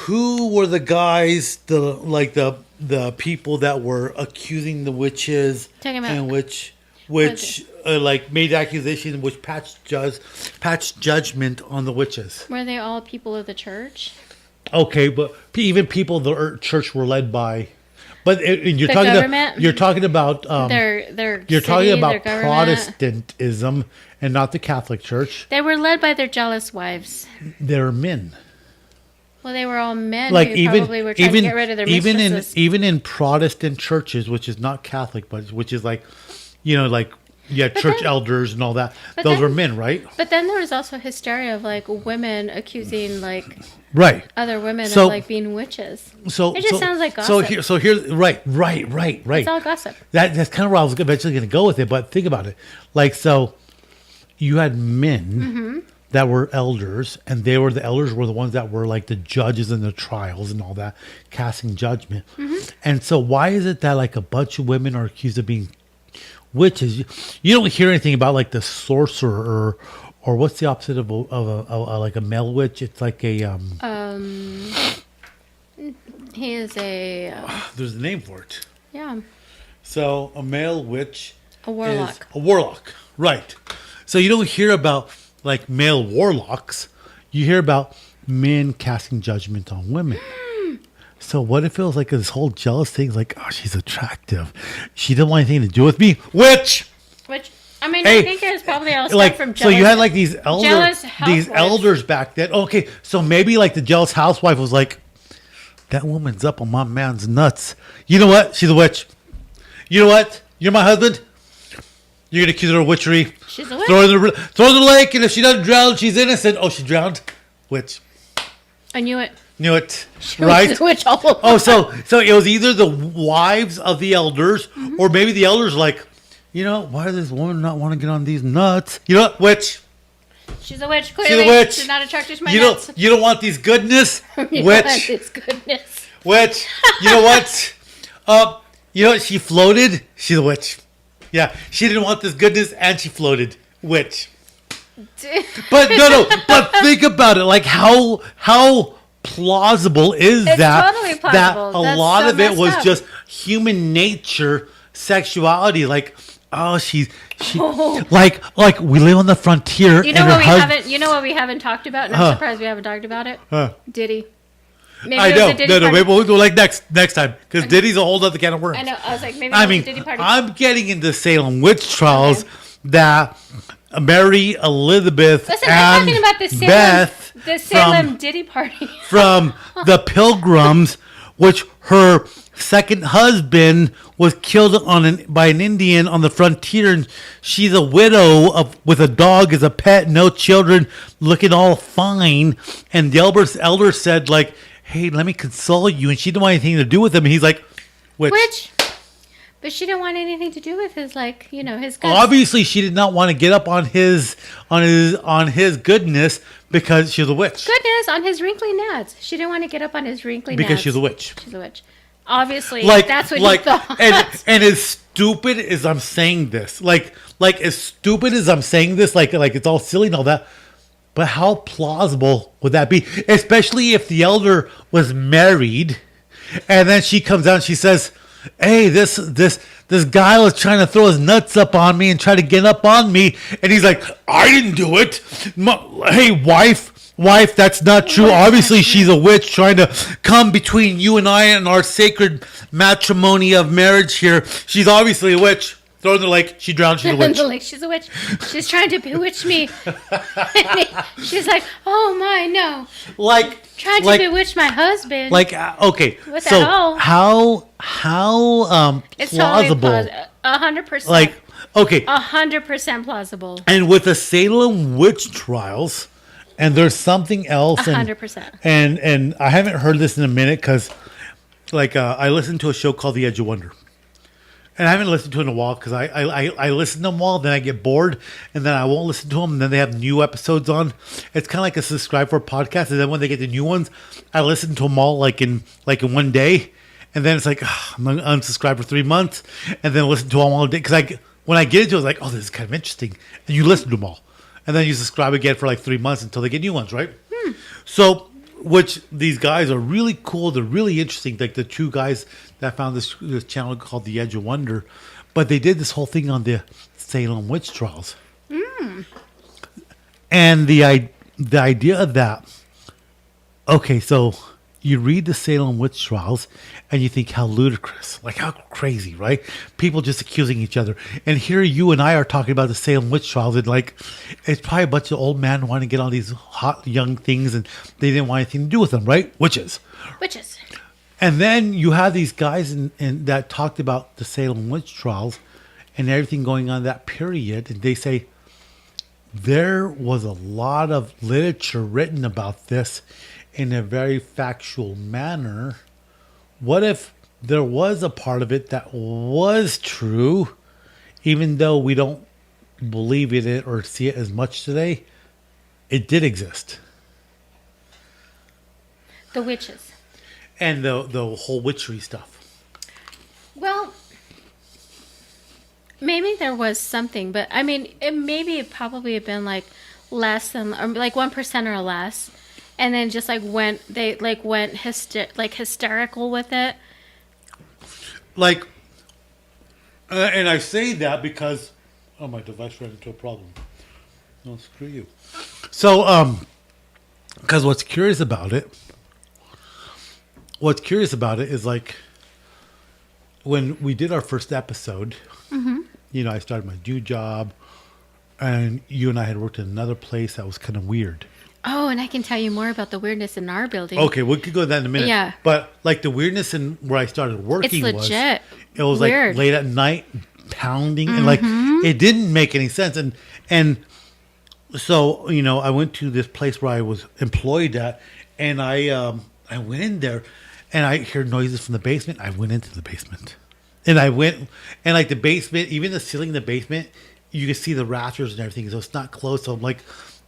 Who were the guys, the people that were accusing the witches Talking about- and which made accusations, which passed judgment on the witches? Were they all people of the church? Okay, but even people the church were led by, but you're The talking government? about you're talking about Their you're city, talking their about government. Protestantism and not the Catholic Church. They were led by their jealous wives. They're men. Well, they were all men Like who even probably were trying to get rid of their mistresses. even in Protestant churches, which is not Catholic, but which is like church then- elders and all that. but Those then- were men, right? But then there was also hysteria of women accusing Right. other women So- of being witches. So It just sounds like So gossip. here, right. It's all gossip. That's kind of where I was eventually going to go with it. But think about it. So you had men that were elders, and the elders were the ones that were like the judges in the trials and all that, casting judgment. And so why is it that a bunch of women are accused of being witches? You don't hear anything about the sorcerer or what's the opposite of a male witch? It's like a He is a there's a name for it. yeah, So a male witch a warlock. is a warlock, right? So you don't hear about male warlocks. You hear about men casting judgment on women. So what if it was this whole jealous thing? Oh, she's attractive. She didn't want anything to do with me. Witch. Which I mean, Hey, I think it was probably all stuff from so jealous. you had these jealous elders back then. Okay, so maybe the jealous housewife was that woman's up on my man's nuts. You know what? She's a witch. You know what? You're my husband. You're gonna accuse her of witchery. She's a witch. Throw her in the lake, and if she doesn't drown, she's innocent. Oh, she drowned. Witch. I knew it. Knew it. Right? She was a witch all along. Oh, so it was either the wives of the elders, or maybe the elders why does this woman not want to get on these nuts? You know what? Witch. She's a witch. She's Clearly, a witch. she's not attracted to my You nuts. don't want these goodness? You don't Witch. want this goodness. Witch. You know what? You know what? She floated. She's a witch. Yeah, she didn't want this goodness, and she floated. Witch. But no. But think about it. How plausible is It's that? totally plausible. That a That's lot so of it messed was up. just human nature, sexuality. She Oh. like we live on the frontier. You know and what her we husband. haven't? You know what we haven't talked about? And I'm surprised we haven't talked about it. Diddy. Maybe I it was know. a Diddy No. party. Maybe we'll do next time because Diddy's a whole other can of worms. I know. I was like, maybe I it was mean, a Diddy party. I'm getting into Salem witch trials that Mary Elizabeth Listen, and I'm talking about the Salem Diddy party. from the Pilgrims, which her second husband was killed by an Indian on the frontier, and she's a widow with a dog as a pet, no children, looking all fine. And the elder said, "Hey, let me console you," and she didn't want anything to do with him. And he's like, Which, but she didn't want anything to do with his his guts. Obviously, she did not want to get up on his goodness because she's a witch. Goodness, on his wrinkly nuts. She didn't want to get up on his wrinkly nuts. Because she's a witch. She's a witch. Obviously, that's what you thought. and as stupid as I'm saying this, as stupid as I'm saying this, it's all silly and all that. But how plausible would that be? Especially if the elder was married, and then she comes out and she says, "Hey, this guy was trying to throw his nuts up on me and try to get up on me," and he's like, "I didn't do it. Hey, wife, that's not true. Obviously, she's a witch trying to come between you and I and our sacred matrimony of marriage here. She's obviously a witch." Throw her in the lake. She drowned. She's a witch. She's a witch. She's trying to bewitch me. She's like, oh my, no. Trying to bewitch my husband. Okay. What the hell? How It's plausible? totally 100%. Okay. 100% plausible. And with the Salem witch trials, and there's something else. 100%. And I haven't heard this in a minute because, I listened to a show called The Edge of Wonder. And I haven't listened to it in a while because I listen to them all, then I get bored, and then I won't listen to them, and then they have new episodes on. It's kind of like a subscribe for a podcast, and then when they get the new ones, I listen to them all like in one day, and then it's like I'm gonna unsubscribe for 3 months, and then listen to them all day because when I get into it, it's like, oh, this is kind of interesting, and you listen to them all, and then you subscribe again for like 3 months until they get new ones, right? So. Which these guys are really cool. They're really interesting. Like the two guys that found this channel called The Edge of Wonder. But they did this whole thing on the Salem witch trials. And the idea of that, okay, so you read the Salem witch trials and you think how ludicrous, like how crazy, right? People just accusing each other. And here you and I are talking about the Salem witch trials, and like it's probably a bunch of old men wanting to get on these hot young things, and they didn't want anything to do with them, right? Witches. And then you have these guys in that talked about the Salem witch trials and everything going on in that period, and they say there was a lot of literature written about this in a very factual manner. What if there was a part of it that was true, even though we don't believe in it or see it as much today? It did exist. The witches. And the whole witchery stuff. Well, maybe there was something, but I mean, it probably had been like less than, or like 1% or less. And then just went hysterical with it. Like, and I say that because, oh, my device ran into a problem. No, screw you. So, because what's curious about it is like when we did our first episode, I started my new job, and you and I had worked in another place that was kind of weird. Oh, and I can tell you more about the weirdness in our building. Okay, we could go to that in a minute. Yeah. But like the weirdness in where I started working it's legit. It was weird. Like late at night, pounding, and like it didn't make any sense. And so I went to this place where I was employed at, and I went in there, and I heard noises from the basement. I went into the basement, and I went, and like the basement, even the ceiling in the basement, you can see the rafters and everything. So it's not closed. So I'm like.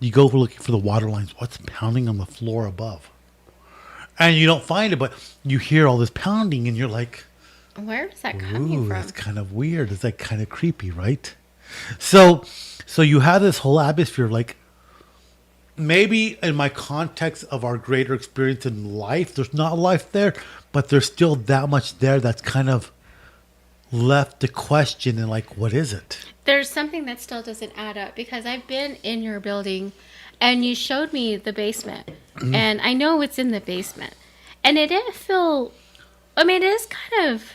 You go looking for the water lines. What's pounding on the floor above? And you don't find it, but you hear all this pounding, and you're like, where is that coming from? That's kind of weird. It's like kind of creepy, right? So you have this whole atmosphere, like maybe in my context of our greater experience in life, there's not life there, but there's still that much there that's kind of left the question and like, what is it? There's something that still doesn't add up because I've been in your building and you showed me the basement and I know it's in the basement and it didn't feel, it is kind of,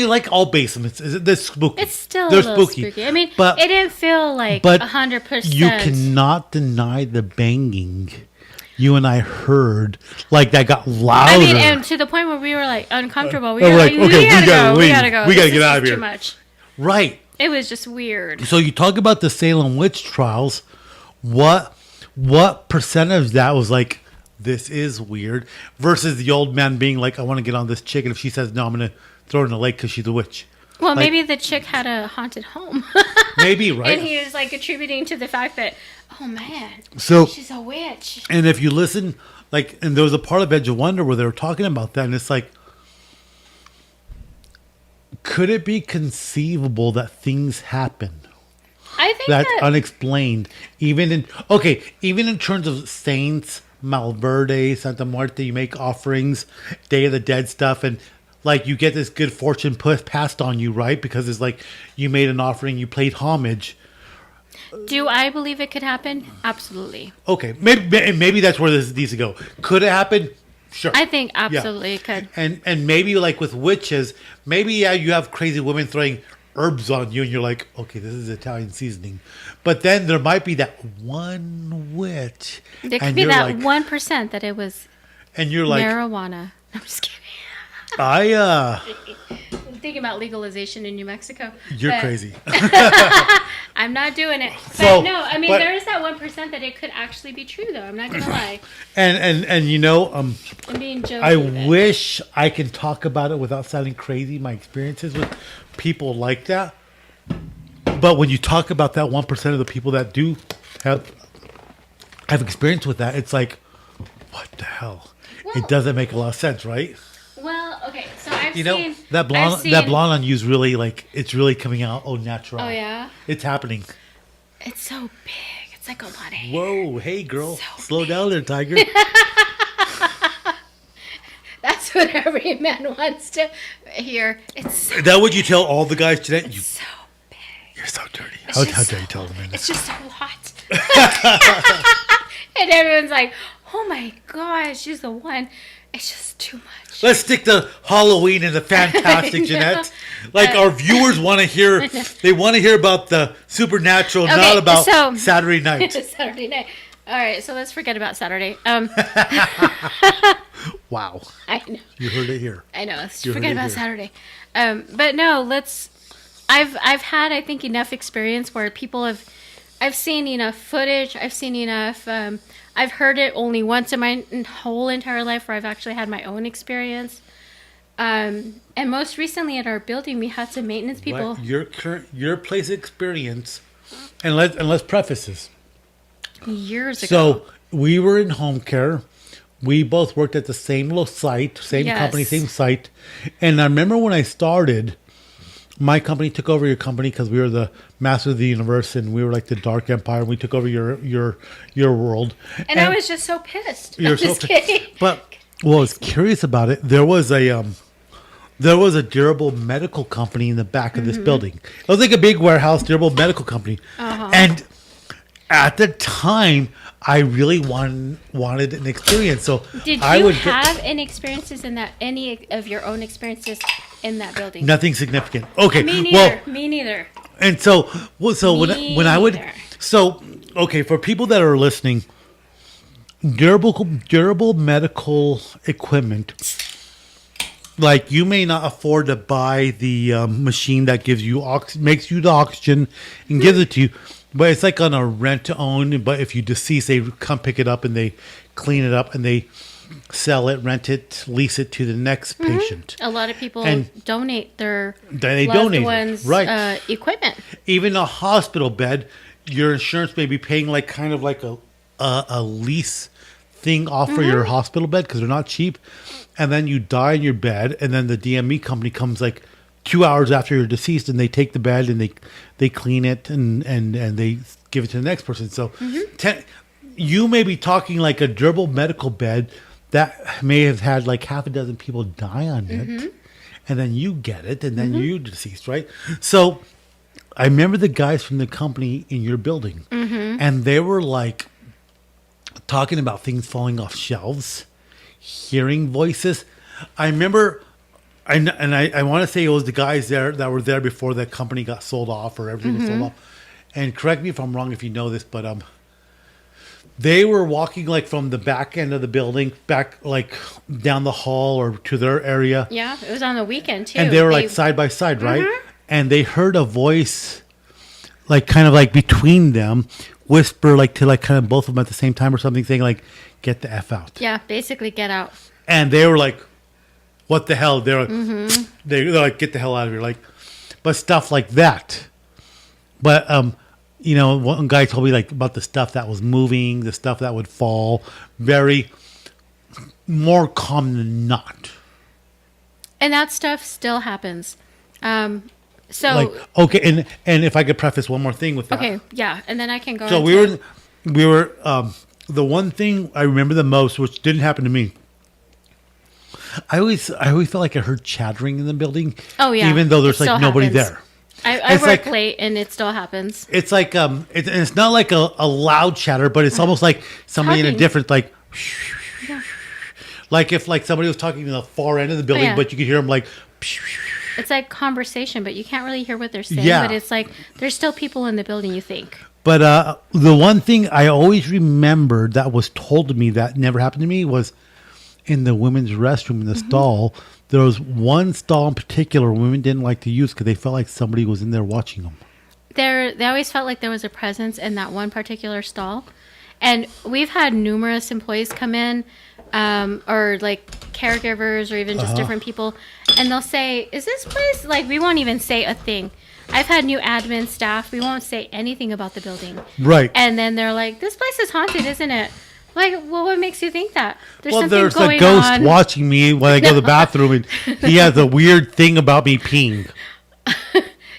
like all basements, they're spooky. It's still a little spooky. But it didn't feel like 100%. You cannot deny the banging you and I heard, like that got louder. And to the point where we were like uncomfortable. We were like, we gotta go. We gotta get out of here. Too much. Right. It was just weird. So you talk about the Salem witch trials. What percentage of that was like, this is weird, versus the old man being like, I want to get on this chick, and if she says no, I'm gonna throw her in the lake because she's a witch. Well, maybe the chick had a haunted home. Maybe, right? And he was like attributing to the fact that, oh man, so she's a witch. And if you listen, like, and there was a part of Edge of Wonder where they were talking about that, and it's like, could it be conceivable that things happen? I think that's unexplained, even in terms of saints, Malverde, Santa Muerte, you make offerings, Day of the Dead stuff, and like you get this good fortune passed on you, right? Because it's like you made an offering, you paid homage. Do I believe it could happen? Absolutely. Okay, maybe that's where this needs to go. Could it happen? Sure. I think absolutely it could. And maybe like with witches, maybe you have crazy women throwing herbs on you and you're like, okay, this is Italian seasoning. But then there might be that one witch. There could be that 1% that it was and you're like marijuana. I'm just kidding. thinking about legalization in New Mexico. You're crazy. I'm not doing it. So, but no, I mean, there is that 1% that it could actually be true, though. I'm not going to lie. And you know, I'm being jokey. I wish I can talk about it without sounding crazy. My experiences with people like that. But when you talk about that 1% of the people that do have experience with that, it's like, what the hell? Well, it doesn't make a lot of sense, right? Well, okay, so I've seen... You know, that blonde on you is really, like, it's really coming out au natural. Oh, yeah? It's happening. It's so big. It's like a lot of hair. Whoa, hey, girl. So slow down there, tiger. That's what every man wants to hear. It's so Is that what you tell all the guys today? It's so big. You're so dirty. How dare you tell them that? It's just so hot. And everyone's like, oh my gosh, she's the one. It's just too much. Let's stick to Halloween and the fantastic, Jeanette. Like our viewers want to hear, they want to hear about the supernatural, not about Saturday night. Saturday night. All right, so let's forget about Saturday. Wow. I know. You heard it here. I know. Let's forget about Saturday. But no, I've had, I think, enough experience where I've seen enough footage. I've seen enough. I've heard it only once in my whole entire life where I've actually had my own experience. And most recently at our building, we had some maintenance people. Right. Your place experience, and let's preface this. Years ago. So we were in home care. We both worked at the same little site, same company, same site. And I remember when I started, my company took over your company because we were the master of the universe and we were like the dark empire. And we took over your world. And I was just so pissed. You're I'm just kidding. But what I was curious about it, there was a durable medical company in the back of this building. It was like a big warehouse, durable medical company. And at the time, I really wanted an experience. So did you have any experiences in that? Any of your own experiences in that building? Nothing significant. Okay. Me neither. Me neither. And so when I would, okay, for people that are listening, durable medical equipment. Like you may not afford to buy the machine that gives you makes you the oxygen and gives it to you. But it's like on a rent to own. But if you decease, they come pick it up and they clean it up and they sell it, rent it, lease it to the next patient. A lot of people donate their loved ones' equipment. Even a hospital bed, your insurance may be paying like kind of like a lease thing off for your hospital bed because they're not cheap. And then you die in your bed, and then the DME company comes like 2 hours after you're deceased, and they take the bed and they clean it and they give it to the next person. So you may be talking like a durable medical bed that may have had like half a dozen people die on it, and then you get it, and then you're deceased, right? So I remember the guys from the company in your building, and they were like talking about things falling off shelves, hearing voices. I remember... I want to say it was the guys there that were there before the company got sold off or everything was sold off. And correct me if I'm wrong if you know this, but they were walking like from the back end of the building back like down the hall or to their area. Yeah, it was on the weekend too. And they were like side by side, right? And they heard a voice like kind of like between them whisper like to like kind of both of them at the same time or something saying like, get the F out. Yeah, basically get out. And they were like, what the hell? They're like, get the hell out of here. Like, but stuff like that. But, you know, one guy told me like about the stuff that was moving, the stuff that would fall, very more common than not. And that stuff still happens. So like, okay. And if I could preface one more thing with that. Okay. Yeah. And then I can go. So we were, the one thing I remember the most, which didn't happen to me, I always felt like I heard chattering in the building. Oh yeah, even though there's like nobody there. I work late and it still happens. It's like it's not like a loud chatter, but it's almost like somebody in a different like. Like if like somebody was talking to the far end of the building, but you could hear them like. It's like conversation, but you can't really hear what they're saying. Yeah. But it's like there's still people in the building. You think. But the one thing I always remembered that was told to me that never happened to me was. in the women's restroom in the stall. There was one stall in particular women didn't like to use because they felt like somebody was in there watching them. They always felt like there was a presence in that one particular stall. And we've had numerous employees come in, or like caregivers or even just different people. And they'll say, is this place, like we won't even say a thing. I've had new admin staff. We won't say anything about the building. Right. And then they're like, this place is haunted, isn't it? Like, well, what makes you think that? There's a ghost watching me when I go to the bathroom, and he has a weird thing about me peeing.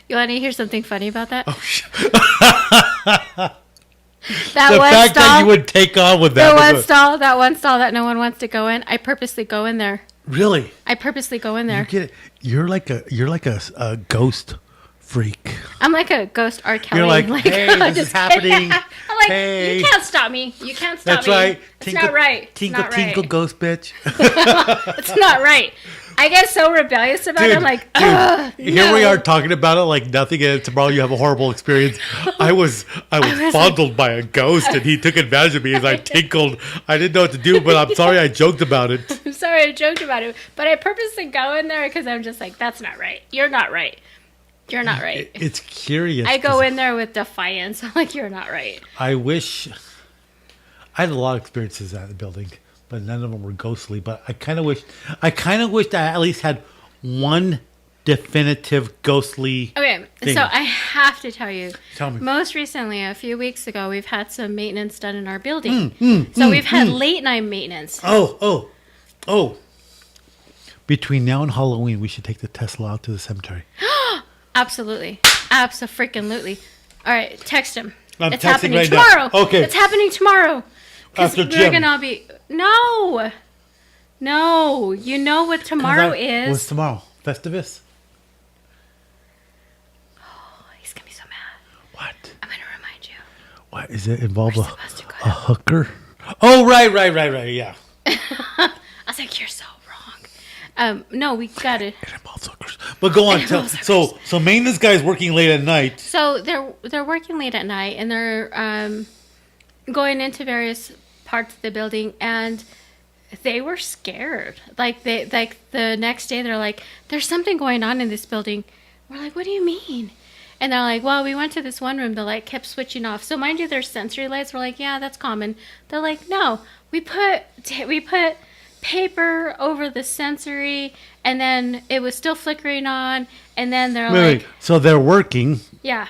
You want to hear something funny about that? Oh, That the one fact stall, that you would take on with that. That one stall that no one wants to go in. I purposely go in there. Really? I purposely go in there. You're like a ghost freak. I'm like a ghost R. Kelly. You're like, hey, this is happening. I'm like, hey. You can't stop me. You can't stop That's me. right. It's not right. Tinkle, tinkle, ghost bitch. It's not right. I get so rebellious about it. I'm like, here we are talking about it like nothing, and tomorrow you have a horrible experience. I was fondled by a ghost, and he took advantage of me as I tinkled. I didn't know what to do, but I'm sorry I joked about it. I'm sorry I joked about it, but I purposely go in there because I'm just like, that's not right. You're not right. You're not right. It's curious. I go in there with defiance. I'm like, you're not right. I wish I had a lot of experiences at the building, but none of them were ghostly. But I kind of wish I at least had one definitive ghostly. Okay, thing. so I have to tell you. Tell me. Most recently, a few weeks ago, we've had some maintenance done in our building. We've had late night maintenance. Oh. Between now and Halloween, we should take the Tesla out to the cemetery. Absolutely. Abso-freaking-lutely. All right, text him. It's happening right tomorrow. Now. Okay. It's happening tomorrow. After we're gym. going to be... No. You know what tomorrow is. What's tomorrow? Festivus? Oh, he's going to be so mad. What? I'm going to remind you. What? Is it involve We're a supposed to go hooker? Oh, right. Yeah. I was like, you're so wrong. No, we got it. It involves hookers. But go on. So maintenance guy's working late at night. So they're working late at night, and they're going into various parts of the building, and they were scared. Like the next day, they're like, "There's something going on in this building." We're like, "What do you mean?" And they're like, "Well, we went to this one room. The light kept switching off. So mind you, there's sensory lights." We're like, "Yeah, that's common." They're like, "No, we put paper over the sensory, and then it was still flickering on, and then they're like, so they're working." Yeah,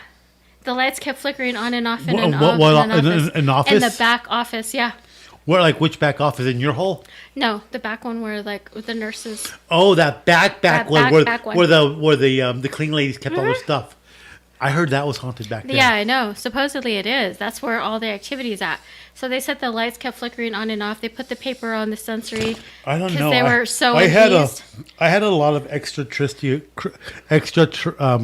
the lights kept flickering on and off in an office. In the back office, yeah. Where, like, which back office? In your hole? No, the back one where, like, with the nurses. Oh, that back one, back one. where the clean ladies kept all their stuff. I heard that was haunted back there. Yeah, I know. Supposedly it is. That's where all the activity is at. So they said the lights kept flickering on and off. They put the paper on the sensory. I don't know. Because they were so I had a lot of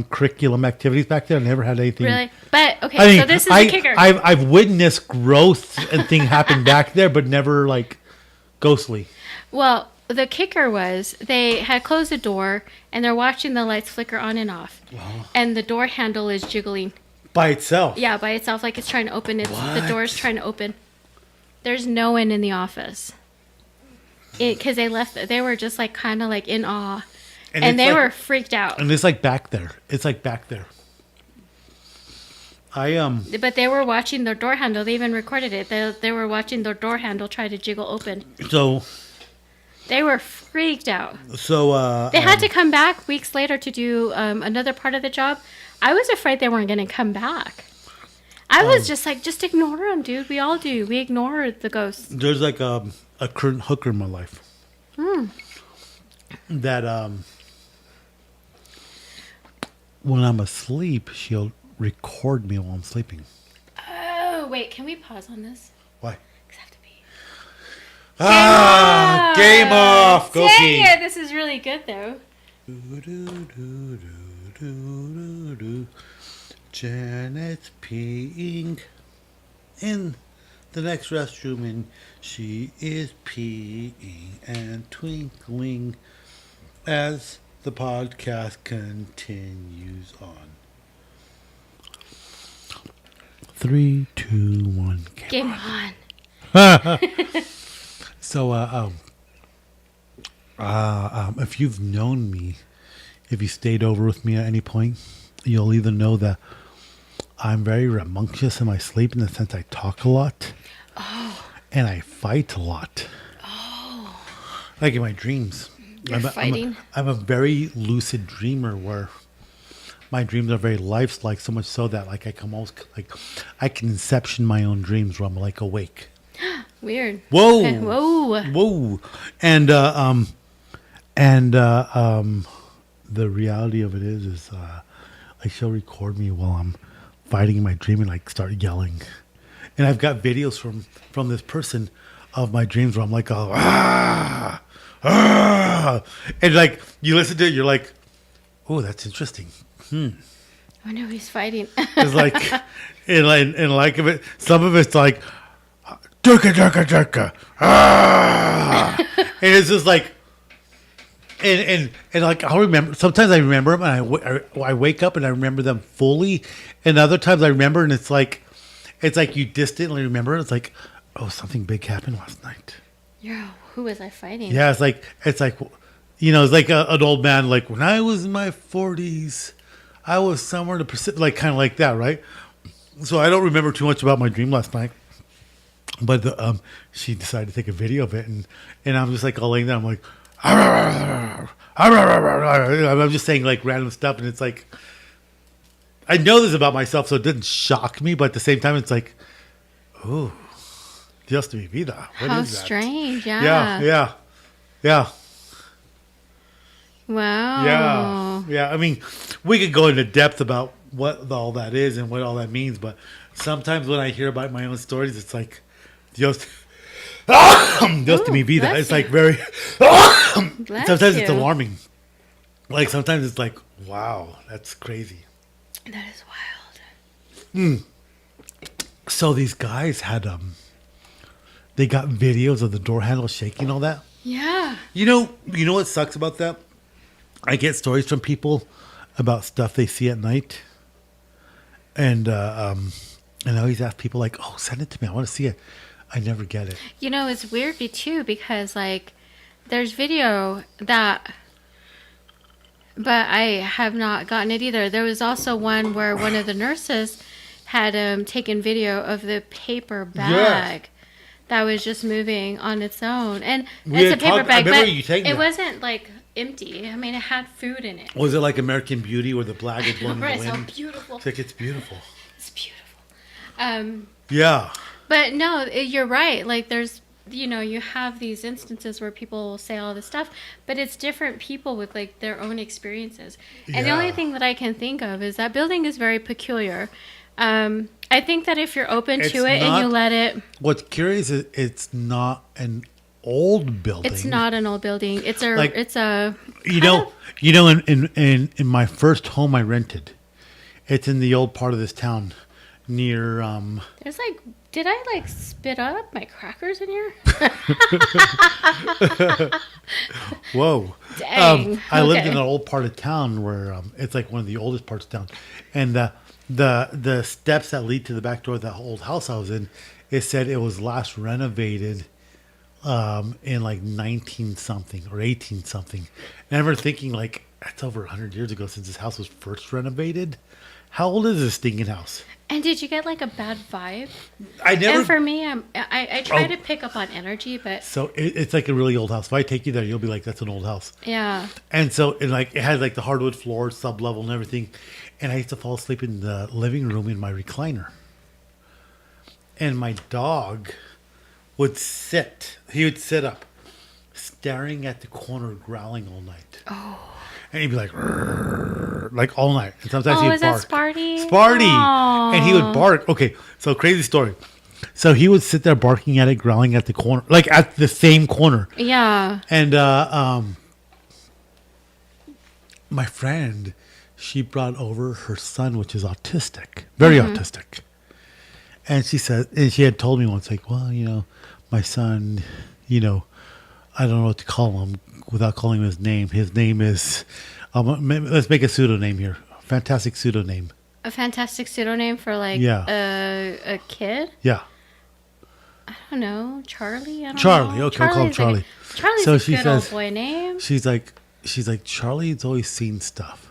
curriculum activities back there. I never had anything. Really? But, okay, so this is the kicker. I've witnessed growth and things happen back there, but never, like, ghostly. Well, the kicker was they had closed the door, and they're watching the lights flicker on and off. Wow. And the door handle is jiggling. By itself? Yeah, by itself, like it's trying to open. The door's trying to open. There's no one in the office. Because they were just like kind of like in awe. And they were freaked out. And it's like back there. But they were watching their door handle. They even recorded it. They were watching their door handle try to jiggle open. So... They were freaked out. So they had to come back weeks later to do another part of the job. I was afraid they weren't going to come back. I was just like, just ignore them, dude. We all do. We ignore the ghosts. There's like a current hooker in my life. That when I'm asleep, she'll record me while I'm sleeping. Oh, wait. Can we pause on this? Why? Game off. Go pee. Dang it. This is really good, though. Janet's peeing in the next restroom, and she is peeing and twinkling as the podcast continues on. 3, 2, 1, game on. So, If you've known me, if you stayed over with me at any point, you'll either know that I'm very rambunctious in my sleep in the sense I talk a lot. Oh. And I fight a lot. Oh. Like in my dreams. You're fighting? I'm a very lucid dreamer where my dreams are very lifelike, so much so that like I can almost like I can inception my own dreams where I'm like awake. Weird. Whoa. Okay. Whoa. Whoa. The reality of it is like she'll record me while I'm fighting in my dream and like start yelling. And I've got videos from this person of my dreams where I'm like, oh, ah, ah. And like you listen to it, you're like, oh, that's interesting. I wonder who he's fighting. It's like, and like of it, some of it's like, durka, durka, durka, ah. And it's just like, and like I'll remember. Sometimes I remember them, and I wake up and I remember them fully, and other times I remember, and it's like you distantly remember. It's like, oh, something big happened last night. Yeah, who was I fighting? Yeah, it's like you know, it's like an old man. Like when I was in my 40s, I was somewhere in the Pacific, like kind of like that, right? So I don't remember too much about my dream last night. But she decided to take a video of it, and I'm just like all laying there. I'm like, I'm just saying like random stuff, and it's like I know this about myself, so it didn't shock me. But at the same time, it's like, oh, just mi vida. What How is that? strange! Yeah. Yeah. Wow. Yeah. I mean, we could go into depth about what all that is and what all that means, but sometimes when I hear about my own stories, it's like just mi vida. It's like very. Sometimes it's alarming. Like sometimes it's like, wow, that's crazy. That is wild. So these guys had they got videos of the door handle shaking, all that. Yeah. You know what sucks about that? I get stories from people about stuff they see at night, and I always ask people like, "Oh, send it to me. I want to see it." I never get it. You know, it's weird too because like there's video that, but I have not gotten it either. There was also one where one of the nurses had taken video of the paper bag that was just moving on its own, and it's a paper bag, but it wasn't like empty. I mean, it had food in it. Was it like American Beauty where the flag is blowing in the wind? Right, so beautiful. It's like it's beautiful. It's beautiful. Yeah. But no, you're right. Like there's, you have these instances where people will say all this stuff, but it's different people with like their own experiences. And the only thing that I can think of is that building is very peculiar. I think that if you're open to it and you let it. What's curious is it's not an old building. It's not an old building. It's a. In my first home I rented, it's in the old part of this town, near. There's like. Did I like spit up my crackers in here? Whoa. Dang. I lived in an old part of town where it's like one of the oldest parts of town. And the steps that lead to the back door of that old house I was in, it said it was last renovated in like 19 something or 18 something. And I remember thinking like, that's over 100 years ago since this house was first renovated. How old is this stinking house? And did you get like a bad vibe? I never. And for me, I try to pick up on energy, but so it's like a really old house. If I take you there, you'll be like, "That's an old house." Yeah. And so it had like the hardwood floors, sub level, and everything. And I used to fall asleep in the living room in my recliner. And my dog would sit. He would sit up, staring at the corner, growling all night. Oh. And he'd be like all night. And sometimes he'd bark. Is that Sparty? Sparty. Aww. And he would bark. Okay, so crazy story. So he would sit there barking at it, growling at the corner, like at the same corner. Yeah. And my friend, she brought over her son, which is autistic, very autistic. And she said, and she had told me once, like, well, my son, I don't know what to call him without calling him his name. His name is, let's make a pseudonym here. Fantastic pseudonym. A fantastic pseudonym for like a kid? Yeah. I don't know. Charlie? Charlie. Okay, I'll call him Charlie. Charlie's So a she good says, old boy name. she's like, Charlie's always seen stuff.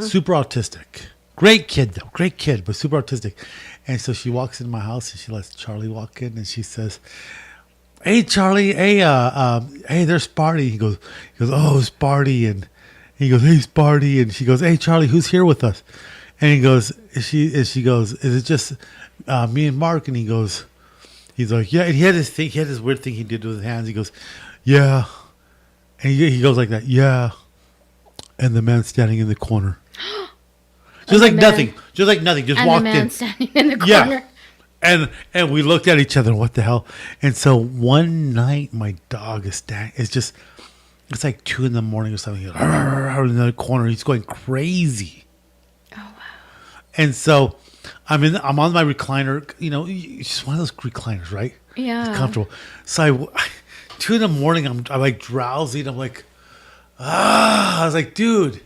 Super autistic. Great kid though. Great kid, but super autistic. And so she walks into my house and she lets Charlie walk in and she says, "Hey Charlie, hey, hey, there's Sparty." He goes, "Oh, Sparty," and he goes, "Hey Sparty," and she goes, "Hey Charlie, who's here with us?" And he goes, she goes, "Is it just me and Mark?" And he's like, "Yeah." And he had this weird thing he did with his hands. He goes, "Yeah," and he goes like that, "Yeah," and the man standing in the corner, just like nothing, just And walked the man in. standing in the corner. Yeah. And we looked at each other. What the hell? And so one night, my dog is it's like 2 a.m. or something. In the corner, he's going crazy. Oh wow! And so I'm on my recliner. You know, it's just one of those recliners, right? Yeah. It's comfortable. So 2 a.m. I'm like drowsy. And I'm like, I was like, dude,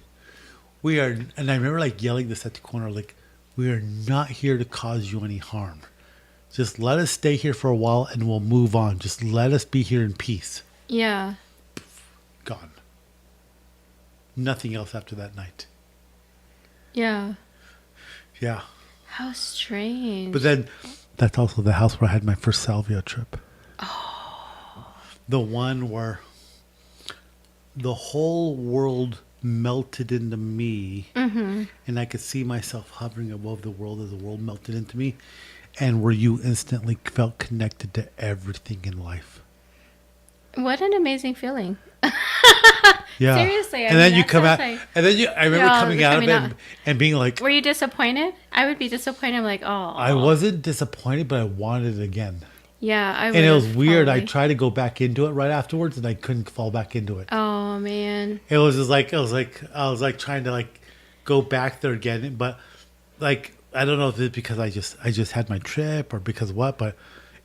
we are. And I remember like yelling this at the corner, like, we are not here to cause you any harm. Just let us stay here for a while and we'll move on. Just let us be here in peace. Yeah. Gone. Nothing else after that night. Yeah. Yeah. How strange. But then that's also the house where I had my first salvia trip. Oh. The one where the whole world melted into me, and I could see myself hovering above the world as the world melted into me, and where you instantly felt connected to everything in life. What an amazing feeling. Yeah. Seriously. And then you come out, and then I remember coming out of it and being like, were you disappointed? I would be disappointed. I'm like, oh. I wasn't disappointed, but I wanted it again. Yeah, I would. And it was weird. Probably. I tried to go back into it right afterwards, and I couldn't fall back into it. Oh man. It was just like I was like trying to like go back there again, but like I don't know if it's because I just had my trip or because what, but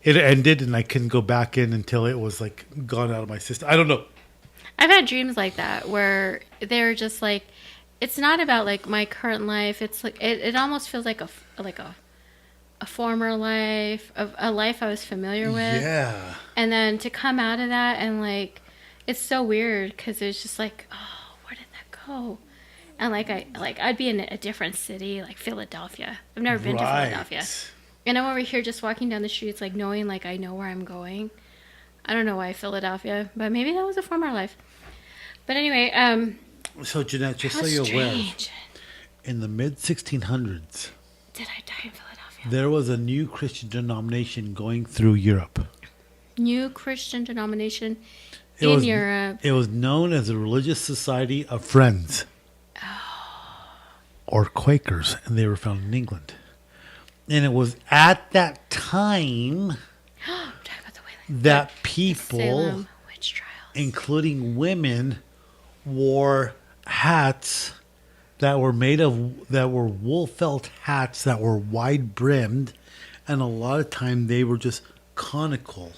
it ended and I couldn't go back in until it was like gone out of my system. I don't know. I've had dreams like that where they're just like, it's not about like my current life. It's like it almost feels like a former life, of a life I was familiar with. Yeah. And then to come out of that and like, it's so weird because it's just like, oh, where did that go? And I'd be in a different city, like Philadelphia. I've never been to Philadelphia. And I'm over here just walking down the streets, like knowing like I know where I'm going. I don't know why Philadelphia, but maybe that was a former life. But anyway, So Jeanette, just so you're aware, in the mid 1600s, did I die in Philadelphia? There was a new Christian denomination going through Europe. New Christian denomination in Europe. It was known as the Religious Society of Friends. Oh. Or Quakers, and they were found in England. And it was at that time that people, Salem witch trials, including women, wore hats that were wool felt hats that were wide brimmed, and a lot of time they were just conical.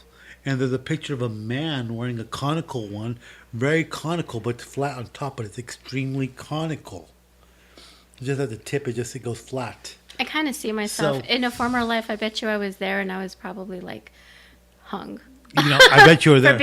And there's a picture of a man wearing a conical one, very conical but flat on top, but it's extremely conical. Just at the tip, it goes flat. I kind of see myself in a former life. I bet you I was there, and I was probably like hung. You know, I bet you were there.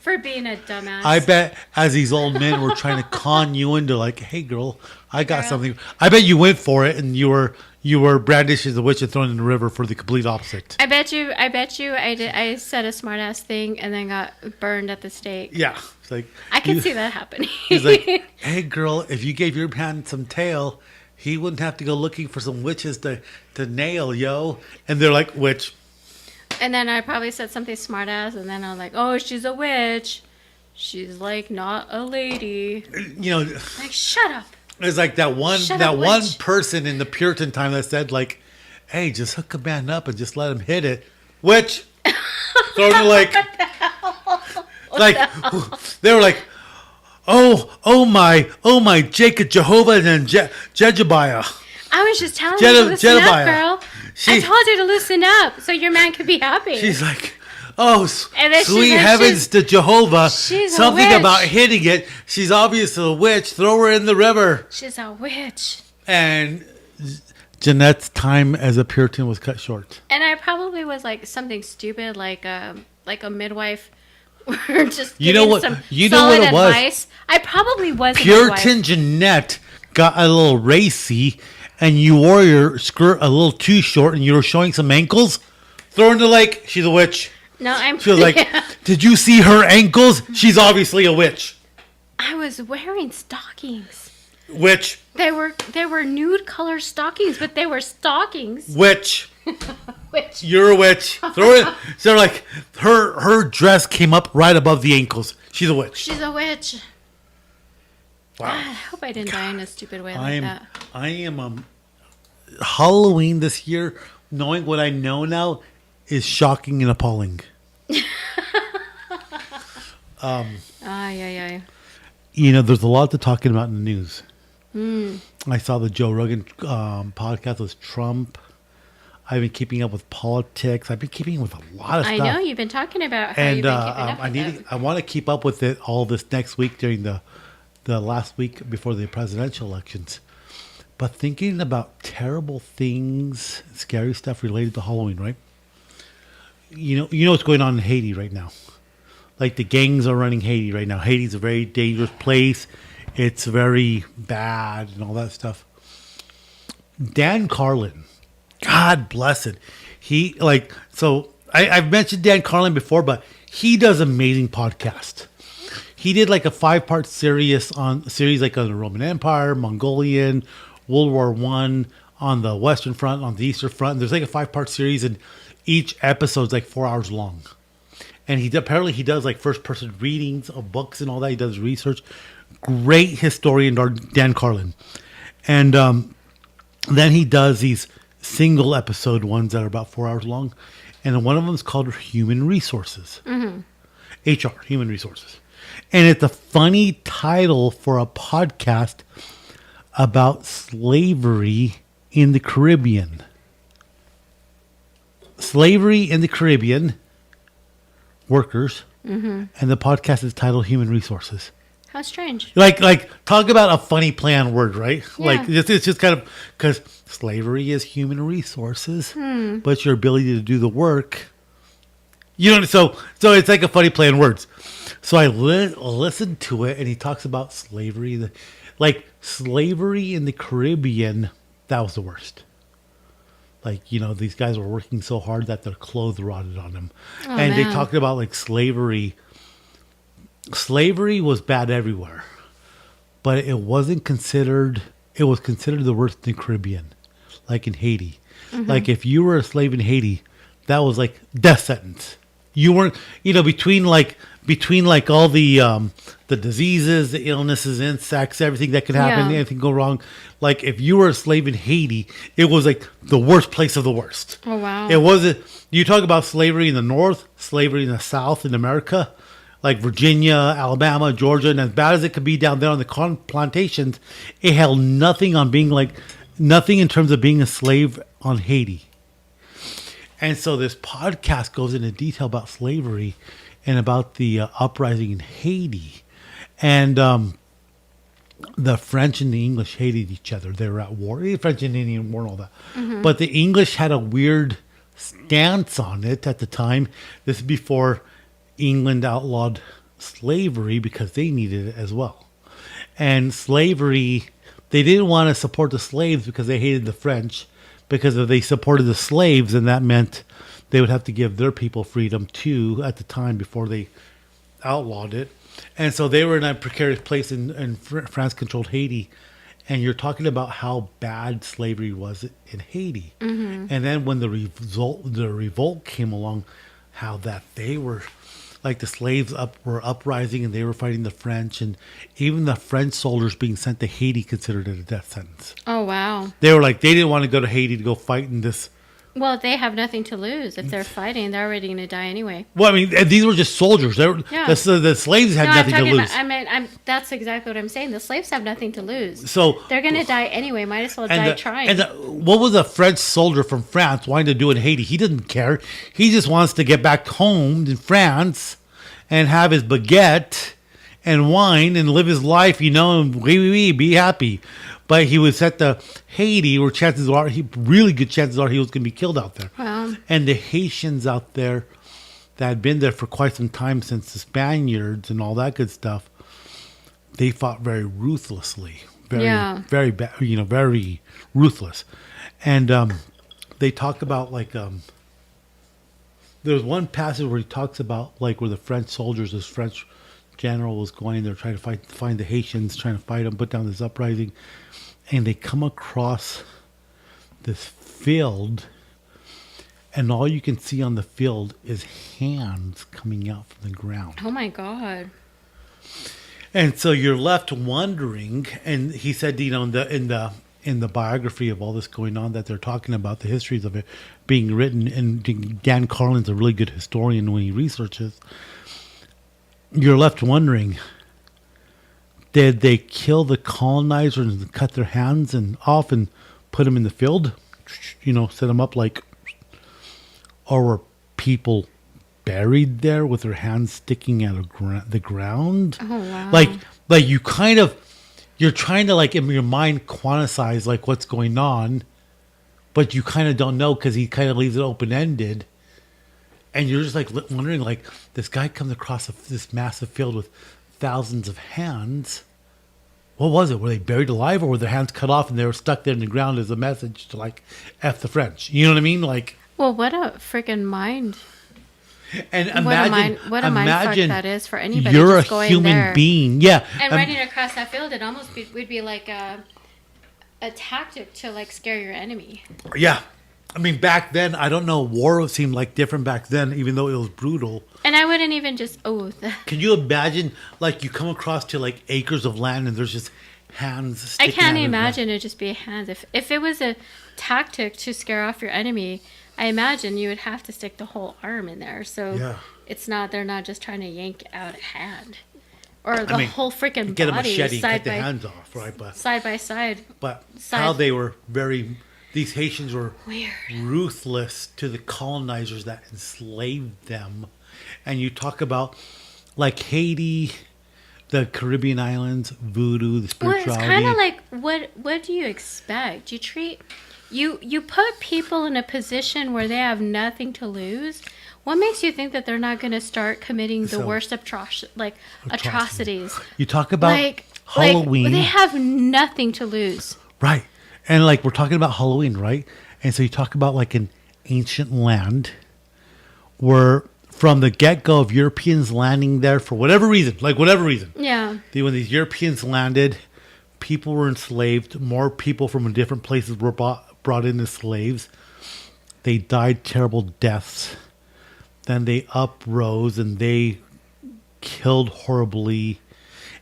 for being a dumbass. I bet as these old men were trying to con you into like, hey girl, I got something. I bet you went for it and you were brandished as a witch and thrown in the river for the complete opposite. I bet you I said a smart ass thing and then got burned at the stake. Yeah. It's like I could see that happening. He's like, hey girl, if you gave your man some tail, he wouldn't have to go looking for some witches to nail, yo. And they're like, witch. And then I probably said something smart ass, and then I'm like, oh, she's a witch. She's like not a lady. You know, like shut up. It's like that one person in the Puritan time that said like, hey, just hook a man up and just let him hit it. Witch. So they're like, they were like, oh my Jacob Jehovah and Jejebiah. I was just telling you to loosen up, girl. I told you to loosen up so your man could be happy. She's like, oh, sweet heavens to Jehovah. Something about hitting it. She's obviously a witch. Throw her in the river. She's a witch. And Jeanette's time as a Puritan was cut short. And I probably was like something stupid, like a midwife were just You know giving what? some You know solid what it was? advice. I probably was Puritan Jeanette got a little racy, and you wore your skirt a little too short, and you were showing some ankles. Throw her in the lake. She's a witch. No, I'm. She was like, "Did you see her ankles? She's obviously a witch." I was wearing stockings. Witch. They were nude color stockings, but they were stockings. Witch. Which You're a witch. Throw it. So like her dress came up right above the ankles. She's a witch. she's a witch. Wow. I hope I didn't die in a stupid way like that. I am Halloween this year, knowing what I know now, is shocking and appalling. Ay. You know, there's a lot to talking about in the news. I saw the Joe Rogan podcast with Trump. I've been keeping up with politics. I've been keeping with a lot of stuff. I know you've been talking about how And you've been keeping up with it. I want to keep up with it all this next week during the last week before the presidential elections. But thinking about terrible things, scary stuff related to Halloween, right? You know what's going on in Haiti right now. Like the gangs are running Haiti right now. Haiti's a very dangerous place. It's very bad and all that stuff. Dan Carlin, God bless it. I've mentioned Dan Carlin before, but he does amazing podcasts. He did like a 5-part series on the Roman Empire, Mongolian, World War I, on the Western Front, on the Eastern Front. There's like a 5-part series, and each episode's like 4 hours long. And he does like first-person readings of books and all that. He does research. Great historian, Dan Carlin. And then he does these single episode ones that are about 4 hours long. And one of them is called Human Resources. HR, Human Resources. And it's a funny title for a podcast about slavery in the Caribbean. Slavery in the Caribbean, workers. And the podcast is titled Human Resources. How strange. Like talk about a funny play on word, right? Yeah. Like it's just kind of, because slavery is human resources, but your ability to do the work, so it's like a funny play on words. So I listened to it, and he talks about slavery, slavery in the Caribbean. That was the worst. These guys were working so hard that their clothes rotted on them, and they talked about like slavery. Slavery was bad everywhere, but it wasn't considered. It was considered the worst in the Caribbean, like in Haiti. Like if you were a slave in Haiti, that was like death sentence. You weren't, between all the diseases, the illnesses, insects, everything that could happen, anything go wrong. Like if you were a slave in Haiti, it was like the worst place of the worst. Oh wow! It wasn't. You talk about slavery in the North, slavery in the South, in America. Like Virginia, Alabama, Georgia, and as bad as it could be down there on the plantations, it held nothing on being nothing in terms of being a slave on Haiti. And so this podcast goes into detail about slavery and about the uprising in Haiti. And the French and the English hated each other. They were at war. The French and Indian War and all that. But the English had a weird stance on it at the time. This is before England outlawed slavery because they needed it as well. And slavery, they didn't want to support the slaves because they hated the French, because if they supported the slaves, then that meant they would have to give their people freedom too at the time before they outlawed it. And so they were in a precarious place, and France controlled Haiti. And you're talking about how bad slavery was in Haiti. And then when the revolt came along, how that they were, like the slaves were uprising, and they were fighting the French, and even the French soldiers being sent to Haiti considered it a death sentence. Oh wow! They were like, they didn't want to go to Haiti to go fight in this. Well, they have nothing to lose. If they're fighting, they're already going to die anyway. Well, I mean, these were just soldiers. The slaves had nothing to lose. That's exactly what I'm saying. The slaves have nothing to lose. So they're going to die anyway. Might as well die trying. And what was a French soldier from France wanting to do in Haiti? He didn't care. He just wants to get back home in France and have his baguette and wine and live his life, and be happy. But he was sent to Haiti, where really good chances are he was going to be killed out there. Wow. And the Haitians out there, that had been there for quite some time since the Spaniards and all that good stuff, they fought very ruthlessly, very bad, very ruthless. And they talk about like there's one passage where he talks about like where the French soldiers, this French general was going there trying to find the Haitians, trying to fight them, put down this uprising, and they come across this field, and all you can see on the field is hands coming out from the ground. Oh my God. And so you're left wondering, and he said, in the biography of all this going on that they're talking about, the histories of it being written, and Dan Carlin's a really good historian when he researches, you're left wondering, did they kill the colonizers and cut their hands and off and put them in the field? Set them up like, or were people buried there with their hands sticking out of the ground? Oh, wow. Like you kind of, you're trying to like in your mind quantize like what's going on, but you kind of don't know because he kind of leaves it open-ended. And you're just like wondering, like, this guy comes across this massive field with thousands of hands. What was it? Were they buried alive, or were their hands cut off and they were stuck there in the ground as a message to like F the French? You know what I mean? Like, well, what a freaking mind. And imagine what a mind fuck that is for anybody. You're just a going human there. being, yeah. And running across that field, it almost would be like a tactic to like scare your enemy. Yeah. I mean, back then, I don't know, war seemed like different back then, even though it was brutal. And I wouldn't even just, Can you imagine, like, you come across to, like, acres of land and there's just hands sticking I can't out imagine it just be hands. If it was a tactic to scare off your enemy, I imagine you would have to stick the whole arm in there. So they're not just trying to yank out a hand. Or the whole freaking get body. Get a machete and cut the hands off, right? But side by side. But how they were these Haitians were weird, ruthless to the colonizers that enslaved them. And you talk about like Haiti, the Caribbean islands, voodoo, the spirituality. Well, it's kind of like what do you expect? You put people in a position where they have nothing to lose. What makes you think that they're not going to start committing the worst atrocities? You talk about Halloween. They have nothing to lose. Right. And like we're talking about Halloween, right? And so you talk about like an ancient land where from the get-go of Europeans landing there for whatever reason. Yeah. When these Europeans landed, people were enslaved. More people from different places were brought in as slaves. They died terrible deaths. Then they uprose and they killed horribly.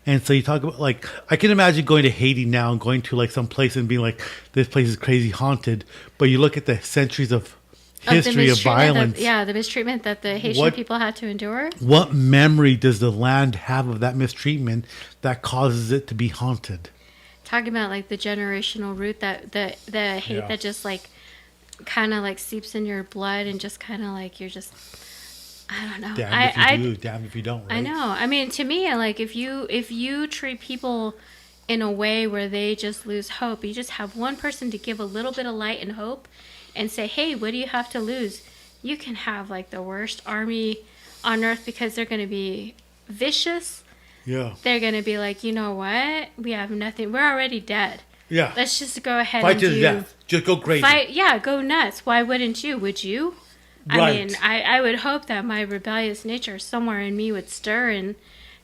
And so you talk about, like, I can imagine going to Haiti now and going to, like, some place and being like, this place is crazy haunted. But you look at the centuries of history of violence. The mistreatment that the Haitian people had to endure. What memory does the land have of that mistreatment that causes it to be haunted? Talking about, like, the generational root, that the hate that just, like, kind of, like, seeps in your blood and just kind of, like, you're just... I don't know. Damn if you don't, right? I know. I mean, to me, like, if you treat people in a way where they just lose hope, you just have one person to give a little bit of light and hope and say, hey, what do you have to lose? You can have, like, the worst army on earth because they're going to be vicious. Yeah. They're going to be like, you know what? We have nothing. We're already dead. Yeah. Let's just go ahead and do... Fight to the death. Just go crazy. Go nuts. Why wouldn't you? Would you? Right. I mean, I would hope that my rebellious nature somewhere in me would stir and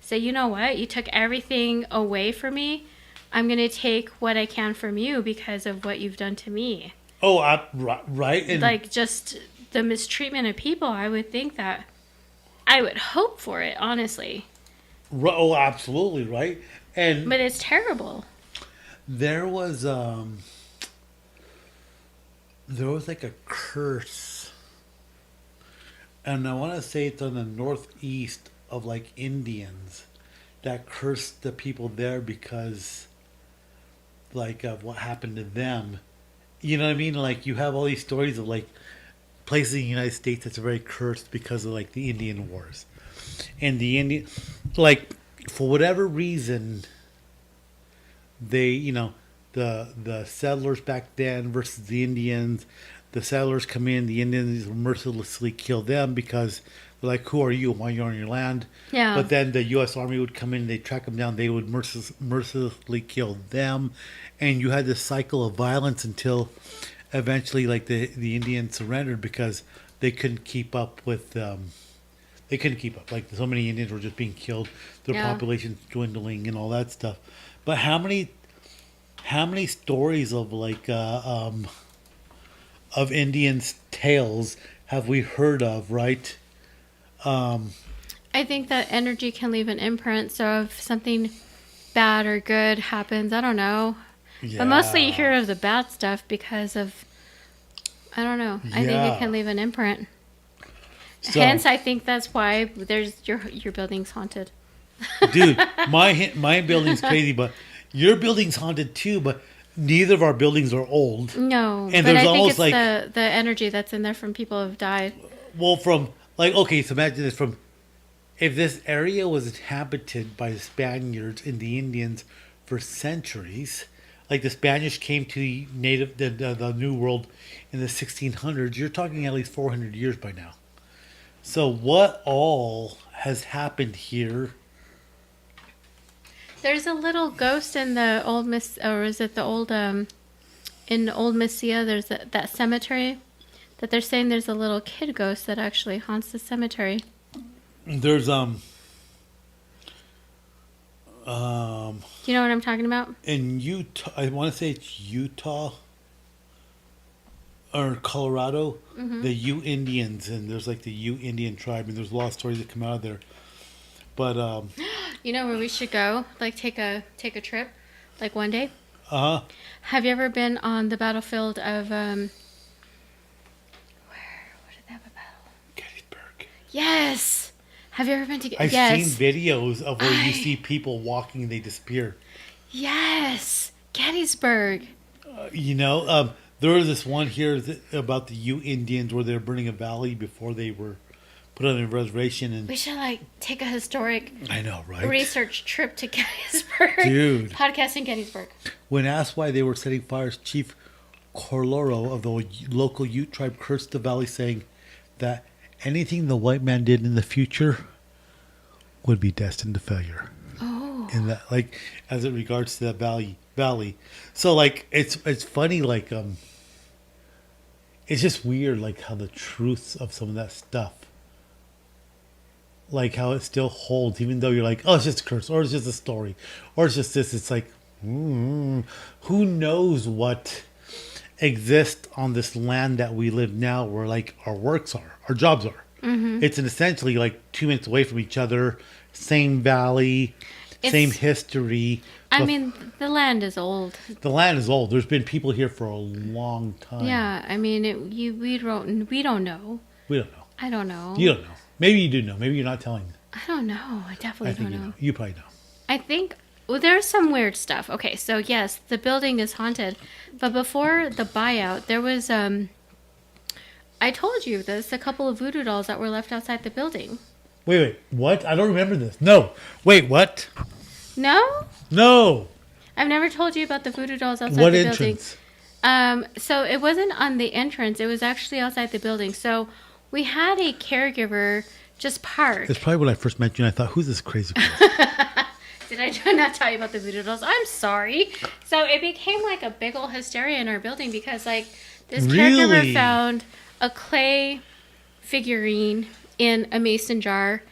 say, you know what? You took everything away from me. I'm going to take what I can from you because of what you've done to me. Oh, right. And like, just the mistreatment of people, I would think that... I would hope for it, honestly. Oh, absolutely, right? But it's terrible. There was like a curse. And I want to say it's on the northeast of like Indians that cursed the people there because like of what happened to them. You know what I mean? Like you have all these stories of like places in the United States that's very cursed because of like the Indian Wars. And the Indian, like for whatever reason, they, the settlers back then versus the Indians. The settlers come in, the Indians mercilessly kill them because They're like, who are you? Why are you on your land? Yeah. But then the U.S. Army would come in, they'd track them down, they would mercilessly kill them. And you had this cycle of violence until eventually, like, the Indians surrendered because they couldn't keep up with... they couldn't keep up. Like, so many Indians were just being killed. Their population dwindling and all that stuff. But how many stories of, like, of Indians' tales have we heard of, right? I think that energy can leave an imprint. So if something bad or good happens, I don't know. Yeah. But mostly you hear of the bad stuff because of, I don't know. I think it can leave an imprint. So, hence, I think that's why there's your building's haunted. Dude, my building's crazy, but your building's haunted too. But neither of our buildings are old. No, and but there's I think it's like the energy that's in there from people who have died. Well, from like okay, so imagine this from if this area was inhabited by the Spaniards and the Indians for centuries. Like the Spanish came to the New World in the 1600s. You're talking at least 400 years by now. So what all has happened here? There's a little ghost in the old or is it the old in Old Mesilla? There's that cemetery that they're saying there's a little kid ghost that actually haunts the cemetery. There's Do you know what I'm talking about? in Utah, I want to say it's Utah or Colorado, the Ute Indians, and there's like the Ute Indian tribe, and there's a lot of stories that come out of there. But you know where we should go? Like take a trip, like one day. Have you ever been on the battlefield of where did they have a battle? Gettysburg. Yes. Have you ever been to? I've seen videos of where you see people walking and they disappear. Yes, Gettysburg. There was this one here about the Ute Indians where they were burning a valley before they were put on a reservation. And we should take a historic, I know, right? Research trip to Gettysburg. Dude. Podcast in Gettysburg. When asked why they were setting fires, Chief Coralejos of the local Ute tribe cursed the valley, saying that anything the white man did in the future would be destined to failure. Oh. In that, like, as it regards to that valley. So, like, it's funny, like, it's just weird, like, how the truths of some of that stuff, like, how it still holds, even though you're like, oh, it's just a curse, or it's just a story, or it's just this. It's like, who knows what exists on this land that we live now, where, like, our works are, our jobs are. Mm-hmm. It's essentially, like, 2 minutes away from each other, same valley, same history. I mean, the land is old. The land is old. There's been people here for a long time. Yeah, I mean, we don't know. We don't know. I don't know. You don't know. Maybe you do know. Maybe you're not telling. I don't know. I definitely don't know. You probably know. I think there's some weird stuff. Okay, so yes, the building is haunted, but before the buyout, there was I told you this, a couple of voodoo dolls that were left outside the building. Wait, what? I don't remember this. No. Wait, what? No? No. I've never told you about the voodoo dolls outside the building. So it wasn't on the entrance. It was actually outside the building. So we had a caregiver just park. It's probably when I first met you and I thought, who's this crazy girl? Did I not tell you about the voodoo dolls? I'm sorry. So it became like a big old hysteria in our building because like this caregiver found a clay figurine in a mason jar,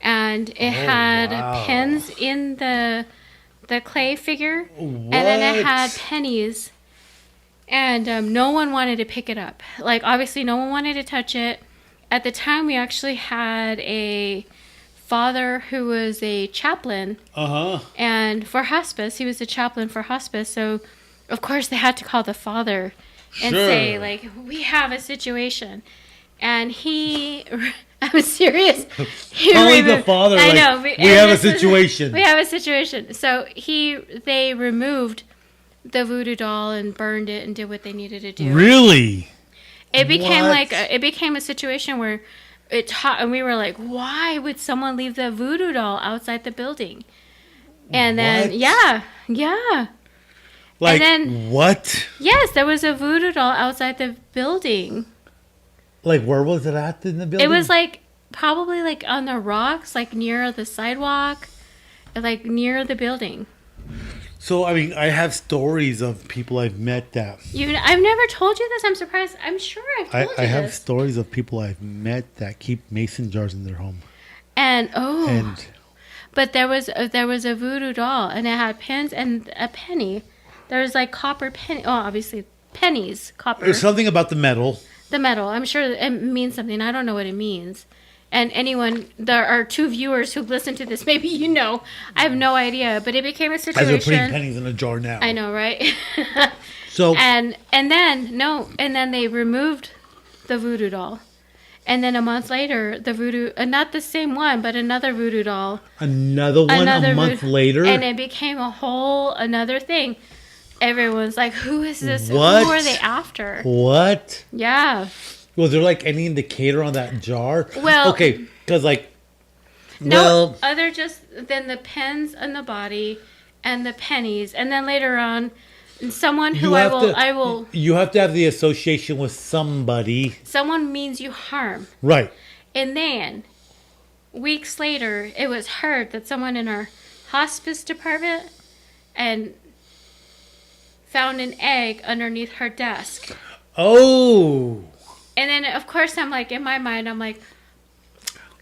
and it had pens in the clay figure, and then it had pennies, and no one wanted to pick it up. Like, obviously no one wanted to touch it. At the time, we actually had a father who was a chaplain, and for hospice, he was a chaplain for hospice, so of course they had to call the father and say, like, we have a situation. And I'm serious. The father. I know. We have a situation. We have a situation. So they removed the voodoo doll and burned it and did what they needed to do. Really? It became it became a situation where and we were like, why would someone leave the voodoo doll outside the building? And then yeah. Like, and then, what? Yes, there was a voodoo doll outside the building. Like, where was it at in the building? It was like probably like on the rocks, like near the sidewalk, like near the building. So, I mean, I have stories of people I've met that... I've never told you this. I'm surprised. I'm sure I've told you I have this. stories of people I've met that keep mason jars in their home. But there was a voodoo doll, and it had pins and a penny. There was like copper penny. Oh, obviously pennies, copper. There's something about the metal. The metal. I'm sure it means something. I don't know what it means. And there are 2 viewers who listen to this. Maybe you know. I have no idea. But it became a situation. As we're putting pennies in a jar now. I know, right? So and then they removed the voodoo doll. And then a month later, the voodoo, not the same one, but another voodoo doll. Another one a month later? And it became another thing. Everyone's like, who is this? What? Who are they after? What? Yeah. Was there like any indicator on that jar? Well, okay, because like, no, other just than the pens on the body and the pennies, and then later on, someone who I will. You have to have the association with somebody. Someone means you harm. Right. And then, weeks later, it was heard that someone in our hospice department and found an egg underneath her desk. Oh. And then, of course, I'm like, in my mind, I'm like,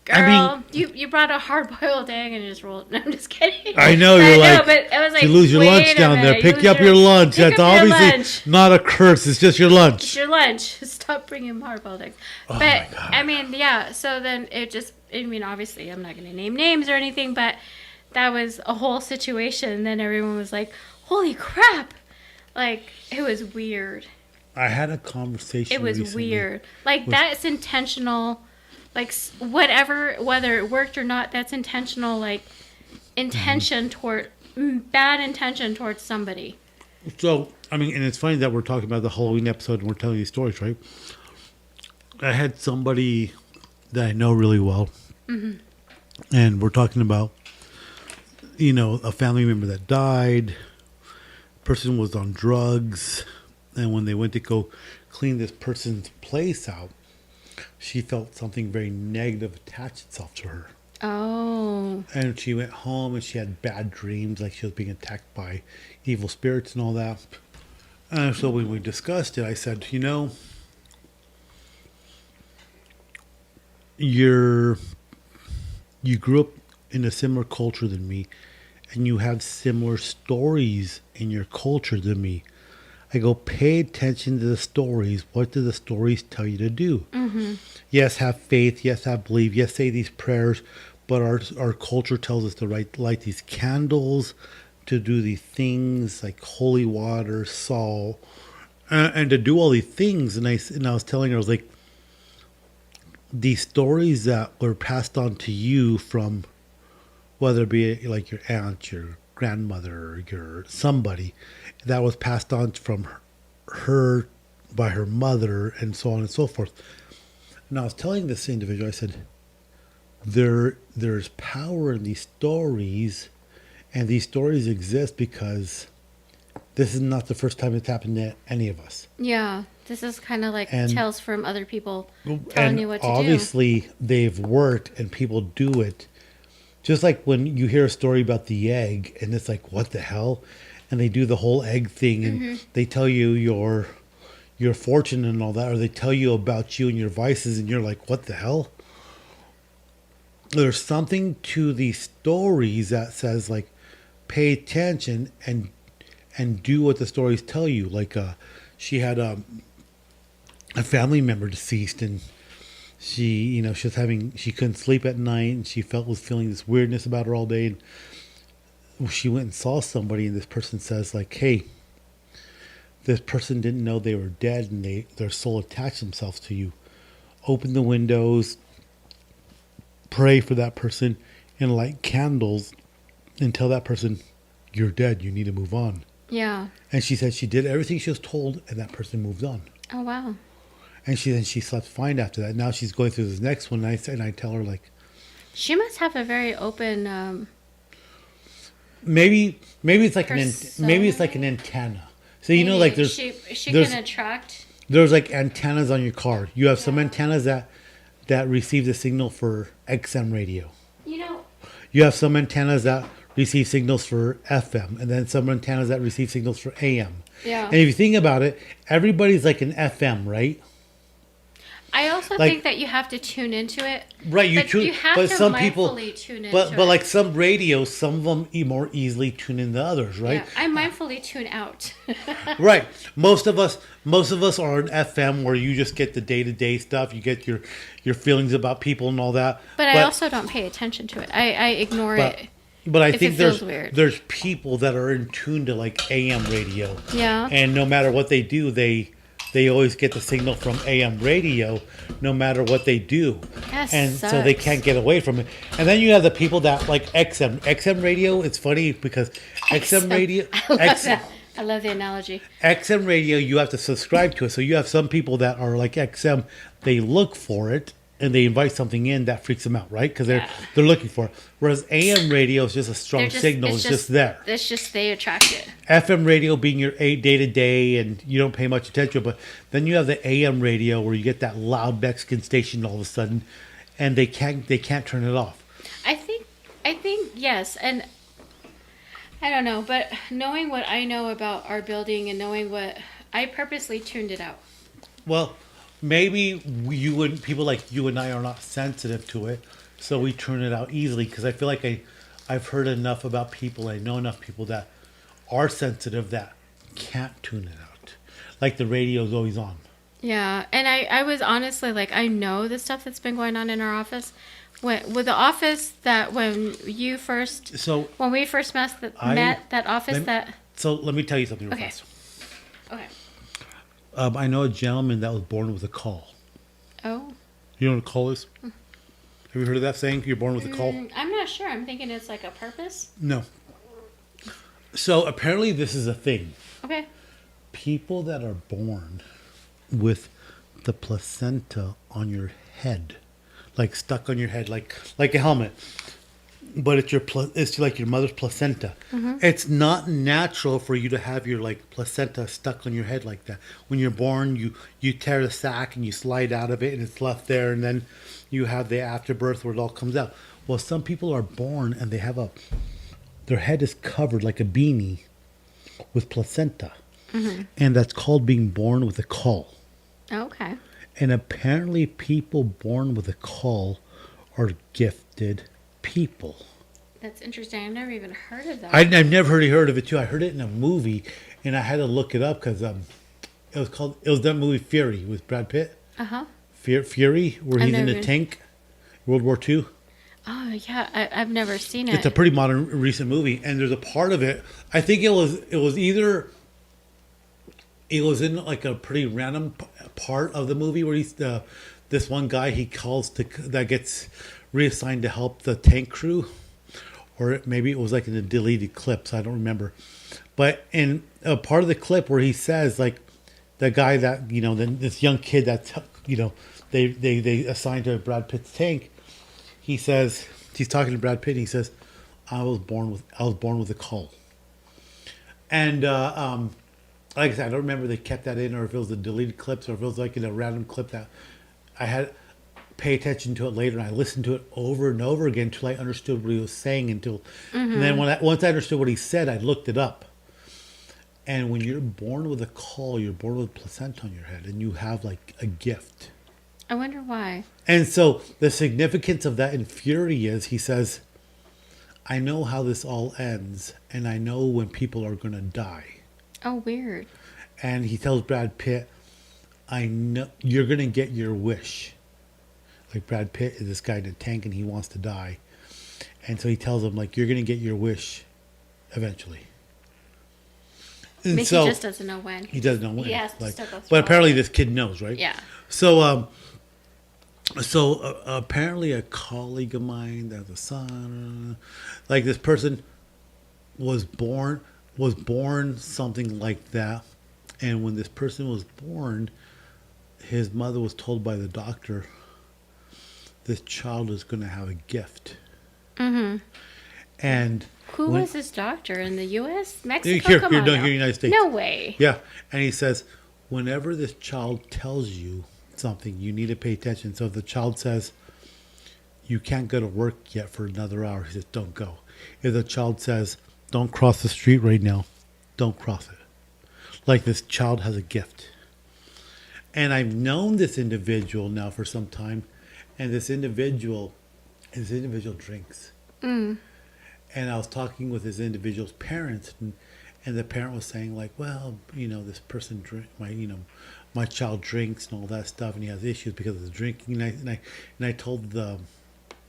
girl, you brought a hard-boiled egg and just rolled. No, I'm just kidding. I know, you're like, but it was like, you lose your lunch down there. Pick up your lunch. That's obviously not a curse. It's just your lunch. It's your lunch. Stop bringing hard-boiled eggs. Oh but, my God. I mean, yeah, so then it just, I mean, obviously, I'm not going to name names or anything, but that was a whole situation. And then everyone was like, holy crap. Like, it was weird. I had a conversation. It was weird. Like, that's intentional. Like, whatever, whether it worked or not, that's intentional, like, intention toward, bad intention towards somebody. So, I mean, and it's funny that we're talking about the Halloween episode and we're telling these stories, right? I had somebody that I know really well. Mm-hmm. And we're talking about, a family member that died. Person was on drugs. And when they went to go clean this person's place out, she felt something very negative attach itself to her. Oh. And she went home and she had bad dreams, like she was being attacked by evil spirits and all that. And so when we discussed it, I said, you grew up in a similar culture than me, and you have similar stories in your culture than me. I go, pay attention to the stories. What do the stories tell you to do? Mm-hmm. Yes, have faith. Yes, have belief. Yes, say these prayers. But our culture tells us to light these candles, to do these things like holy water, salt, and to do all these things. And I was telling her, I was like, these stories that were passed on to you from, whether it be like your aunt, your grandmother, your somebody, that was passed on from her by her mother, and so on and so forth. And I was telling this individual, I said, there's power in these stories, and these stories exist because this is not the first time it's happened to any of us. Yeah, this is kind of like tales from other people telling you what to do. Obviously, they've worked, and people do it. Just like when you hear a story about the egg, and it's like, what the hell? And they do the whole egg thing, and they tell you your fortune and all that, or they tell you about you and your vices, and you're like, what the hell? There's something to these stories that says, like, pay attention and do what the stories tell you. Like, she had a family member deceased, and she couldn't sleep at night, and she was feeling this weirdness about her all day, and she went and saw somebody, and this person says, like, hey, this person didn't know they were dead, and their soul attached themselves to you. Open the windows, pray for that person, and light candles, and tell that person, you're dead, you need to move on. Yeah. And she said she did everything she was told, and that person moved on. Oh, wow. And she slept fine after that. Now she's going through this next one, and I tell her, like, she must have a very open maybe it's like an antenna. So like she can attract. There's like antennas on your car. You have some antennas that that receive the signal for XM radio. You know, You have some antennas that receive signals for FM, and then some antennas that receive signals for AM. yeah. And if you think about it, everybody's like an FM, right? I also like- think that you have to tune into it. Right, you But tune, you have but to some people, mindfully tune into but it. like some radios, some of them more easily tune in than others, right? Yeah, I mindfully tune out. Right. Most of us are an FM where you just get the day to day stuff. You get your feelings about people and all that. But I also don't pay attention to it. I ignore it. But I if think it feels weird. there's people that are in tune to like AM radio. Yeah. And no matter what they do, they always get the signal from AM radio, no matter what they do. That and so they sucks. can't get away from it. And then you have the people that like XM radio. It's funny because XM radio, I love the analogy. XM radio, you have to subscribe to it. So you have some people that are like XM, they look for it and they invite something in that freaks them out, right? Because they're looking for it. Whereas AM radio is just a strong signal. It's just there. It's just they attract it. FM radio being your day to day and you don't pay much attention. But then you have the AM radio where you get that loud Mexican station all of a sudden and they can't turn it off. I think yes, and I don't know, but knowing what I know about our building and knowing what I purposely tuned it out. Well, maybe people like you and I are not sensitive to it, so we turn it out easily. Because I feel like I've heard enough about people. I know enough people that are sensitive that can't tune it out. Like the radio's always on. Yeah, and I was honestly like, I know the stuff that's been going on in our office. With the office that when we first met that office So let me tell you something real Okay. fast. Okay. I know a gentleman that was born with a call. Oh. You know what a call is? Have you heard of that saying? You're born with a call? I'm not sure. I'm thinking it's like a purpose. No. So apparently this is a thing. Okay. People that are born with the placenta on your head, like stuck on your head, like a helmet, but it's like your mother's placenta. Mm-hmm. It's not natural for you to have your like placenta stuck on your head like that. When you're born, you tear the sac and you slide out of it, and it's left there, and then you have the afterbirth where it all comes out. Well, some people are born and they have their head is covered like a beanie with placenta. Mm-hmm. And that's called being born with a caul. Okay. And apparently people born with a caul are gifted people. That's interesting. I've never even heard of that. I've never heard of it too. I heard it in a movie and I had to look it up because it was that movie Fury with Brad Pitt. Uh-huh. Fury, where he's in a tank, World War II. Oh, yeah. I've never seen it. It's a pretty modern, recent movie. And there's a part of it, I think it was in like a pretty random part of the movie where this one guy he calls that gets reassigned to help the tank crew, or maybe it was like in the deleted clips. I don't remember, but in a part of the clip where he says like the guy that this young kid that's they assigned to Brad Pitt's tank, he says he's talking to Brad Pitt. And he says, "I was born with a caul," and like I said, I don't remember if they kept that in or if it was the deleted clips or if it was like in a random clip that I had pay attention to it later. And I listened to it over and over again until I understood what he was saying. And then once I understood what he said, I looked it up. And when you're born with a caul, you're born with a placenta on your head, and you have like a gift. I wonder why. And so the significance of that in Fury is he says, "I know how this all ends, and I know when people are going to die." Oh, weird. And he tells Brad Pitt, "I know you're going to get your wish." Like Brad Pitt is this guy in a tank and he wants to die. And so he tells him, like, "You're going to get your wish eventually." And Maybe so, he just doesn't know when. He doesn't know when. He has to still go through but all apparently of it. this kid knows, right? Yeah. So, apparently a colleague of mine that has a son, like this person was born something like that. And when this person was born, his mother was told by the doctor, this child is going to have a gift. Mm-hmm. And Who was this doctor in the U.S.? Mexico? Here Come on in now. the United States. No way. Yeah. And he says, whenever this child tells you something, you need to pay attention. So if the child says, you can't go to work yet for another hour, he says, don't go. If the child says, don't cross the street right now, don't cross it. Like this child has a gift. And I've known this individual now for some time, and this individual drinks. And I was talking with this individual's parents, and the parent was saying like, well, this person my child drinks and all that stuff, and he has issues because of the drinking. And I told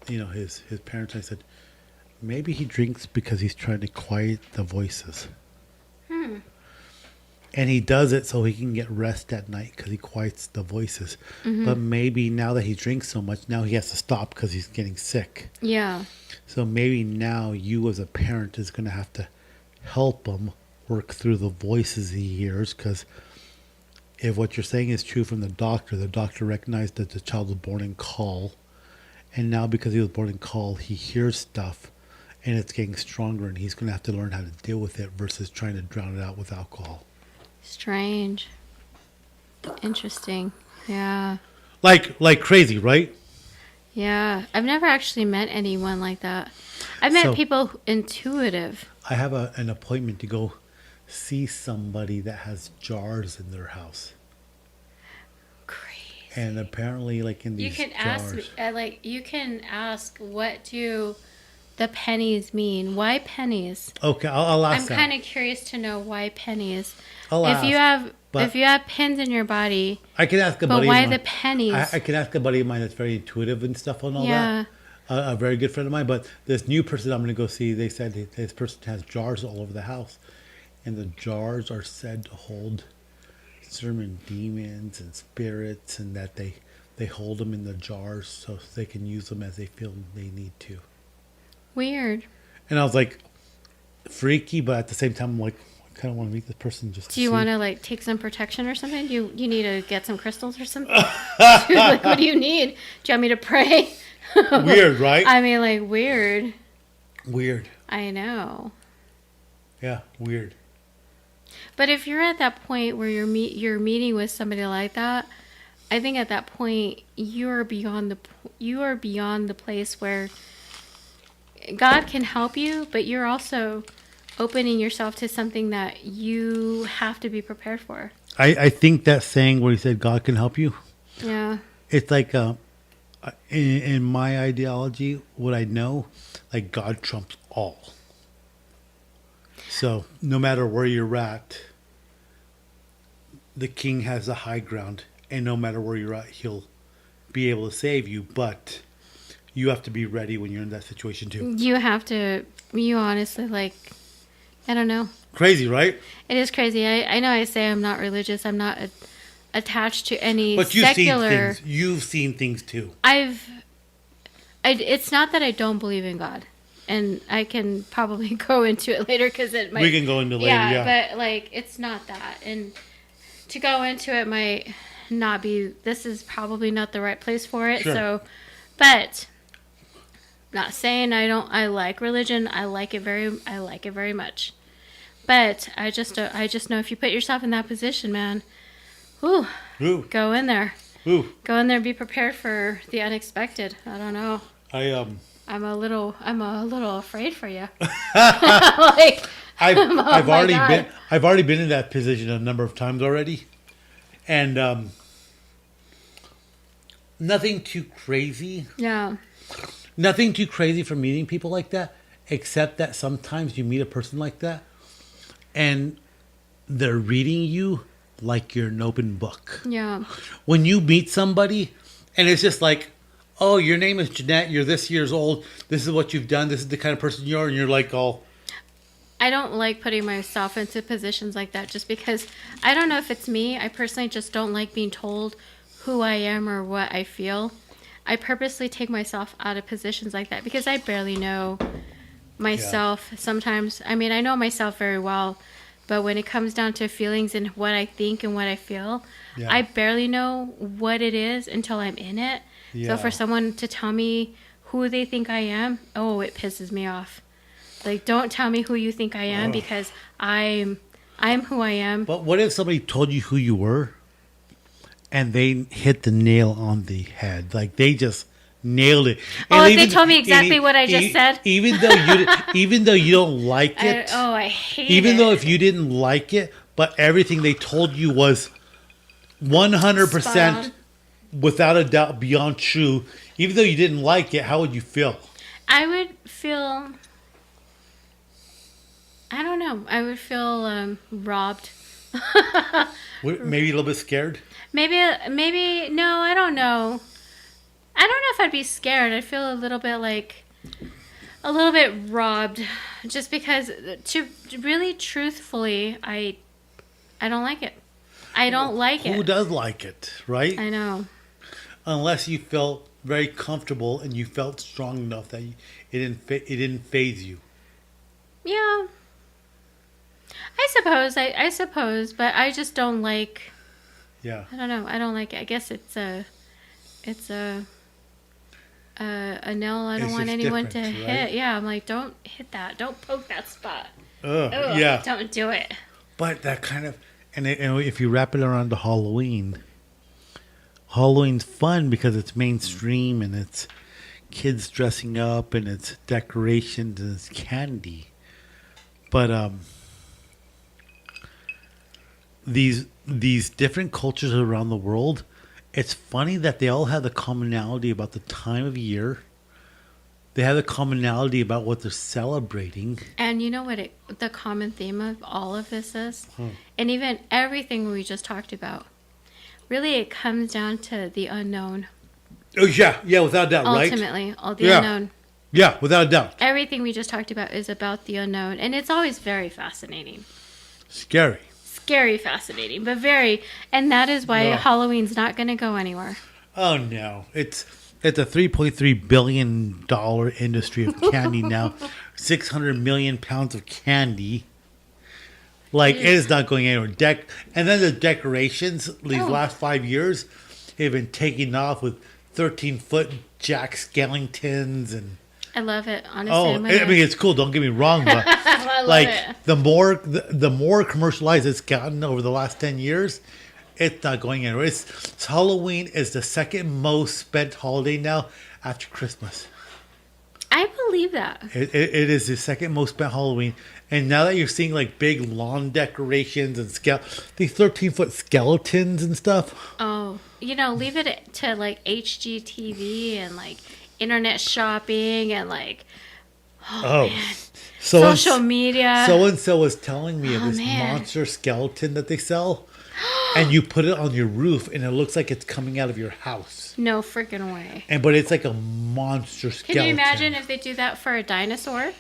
his parents, I said, maybe he drinks because he's trying to quiet the voices. And he does it so he can get rest at night because he quiets the voices. But maybe now that he drinks so much, now he has to stop because he's getting sick. Yeah. So maybe now you as a parent is going to have to help him work through the voices he hears, because if what you're saying is true from the doctor recognized that the child was born in call. And now because he was born in call, he hears stuff and it's getting stronger, and he's going to have to learn how to deal with it versus trying to drown it out with alcohol. Strange. Interesting. Yeah. Like crazy, right? Yeah. I've never actually met anyone like that. I've met people intuitive. I have an appointment to go see somebody that has jars in their house. Crazy. And apparently, like in these jars. You can ask, what do the pennies mean? Why pennies? Okay, I'll ask. I'm kind of curious to know why pennies. I'll ask. If you have pins in your body, I can ask a buddy. But why the pennies? I can ask a buddy of mine that's very intuitive and stuff and all that. A very good friend of mine. But this new person I'm going to go see, they said this person has jars all over the house, and the jars are said to hold certain demons and spirits, and that they hold them in the jars so they can use them as they feel they need to. Weird. And I was like, freaky, but at the same time, I'm like, I kind of want to meet this person just. Do you want to like take some protection or something? Do you need to get some crystals or something? Like, what do you need? Do you want me to pray? Weird, right? I mean, like, weird. Weird. I know. Yeah, weird. But if you're at that point where you're meeting with somebody like that, I think at that point you are beyond the place where God can help you, but you're also opening yourself to something that you have to be prepared for. I think that saying where he said God can help you. Yeah. It's like in my ideology, what I know, like God trumps all. So no matter where you're at, the king has the high ground, and no matter where you're at, he'll be able to save you. But you have to be ready when you're in that situation too. You honestly, like, I don't know. Crazy, right? It is crazy. I know I say I'm not religious. I'm not attached to any but you've secular. Seen things. You've seen things too. It's not that I don't believe in God. And I can probably go into it later because it might. We can go into it later, yeah. But, like, it's not that. And to go into it might not be. This is probably not the right place for it. Sure. So, but. Not saying I like religion. I like it very much. But I just know if you put yourself in that position, man, ooh. Go in there. Ooh. Go in there. Be prepared for the unexpected. I don't know. I'm a little afraid for you. Like, I've already been in that position a number of times already, and nothing too crazy. Yeah. Nothing too crazy for meeting people like that, except that sometimes you meet a person like that, and they're reading you like you're an open book. Yeah. When you meet somebody, and it's just like, oh, your name is Jeanette, you're this years old, this is what you've done, this is the kind of person you are, and you're like all... I don't like putting myself into positions like that just because, I don't know if it's me, I personally just don't like being told who I am or what I feel. I purposely take myself out of positions like that because I barely know myself sometimes. I mean, I know myself very well, but when it comes down to feelings and what I think and what I feel, I barely know what it is until I'm in it. So for someone to tell me who they think I am, oh, it pisses me off. Like, don't tell me who you think I am because I'm who I am. But what if somebody told you who you were and they hit the nail on the head. Like they just nailed it. Oh, And they told me exactly what I just said. Even though you don't like it. I hate it. Even though if you didn't like it, but everything they told you was 100% without a doubt beyond true. Even though you didn't like it, how would you feel? I would feel. I don't know. I would feel robbed. Maybe a little bit scared? Maybe no, I don't know. I don't know if I'd be scared. I'd feel a little bit robbed, just because to really truthfully, I don't like it. I don't like it. Who does like it, right? I know. Unless you felt very comfortable and you felt strong enough that it didn't faze you. Yeah. I suppose, but I just don't like. Yeah. I don't know. I don't like it. I guess it's a nail I don't want anyone to hit. Right? Yeah, I'm like, don't hit that. Don't poke that spot. Ugh, Ugh, yeah. Don't do it. But that kind of, and if you wrap it around to Halloween's fun because it's mainstream and it's kids dressing up and it's decorations and it's candy. But these different cultures around the world, it's funny that they all have the commonality about the time of year. They have the commonality about what they're celebrating. And you know what the common theme of all of this is? And even everything we just talked about. Really, it comes down to the unknown. Oh, yeah, without doubt, right? Ultimately, all the unknown. Yeah, without doubt. Everything we just talked about is about the unknown. And it's always very fascinating. Scary, fascinating, but very. And that is why Halloween's not going to go anywhere. Oh, no. It's a $3.3 billion industry of candy now. 600 million pounds of candy. Like, it is not going anywhere. And then the decorations, these last 5 years, have been taking off with 13-foot Jack Skellingtons and... I love it, honestly. I mean, it's cool. Don't get me wrong, but I love like it. the more commercialized it's gotten over the last 10 years, it's not going anywhere. Halloween is the second most spent holiday now after Christmas. I believe that. It is the second most spent Halloween, and now that you're seeing like big lawn decorations and these 13-foot skeletons and stuff. Oh, leave it to like HGTV and like internet shopping and like man. Social media. So and so was telling me of this monster skeleton that they sell, and you put it on your roof, and it looks like it's coming out of your house. No freaking way. But it's like a monster skeleton. Can you imagine if they do that for a dinosaur?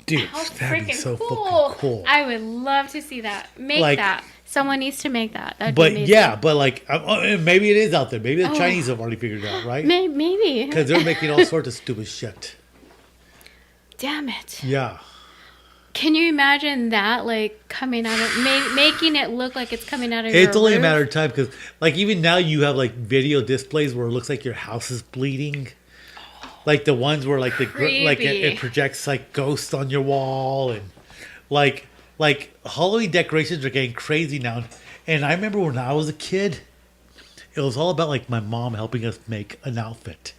Dude, that'd be so fucking cool. I would love to see that. Make that. Someone needs to make that. That'd be amazing. Yeah, but like maybe it is out there. Maybe the Chinese have already figured it out, right? Maybe. Because they're making all sorts of stupid shit. Damn it. Yeah. Can you imagine that, like, coming out of... making it look like it's coming out of your It's only roof? a matter of time, because, like, even now you have, like, video displays where it looks like your house is bleeding. Like, the ones where, like, it projects, like, ghosts on your wall. And, like, Halloween decorations are getting crazy now. And I remember when I was a kid, it was all about, like, my mom helping us make an outfit.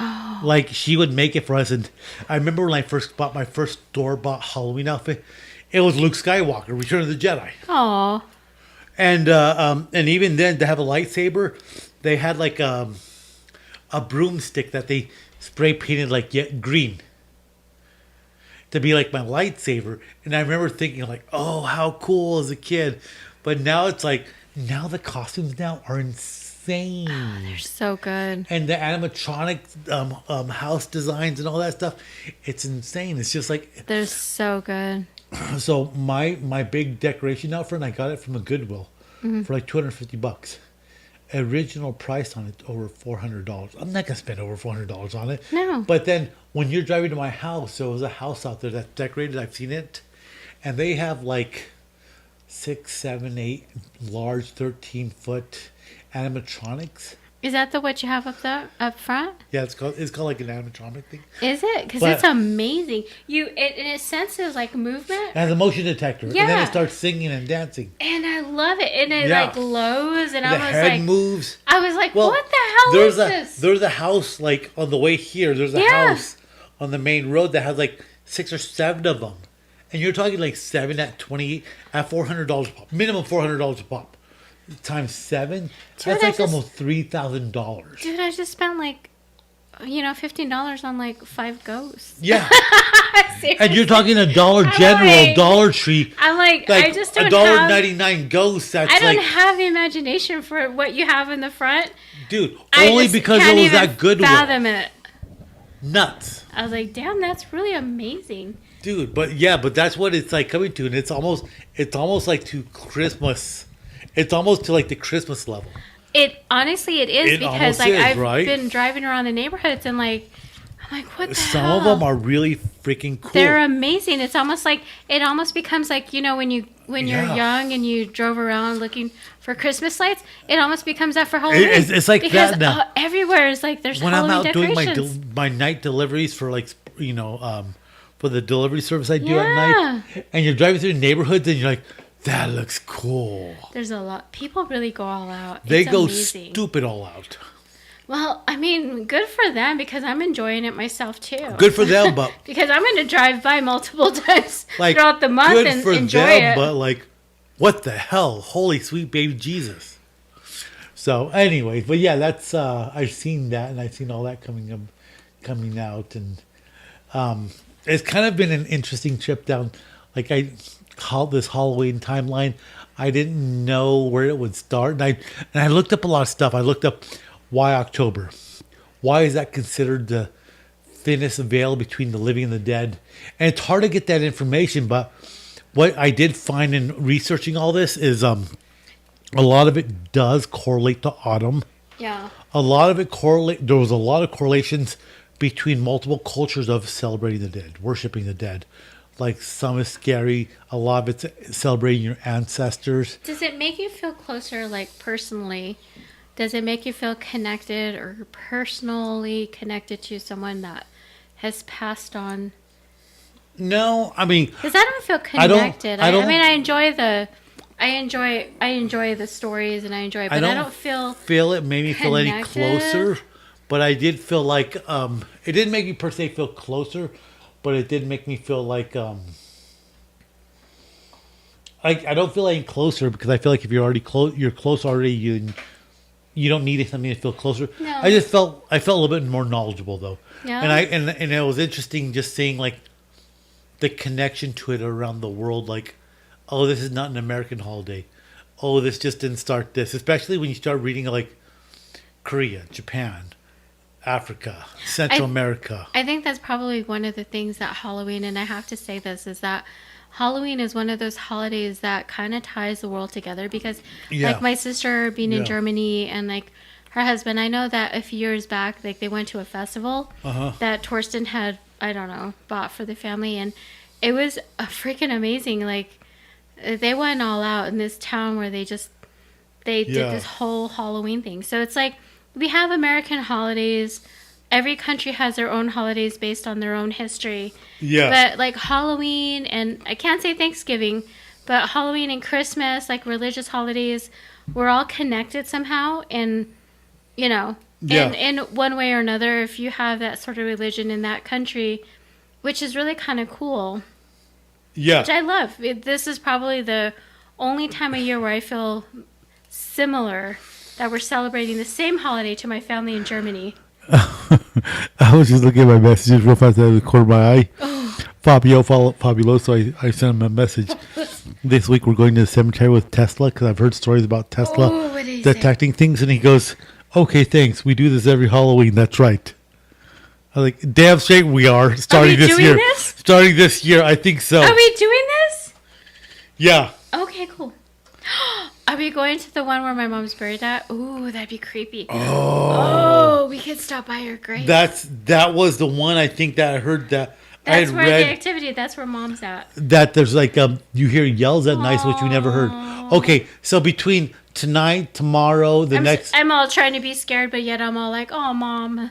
Oh. Like, she would make it for us. And I remember when I first bought my first store-bought Halloween outfit, it was Luke Skywalker, Return of the Jedi. Aw. And even then, to have a lightsaber, they had, like, a broomstick that they spray painted, like, green. To be, like, my lightsaber. And I remember thinking, like, oh, how cool as a kid. But now it's like, now the costumes now are insane. Oh, they're so good. And the animatronic house designs and all that stuff, it's insane. It's just like... They're so good. So my big decoration outfit, I got it from a Goodwill for like $250. Original price on it, over $400. I'm not going to spend over $400 on it. No. But then when you're driving to my house, there was a house out there that's decorated. I've seen it. And they have like 6, 7, 8 large 13-foot... animatronics Is that what you have up front? Yeah, it's called like an animatronic thing. Is it? Because But- it's amazing. It senses like movement. It has a motion detector, and then Yeah. it starts singing and dancing. And I love it. And it Yeah. like glows, and The I was head like, moves. I was like, Well, what the hell is this? There's a house like on the way here. There's a Yeah. house on the main road that has like 6 or 7 of them, and you're talking like 7 at $400 a pop, minimum $400 a pop, times 7. That's I like just- almost $3,000. Dude, I just spent like, $15 on like 5 ghosts. Yeah, Seriously. and you're talking a Dollar I'm General, like- Dollar Tree, I'm like, like I just don't $1.99 have. ghost. That's I don't like, have the imagination for what you have in the front. dude, I only just because can't it was even that good. fathom it. Nuts. I was like, damn, that's really amazing. Dude, but that's what it's like coming to, and it's almost like to Christmas. It's almost to like the Christmas level. It honestly, it is It because almost like is, I've right? been driving around the neighborhoods and like I'm like, what the Some hell? of them are really freaking cool. They're amazing. It's almost like it almost becomes like when you're Yeah. young and you drove around looking for Christmas lights. It almost becomes that for Halloween. It's like because, that now. Everywhere is like there's When I'm Halloween out doing decorations. my night deliveries for like for the delivery service I do at Yeah. night, and you're driving through neighborhoods and you're like, that looks cool. There's a lot. People really go all out. They It's go amazing. stupid all out. Well, I mean, good for them because I'm enjoying it myself too. Good for them, but Because I'm going to drive by multiple times like throughout the month good and for enjoy them, it. but like, what the hell? Holy sweet baby Jesus. So, anyways, but yeah, that's I've seen that, and I've seen all that coming out, and it's kind of been an interesting trip down. Like I called this Halloween timeline. I didn't know where it would start, and I looked up a lot of stuff. I looked up why October. Why is that considered the thinnest veil between the living and the dead? And it's hard to get that information, but what I did find in researching all this is a lot of it does correlate to autumn. Yeah. A lot of it there was a lot of correlations between multiple cultures of celebrating the dead, worshiping the dead. Like some is scary, a lot of it's celebrating your ancestors. Does it make you feel closer, like personally? Does it make you feel connected or personally connected to someone that has passed on? No, I mean, Because I don't feel I don't- connected. I don't- I mean, I enjoy the stories and I enjoy it, but I don't feel it made me feel any connected. closer, but I did feel like it didn't make me per se feel closer, but it did make me feel like I don't feel any closer because I feel like if you're already close, you're close already. You don't need something to feel closer. No. I felt a little bit more knowledgeable though. Yeah. And it was interesting just seeing like the connection to it around the world. Like, oh, this is not an American holiday. Oh, this just didn't start this. Especially when you start reading like Korea, Japan, Africa, Central America. I think that's probably one of the things that Halloween, and I have to say this, is that Halloween is one of those holidays that kind of ties the world together because Yeah. like my sister being in Yeah. Germany and like her husband, I know that a few years back, like they went to a festival that Torsten had, I don't know, bought for the family, and it was a freaking amazing. Like they went all out in this town where they did this whole Halloween thing. So it's like we have American holidays. Every country has their own holidays based on their own history. Yeah. But like Halloween, and I can't say Thanksgiving, but Halloween and Christmas, like religious holidays, we're all connected somehow. And, Yeah. in one way or another, if you have that sort of religion in that country, which is really kind of cool, Yeah. which I love. This is probably the only time of year where I feel similar that we're celebrating the same holiday to my family in Germany. I was just looking at my messages real fast out of the corner of my eye. Fabuloso, I sent him a message. This week we're going to the cemetery with Tesla because I've heard stories about Tesla Oh, what did he say? detecting things, and he goes, "Okay, thanks. We do this every Halloween. That's right." I was like, "Damn straight we are starting this doing year. this? Starting this year, I think so." Are we doing this? Yeah. Okay, cool. Are we going to the one where my mom's buried at? Ooh, that'd be creepy. Oh, we could stop by her grave. That was the one I think that I heard that I That's had where the read activity, that's where mom's at. that there's like you hear yells at night, which we never heard. Okay, so between tonight, tomorrow, I'm all trying to be scared, but yet I'm all like, oh, Mom.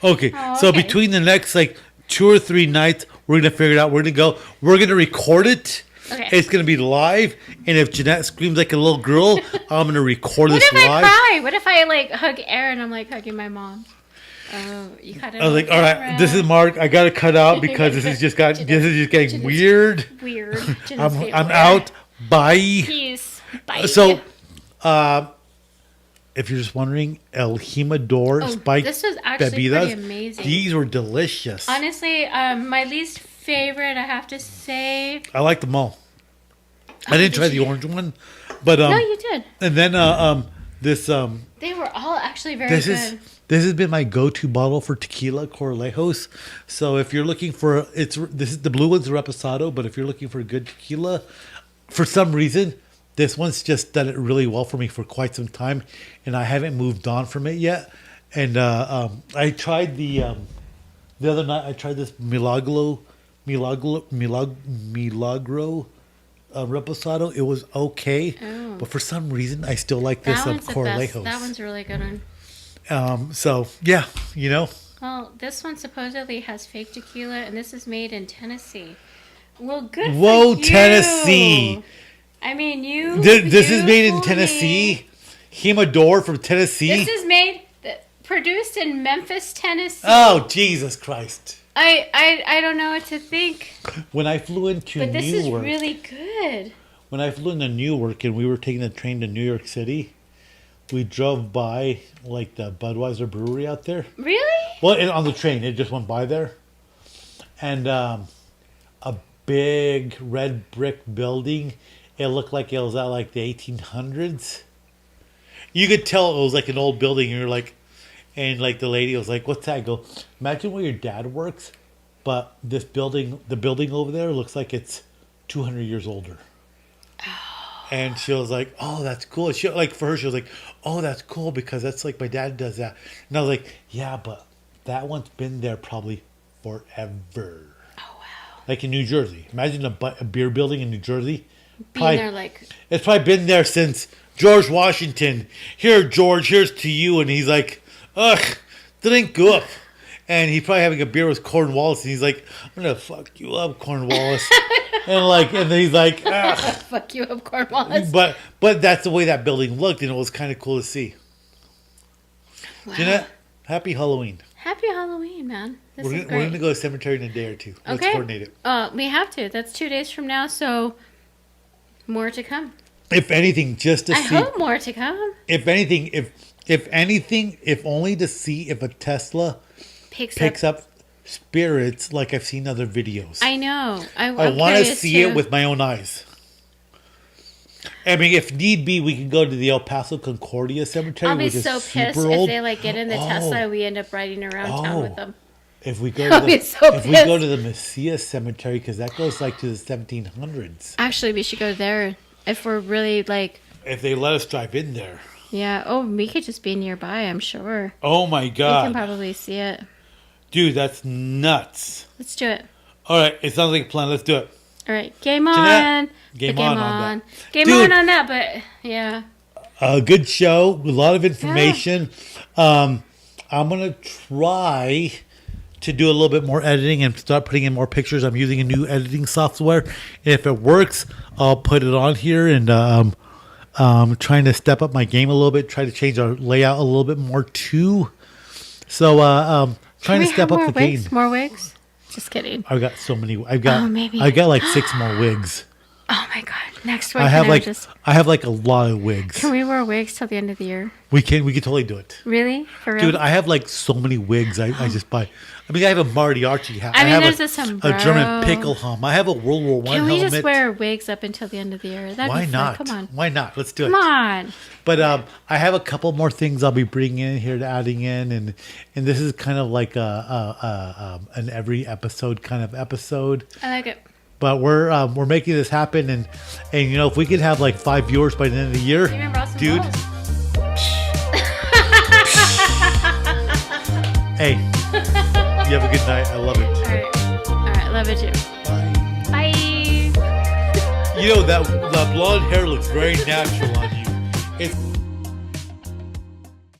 Okay, Oh, so okay. between the next like 2 or 3 nights, we're gonna figure it out. We're gonna go. We're gonna record it. Okay. It's gonna be live, and if Jeanette screams like a little girl, I'm gonna record What this if I live. cry? What if I like hug Aaron? I'm like hugging my mom. Oh, you cut it. I was like, all right, this is Mark. I gotta cut out because this is just getting weird. Weird. I'm out. Bye. Peace. Bye. So, if you're just wondering, El Jimador spiked this was actually bebidas. pretty amazing. These were delicious. Honestly, my least favorite, I have to say. I like them all. I didn't try the orange one, but No, you did. And then this They were all actually very this good. this has been my go-to bottle for tequila, Coralejos. So if you're looking for the blue one's a reposado, but if you're looking for a good tequila, for some reason this one's just done it really well for me for quite some time, and I haven't moved on from it yet. And I tried the other night. I tried this Milagro reposado. It was okay, but for some reason I still like this That one's the Coralejos. best. That one's a really good one. So yeah, you know. Well, this one supposedly has fake tequila, and this is made in Tennessee. Well, good. Whoa, for you. Tennessee! I mean, you. This you is made in fooled Tennessee. me. Jimador from Tennessee. This is produced in Memphis, Tennessee. Oh, Jesus Christ! I don't know what to think. When I flew into But this is Newark, really good. when I flew into Newark and we were taking the train to New York City, we drove by like the Budweiser brewery out there. Really? Well, on the train, it just went by there, and a big red brick building. It looked like it was at like the 1800s. You could tell it was like an old building. And you're like, and like the lady was like, "What's that?" I go, "Imagine where your dad works, but this building, the building over there, looks like it's 200 years older." And she was like, "Oh, that's cool." She like for her, she was like, "Oh, that's cool because that's like my dad does that." And I was like, "Yeah, but that one's been there probably forever." Oh wow. Like in New Jersey, imagine a beer building in New Jersey. Being there like. It's probably been there since George Washington. Here, George, here's to you. And he's like, ugh, drink up. And he's probably having a beer with Cornwallis. And he's like, I'm going to fuck you up, Cornwallis. and then he's like, ugh. Fuck you up, Cornwallis. But that's the way that building looked. And it was kind of cool to see. Wow. Jeanette, happy Halloween. Happy Halloween, man. This is We're great. going to go to the cemetery in a day or two. Let's Okay. coordinate it. We have to. That's 2 days from now, so more to come. If anything, just to I see. hope more to come. If anything, if only to see if a Tesla picks up spirits like I've seen other videos. I know. I want to see it with my own eyes. I mean, if need be, we can go to the El Paso Concordia Cemetery, I'll be which is so pissed super if old. they like get in the Tesla and we end up riding around town with them. If we go I'll to be the, so if we go pissed. to the Macias Cemetery, because that goes like to the 1700s. Actually, we should go there if we're really like. If they let us drive in there. Yeah. Oh, we could just be nearby. I'm sure. Oh my We can God, probably see it. dude, that's nuts. Let's do it. All right, it sounds like a plan. Let's do it. All right. Game on. Jeanette, game Game on on. that. Game Dude. on that. But yeah. A good show, a lot of information. I'm gonna try to do a little bit more editing and start putting in more pictures. I'm using a new editing software. And if it works, I'll put it on here. And trying to step up my game a little bit. Try to change our layout a little bit more too. So trying to step up the game. More wigs? Just kidding. I've got so many. I've got like 6 more wigs. Oh my God! Next week I have like a lot of wigs. Can we wear wigs till the end of the year? We can totally do it. Really? For real? Dude, I have like so many wigs I just buy. I mean, I have a mariachi hat. I mean, have there's a a sombrero. German pickle hum. I have a World War I Can we helmet. just wear wigs up until the end of the year? That'd Why be fun. not? Come on. Why not? Let's do it. Come on. But I have a couple more things I'll be bringing in here, adding in, and this is kind of like an every episode kind of episode. I like it. But we're making this happen, and you know, if we could have like 5 viewers by the end of the year, You remember Austin dude. Powers? Hey, you have a good night. I love it. All right. Love it too. Bye. Bye. You know that blonde hair looks very natural on you. It's